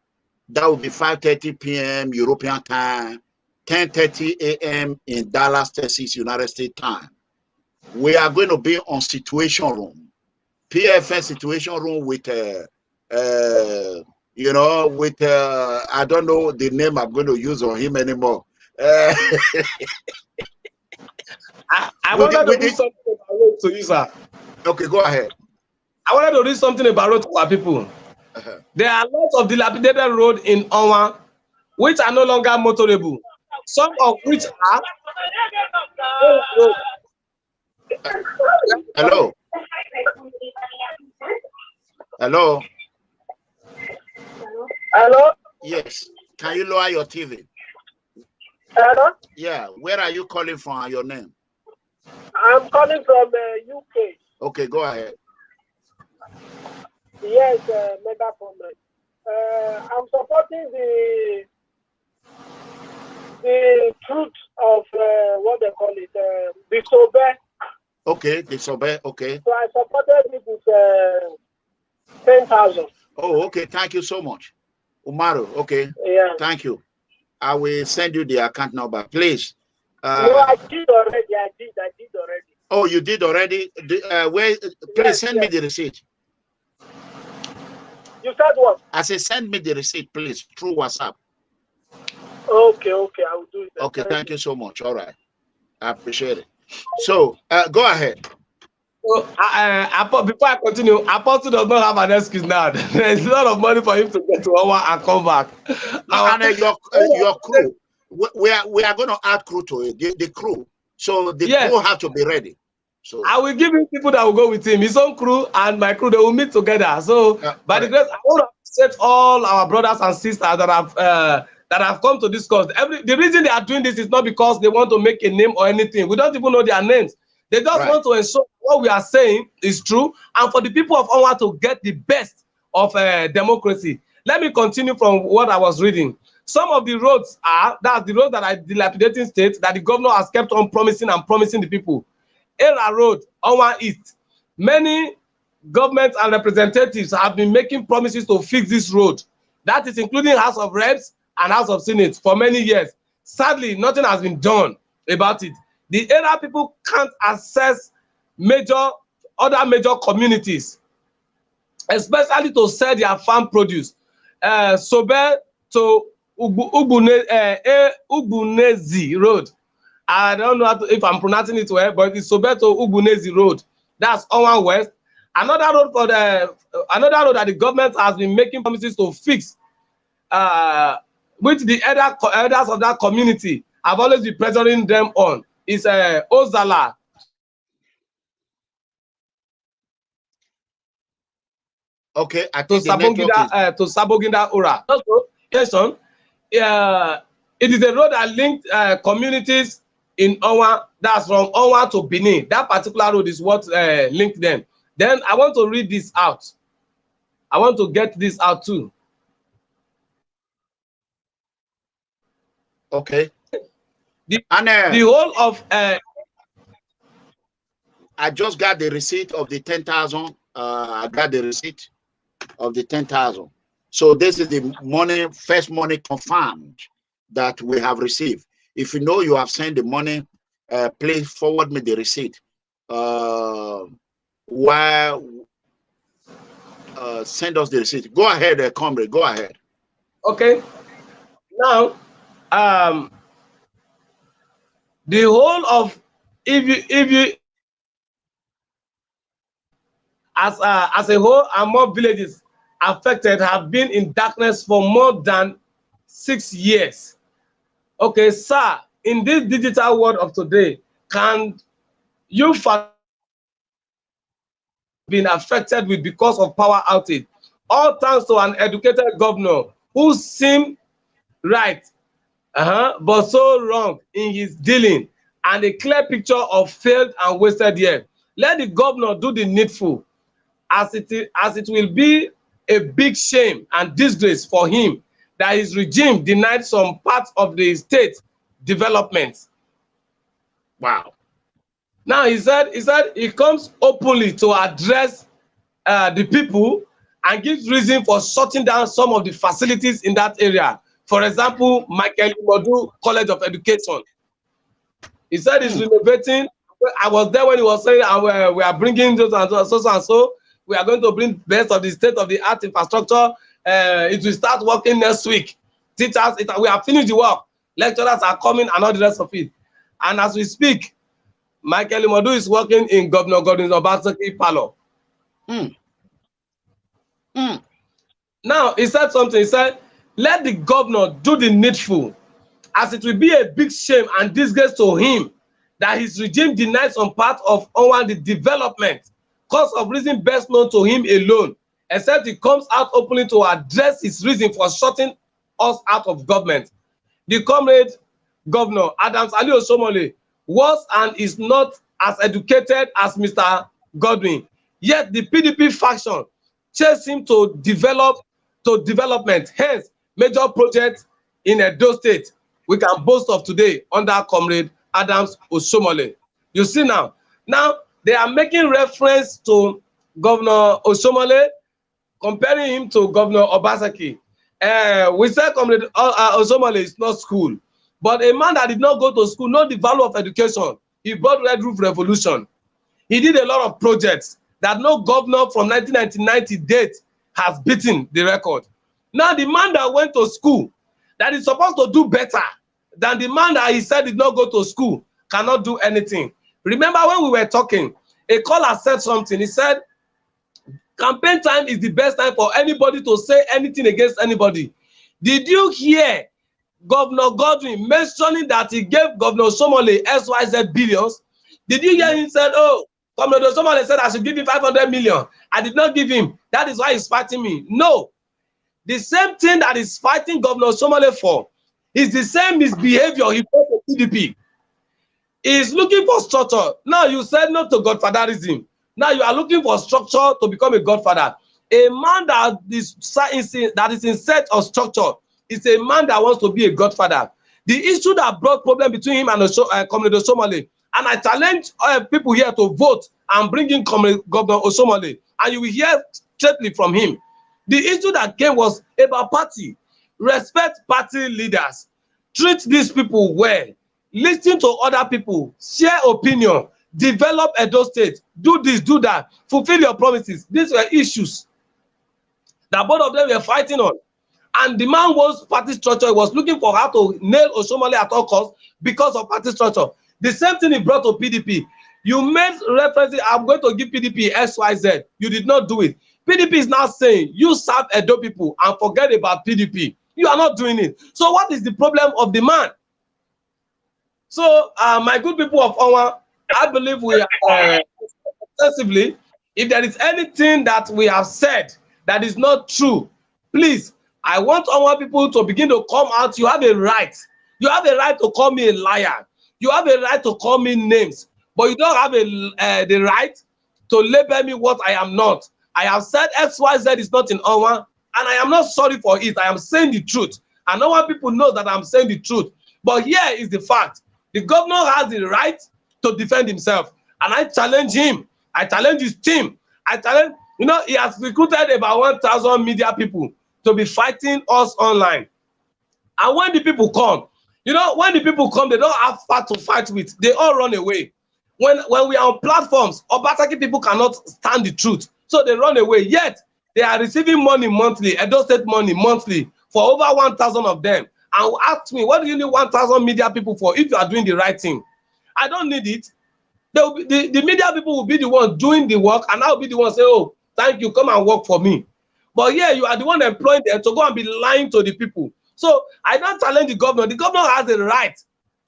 S1: that will be 5:30 p.m. European time, 10:30 a.m. in Dallas, Texas, United States time. We are going to be on Situation Room, PFN Situation Room with you know, with I don't know the name I'm going to use on him anymore.
S2: I wanted to read something about road to you, sir.
S1: Okay, go ahead.
S2: I wanted to read something about road to our people. There are lots of dilapidated roads in Owan which are no longer motorable. Some of which are.
S1: Hello. Hello.
S4: Hello?
S1: Yes. Can you lower your TV?
S4: Hello?
S1: Yeah. Where are you calling from? Your name?
S4: I'm calling from UK.
S1: Okay, go ahead.
S4: Yes, MEGACOMRADE. I'm supporting the truth of what they call it, disobey.
S1: Okay, disobey. Okay.
S4: So I supported it with 10,000.
S1: Oh, okay. Thank you so much, Umoru. Okay.
S4: Yeah.
S1: Thank you. I will send you the account number, please.
S4: No, I did already. I did already.
S1: Oh, you did already? Where? Please send me the receipt.
S4: You said what?
S1: I said send me the receipt, please, through WhatsApp.
S4: Okay, I will do it.
S1: Okay, thank you so much. All right. I appreciate it. So, go ahead.
S2: So, before I continue, Apostle does not have an excuse now. There is a lot of money for him to get to Owan and come back.
S1: No, and your crew, we are going to add crew to it, the crew. So the crew have to be ready. So
S2: I will give him people that will go with him. His own crew and my crew, they will meet together. So by the grace, I want to appreciate all our brothers and sisters that have come to this cause. The reason they are doing this is not because they want to make a name or anything. We don't even know their names. They just want to ensure what we are saying is true, and for the people of Owan to get the best of democracy. Let me continue from what I was reading. Some of the roads that's the roads that are dilapidating state that the governor has kept on promising the people. Era Road, Owan East. Many governments and representatives have been making promises to fix this road. That is including House of Reps and House of Senate for many years. Sadly, nothing has been done about it. The Era people can't access other major communities, especially to sell their farm produce. Sobe to Ugbunezi Road. I don't know if I'm pronouncing it well, but it's Sobe to Ugbunezi Road. That's Owan West. Another road that the government has been making promises to fix, which the elders of that community have always been pressuring them on, is Ozala.
S1: Okay, I
S2: to
S1: think
S2: Saboginda Ura. Also, it is a road that linked communities in Owan. That's from Owan to Benin. That particular road is what linked them. Then I want to read this out. I want to get this out too.
S1: Okay.
S2: The whole of
S1: I just got the receipt of the 10,000. I got the receipt of the 10,000. So this is the money, first money confirmed that we have received. If you know you have sent the money, please forward me the receipt. Send us the receipt. Go ahead, comrade. Go ahead.
S2: Okay. Now, the whole of if you as a whole and more villages affected have been in darkness for more than 6 years. Okay, sir, in this digital world of today, can you been affected with because of power outage? All thanks to an educated governor who seemed right, but so wrong in his dealing, and a clear picture of failed and wasted years. Let the governor do the needful, as it will be a big shame and disgrace for him that his regime denied some parts of the state development.
S1: Wow.
S2: Now he said he comes openly to address the people and gives reason for shutting down some of the facilities in that area. For example, Michael Imodu College of Education. He said he's renovating. I was there when he was saying we are bringing those and so and so. We are going to bring best of the state-of-the-art infrastructure. It will start working next week. Teachers, we have finished the work. Lecturers are coming and all the rest of it. And as we speak, Michael Imodu is working in Governor Godwin Obaseki Palo. Now, he said something. He said, let the governor do the needful, as it will be a big shame and disgrace to him that his regime denies some part of Owan the development, cause of reason best known to him alone, except he comes out openly to address his reason for shutting us out of government. The comrade Governor Adams Ali Osomole was and is not as educated as Mr. Godwin, yet the PDP faction chased him to development, hence major projects in Edo State we can boast of today under Comrade Adams Osomole. You see now they are making reference to Governor Osomole, comparing him to Governor Obaseki. We said Comrade Osomole is not school, but a man that did not go to school knows the value of education. He brought Red Roof Revolution. He did a lot of projects that no governor from 1999 to date has beaten the record. Now the man that went to school, that is supposed to do better than the man that he said did not go to school, cannot do anything. Remember when we were talking, a caller said something. He said, campaign time is the best time for anybody to say anything against anybody. Did you hear Governor Godwin mentioning that he gave Governor Osomole XYZ billions? Did you hear him say, oh, Governor Osomole said I should give him 500 million. I did not give him. That is why he's fighting me. No. The same thing that is fighting Governor Osomole for is the same misbehavior he brought to PDP. He is looking for structure. Now you said no to godfatherism. Now you are looking for structure to become a godfather. A man that is in search of structure is a man that wants to be a godfather. The issue that brought problem between him and Comrade Osomole, and I challenge people here to vote and bring in Governor Osomole, and you will hear straightly from him. The issue that came was about party. Respect party leaders. Treat these people well. Listen to other people. Share opinion. Develop Edo State. Do this, do that. Fulfill your promises. These were issues that both of them were fighting on. And the man was party structure. He was looking for how to nail Osomole at all costs because of party structure. The same thing he brought to PDP. You made reference, I'm going to give PDP XYZ. You did not do it. PDP is now saying, you serve Edo people and forget about PDP. You are not doing it. So what is the problem of the man? So, my good people of Owan, I believe we are extensively, if there is anything that we have said that is not true, please, I want Owan people to begin to come out. You have a right. You have a right to call me a liar. You have a right to call me names, but you don't have the right to label me what I am not. I have said XYZ is not in Owan, and I am not sorry for it. I am saying the truth. And Owan people know that I'm saying the truth. But here is the fact. The governor has the right to defend himself. And I challenge him. I challenge his team. I challenge, he has recruited about 1,000 media people to be fighting us online. And when the people come, when the people come, they don't have far to fight with. They all run away. When we are on platforms, Obaseki people cannot stand the truth. So they run away. Yet, they are receiving money monthly, Edo State money monthly, for over 1,000 of them. And ask me, what do you need 1,000 media people for if you are doing the right thing? I don't need it. The media people will be the one doing the work, and I will be the one saying, oh, thank you, come and work for me. But yeah, you are the one employing them to go and be lying to the people. So I don't challenge the governor. The governor has a right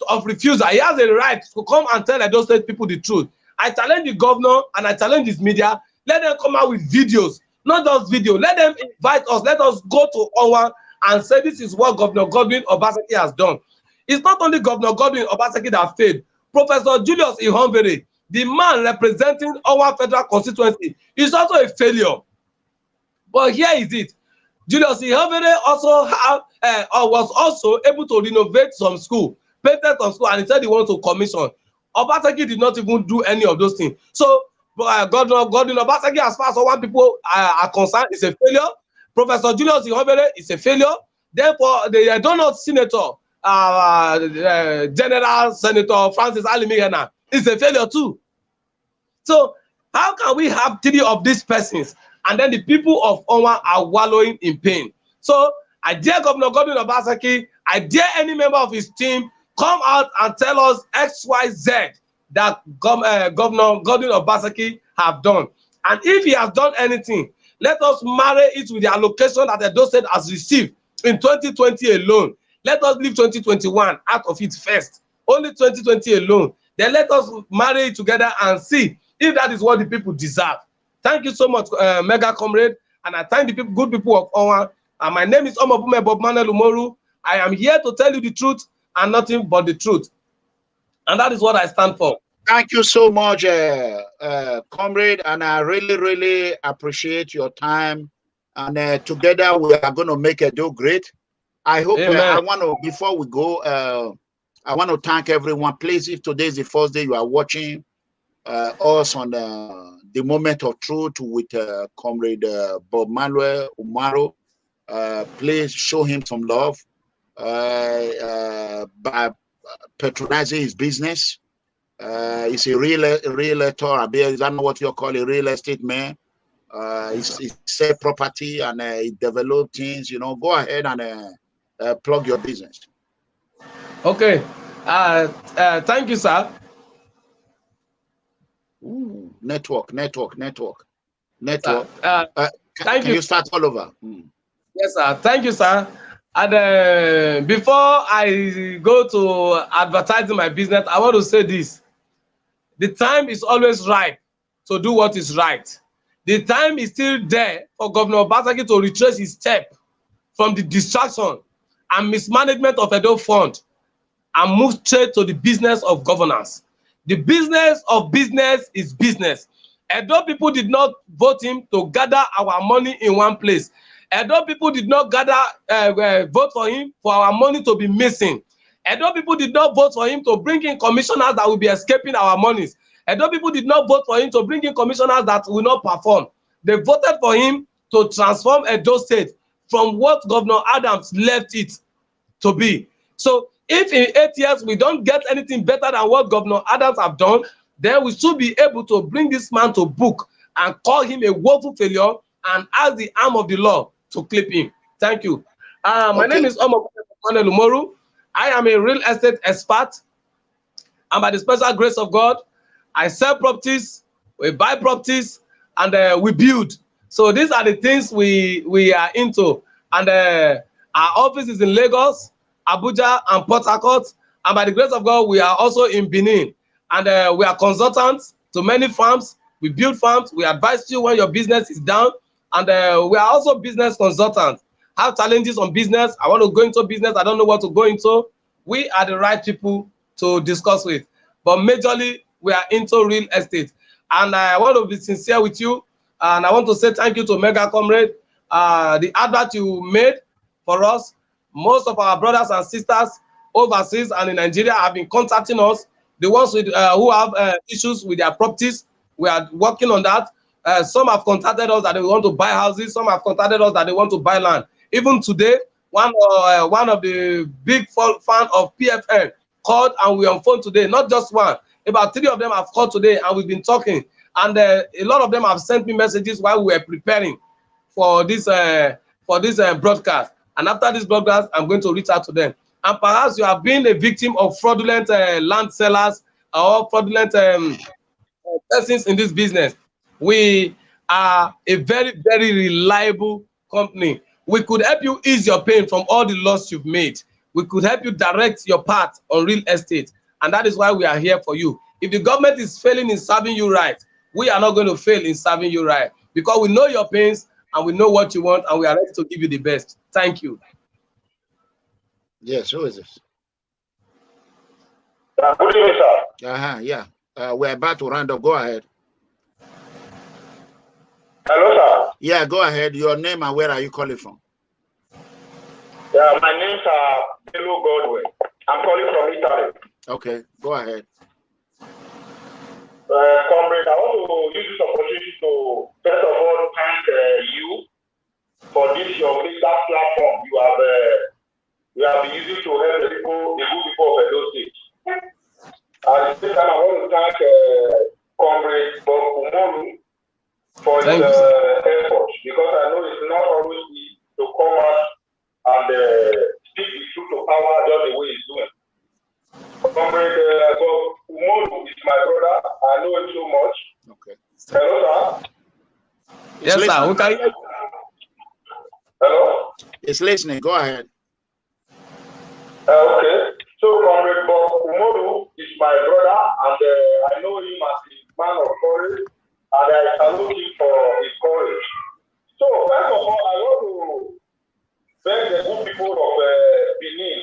S2: of refusal. He has a right to come and tell Edo State people the truth. I challenge the governor and I challenge his media. Let them come out with videos, not just video. Let them invite us. Let us go to Owan and say this is what Governor Godwin Obaseki has done. It's not only Governor Godwin Obaseki that failed. Professor Julius Ihonvere, the man representing our federal constituency, is also a failure. But here is it. Julius Ihonvere also was also able to renovate some school, painted some school, and he said he wants to commission. Obaseki did not even do any of those things. So Governor Obaseki, as far as one people are concerned, is a failure. Professor Julius Ihobere is a failure. Therefore, the donor senator, General Senator Francis Alimihena, is a failure too. So how can we have 3 of these persons and then the people of Owan are wallowing in pain? So I dare Governor Godwin Obaseki, I dare any member of his team, come out and tell us XYZ that Governor Godwin Obaseki have done. And if he has done anything, let us marry it with the allocation that Edo State has received in 2020 alone. Let us leave 2021 out of it first. Only 2020 alone. Then let us marry it together and see if that is what the people deserve. Thank you so much, Mega Comrade. And I thank the people, good people of Owan. And my name is Omobumhe Bob-Manuel Umoru. I am here to tell you the truth and nothing but the truth. And that is what I stand for.
S1: Thank you so much, Comrade. And I really, really appreciate your time. And together we are going to make Edo great. I hope I want to, before we go, I want to thank everyone. Please, if today is the first day you are watching us on the Moment of Truth with Comrade Bob-Manuel Umoru, please show him some love by patronizing his business. He's a realtor. I don't know what you call a real estate man. He sell property and he develop things. You know, go ahead and plug your business.
S2: Okay. Thank you, sir.
S1: Ooh, network.
S2: Thank
S1: Can you start all over?
S2: Yes, sir. Thank you, sir. And before I go to advertising my business, I want to say this. The time is always right to do what is right. The time is still there for Governor Obaseki to retrace his step from the distraction and mismanagement of Edo Fund and move straight to the business of governance. The business of business is business. Edo people did not vote him to gather our money in one place. Edo people did not vote for him for our money to be missing. Edo people did not vote for him to bring in commissioners that will be escaping our monies. Edo people did not vote for him to bring in commissioners that will not perform. They voted for him to transform Edo State from what Governor Adams left it to be. So if in 8 years we don't get anything better than what Governor Adams have done, then we should be able to bring this man to book and call him a woeful failure and ask the arm of the law to clip him. Thank you. My name is Omobumhe Bob-Manuel Umoru. I am a real estate expert. And by the special grace of God, I sell properties, we buy properties, and we build. So these are the things we are into. And our office is in Lagos, Abuja, and Port Harcourt. And by the grace of God, we are also in Benin. And we are consultants to many farms. We build farms. We advise you when your business is down. And we are also business consultants. Have challenges on business. I want to go into business. I don't know what to go into. We are the right people to discuss with. But majorly, we are into real estate. And I want to be sincere with you. And I want to say thank you to Mega Comrade. The advert you made for us, most of our brothers and sisters overseas and in Nigeria have been contacting us. The ones with, who have issues with their properties, we are working on that. Some have contacted us that they want to buy houses. Some have contacted us that they want to buy land. Even today, one of the big fan of PFN called and we're on phone today. Not just one, about 3 of them have called today and we've been talking. And a lot of them have sent me messages while we were preparing for this broadcast. And after this broadcast, I'm going to reach out to them. And perhaps you have been a victim of fraudulent land sellers or fraudulent persons in this business. We are a very, very reliable company. We could help you ease your pain from all the loss you've made. We could help you direct your path on real estate. And that is why we are here for you. If the government is failing in serving you right, we are not going to fail in serving you right. Because we know your pains and we know what you want and we are ready to give you the best. Thank you.
S1: Yes, who is this?
S3: Good evening, sir.
S1: Yeah. We're about to round up. Go ahead.
S3: Hello, sir.
S1: Yeah, go ahead. Your name and where are you calling from?
S3: Yeah, my name's Bello Godwin. I'm calling from Italy.
S1: Okay, go ahead.
S3: Comrade, I want to use this opportunity to first of all thank you for this your media platform you have been using to help the good people of Edo State. At the same time, I want to thank Comrade Bob-Manuel Umoru for his efforts, because I know it's not always easy to come out and speak the truth to power just the way he's doing. Comrade Umoru is my brother. I know him so much.
S1: Okay.
S3: Hello, sir.
S2: Yes, sir. Okay.
S3: Hello.
S1: It's listening. Go ahead.
S3: Okay. So, Comrade Umoru is my brother, and I know him as a man of courage, and I salute him for his courage. So, first of all, I want to beg the good people of Benin,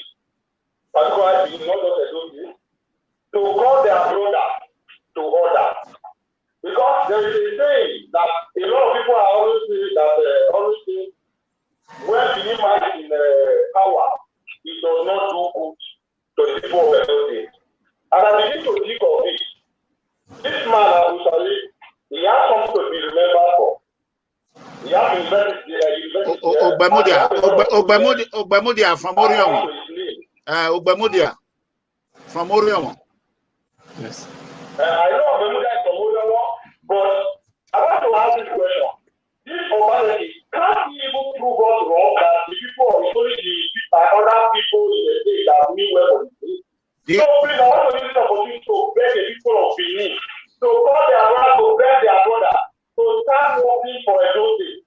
S3: particularly Benin, not just Edo, to call their brother to order. Because there is a saying that a lot of people are always saying when Benin is in power, it does not do good to the people of Edo State. And I begin to think of it. This man, Abusali, he has something to be remembered for. He has university.
S1: Ogbemudia from Orion. Ogbemudia from Orion.
S2: Yes.
S3: I know Ogbemudia is from Orion, but I want to ask this question. This Obaleki can't even prove us wrong that the people of other people in the state that mean well for the state. So please, I want to use this opportunity to beg the people of Benin to call their brother, to beg their brother, to start working for Edo State.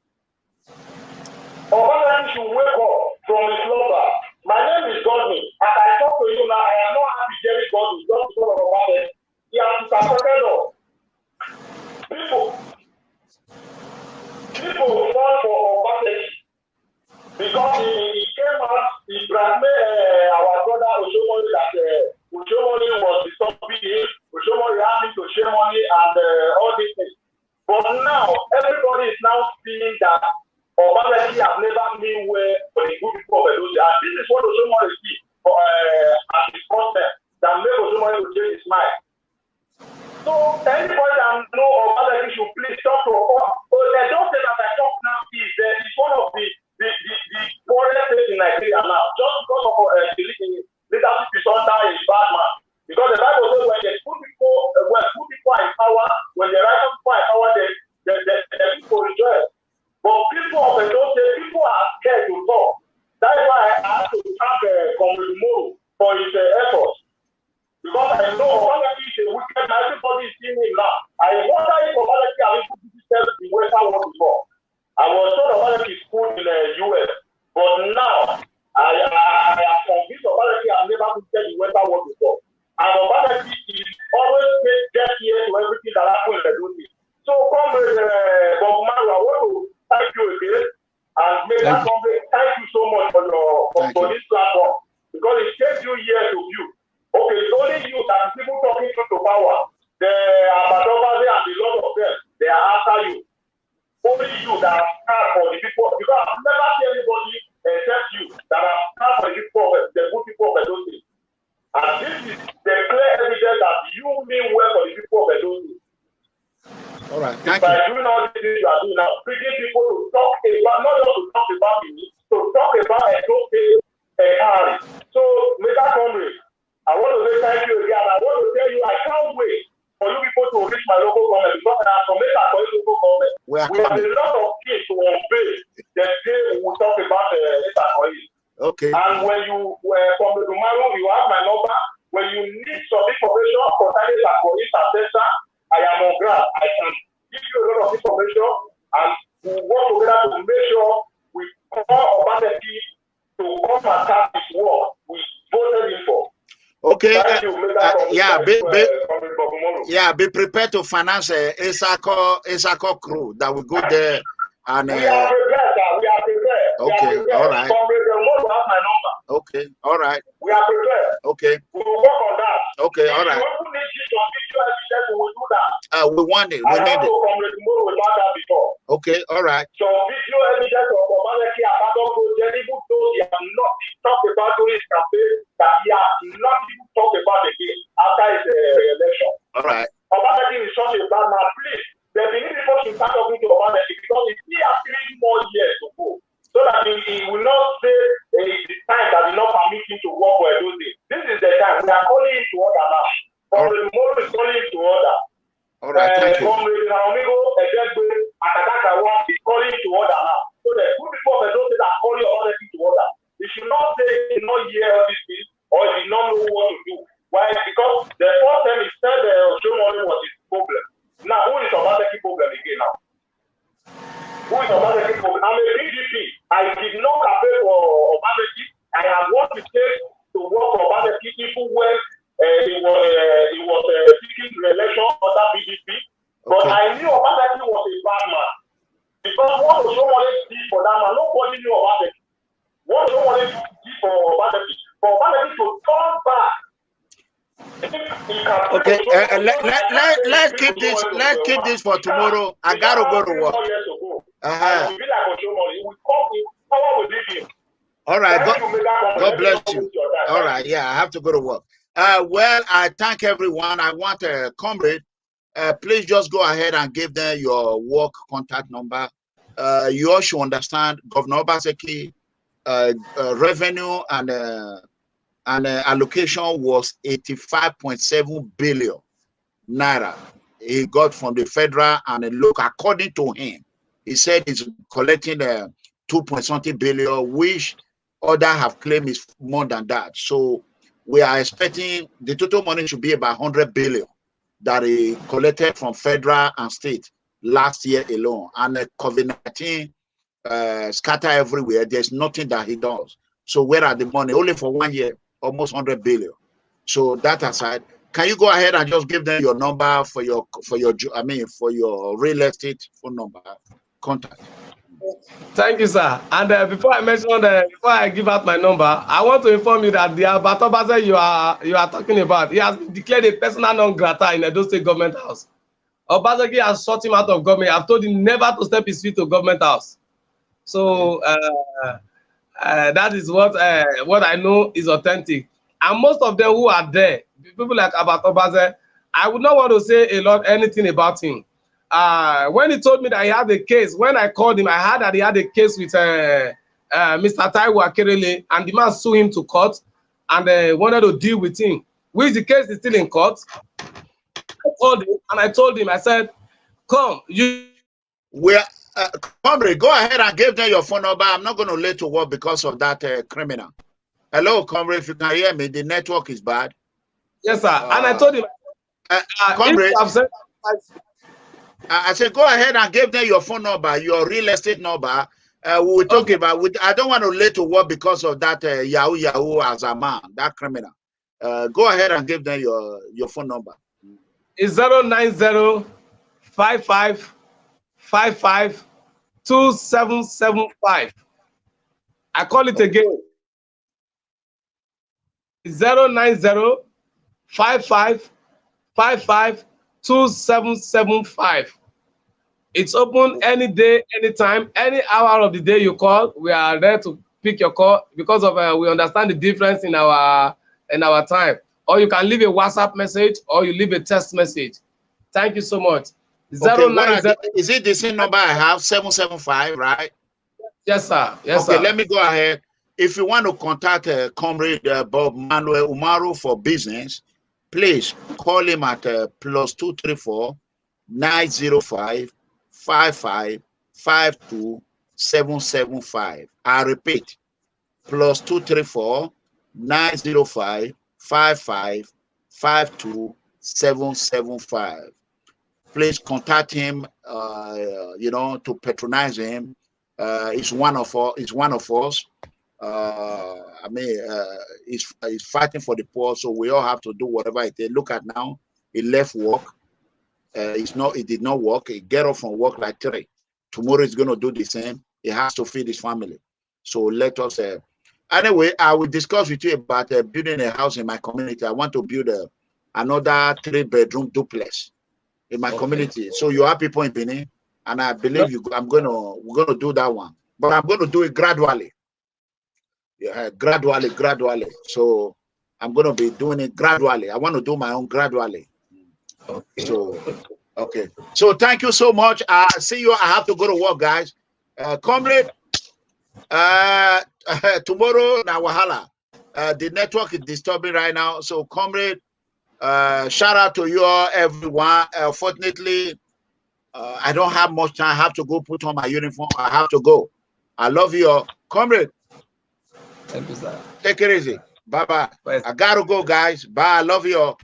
S3: Obaleki should wake up from his slumber. My name is Godwin. As I talk to you now, I am not happy Jerry Godwin, just because of Obaleki. He has disappointed us. People fought for Obaleki because he came out, he blackmailed our brother Oshomori that Oshomori was disturbing him, Oshomori asked him to share money and all these things. But now, everybody is now seeing that Obaleki has never been well for the good people of Edo State. And this is what Oshomori did as his first step, that made Oshomori to change his mind. So, anybody that know Obaleki should please talk to they don't say that I talk now is one of the poorest states in Nigeria now, just because of leadership is under a bad man. Because the Bible says when the good people are in power, when the righteous people are in power, the people rejoice. But people of Edo State, people are scared to talk. That is why I have to thank Comrade Umoru for his efforts. Because I know Obaleki is a wicked man, everybody is seeing him now. I wonder if Obaleki has put himself in the Western world before. I was told Obaleki is good in the US, but now I am convinced Obaleki has never put himself in the Western world before. And Obaleki is always paid deaf ear to everything that happens in the country. So, Comrade Bob-Manuel, I want to thank you again. And thank you so much for this platform. Because it takes you years to view. Okay, it's only you that is people talking to power. The Abadobade and the lot of them, they are after you. Only you that have stand for the people. Because I've never seen anybody except you that have stand for the people, the good people of Edo State. And this is the clear evidence that you mean well for the people of Edo State.
S1: All right, thank you.
S3: By doing all these things you are doing now, bringing people to talk about, not just to talk about me, to talk about Edo State entirely. So, MEGACOMRADE, I want to say thank you again. I want to tell you, I can't wait for you people to reach my local government because I have to make that for local government. We have a lot of things to obey the day we will talk about
S1: Okay.
S3: And when you from the tomorrow, you have my number. When you need some information concerning that police assessor, I am on ground. I can give you a lot of information and we work together to make sure we call Obaleki to come and start this work we voted in for.
S1: Okay. Be prepared to finance a INSECURITY crew that will go there and.
S3: We are prepared, sir. We are prepared.
S1: Okay. All right. Okay. All right.
S3: We are prepared.
S1: Okay.
S3: We will work on that.
S1: Okay. All right. We want it. We need it. Okay. All right.
S3: So video evidence of Obaleki Abadon project, even though he has not talked about his campaign, that he has not even talked about again after his election.
S1: All right.
S3: Obaleki Obameki is such a bad man, please, the Benin people should start talking to Obameki because he has 3 more years to go. So that he will not say the time that will not permit him to work for those days. This is the time. We are calling him to order now. Comrade Umoru is calling him to order.
S1: All right, thank you.
S3: Comrade ERANOMIGHO, EDEGBE, is calling him to order now. So the good people of those days are calling Obameki to order. He should not say he did not hear all these things or he did not know what to do. Why? Because the first time he said Oshomole was his problem. Now, who is Obameki problem again now? Who is Obameki problem? I'm a PDP. I did not campaign for Obameki. I have what it takes to work for Obameki even when he was seeking re-election under PDP. But I knew Obameki was a bad man. Because what Oshomole did for that man, nobody knew Obameki. What Oshomole did for Obameki to turn back.
S1: Okay, let's keep this for tomorrow. I gotta go to work. All right, God bless you. All right, yeah, I have to go to work. Well, I thank everyone. I want a comrade. Please just go ahead and give them your work contact number. You all should understand Governor Obaseki revenue and allocation was 85.7 billion naira he got from the federal and the local. According to him, he said he's collecting 2.something billion, which others have claimed is more than that. So we are expecting the total money should be about 100 billion that he collected from federal and state last year alone. And COVID-19 scatter everywhere. There's nothing that he does. So where are the money? Only for 1 year. Almost 100 billion. So that aside, can you go ahead and just give them your number for your real estate phone number contact?
S2: Thank you, sir. And before I give out my number, I want to inform you that the Abatobaze you are talking about, he has been declared a persona non grata in Edo State Government House. Obaseki has shut him out of government. I've told him never to step his feet to government house. So that is what I know is authentic. And most of them who are there, people like Abatobaze, I would not want to say anything about him. When he told me that he had a case, when I called him, I heard that he had a case with Mr. Taiwo Akerele, and the man sued him to court and wanted to deal with him. Which the case is still in court. I called him and I told him, I said, come,
S1: Comrade, go ahead and give them your phone number. I'm not going to let you work because of that criminal. Hello, Comrade, if you can hear me, the network is bad.
S2: Yes, sir. And I told him,
S1: Comrade, I said, go ahead and give them your phone number, your real estate number. We will talk about. I don't want to let you work because of that Yahoo as a man, that criminal. Go ahead and give them your phone number.
S2: It's 090-55-2775. I call it again. 090-55-2775. It's open any day, anytime, any hour of the day you call. We are there to pick your call because of we understand the difference in our time. Or you can leave a WhatsApp message or you leave a text message. Thank you so much.
S1: Okay, is it the same number I have? 775, right?
S2: Yes, sir. Yes,
S1: okay,
S2: sir.
S1: Let me go ahead. If you want to contact Comrade Bob-Manuel Umoru for business, please call him at +234 905 55 52 775. I repeat, +234 905 55 52 775. Please contact him. To patronize him. He's one of us. He's fighting for the poor, so we all have to do whatever it is. Look at now, he left work. He did not work. He get off from work like 3. Tomorrow he's going to do the same. He has to feed his family. So let us. Anyway, I will discuss with you about building a house in my community. I want to build another 3-bedroom duplex in my community. So you have people in Benin, and I believe we're gonna do that one. But I'm going to do it gradually. Yeah, gradually. So I'm going to be doing it gradually. I want to do my own gradually.
S2: Okay.
S1: So, okay. So thank you so much. See you. I have to go to work, guys. Comrade, tomorrow, na wahala. The network is disturbing right now. So, comrade, shout out to you all, everyone. Fortunately, I don't have much time. I have to go put on my uniform. I have to go. I love you all. Comrade.
S2: Thank you, sir.
S1: Take it easy. Bye-bye. I gotta go, guys. Bye. I love you all.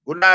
S1: Good night.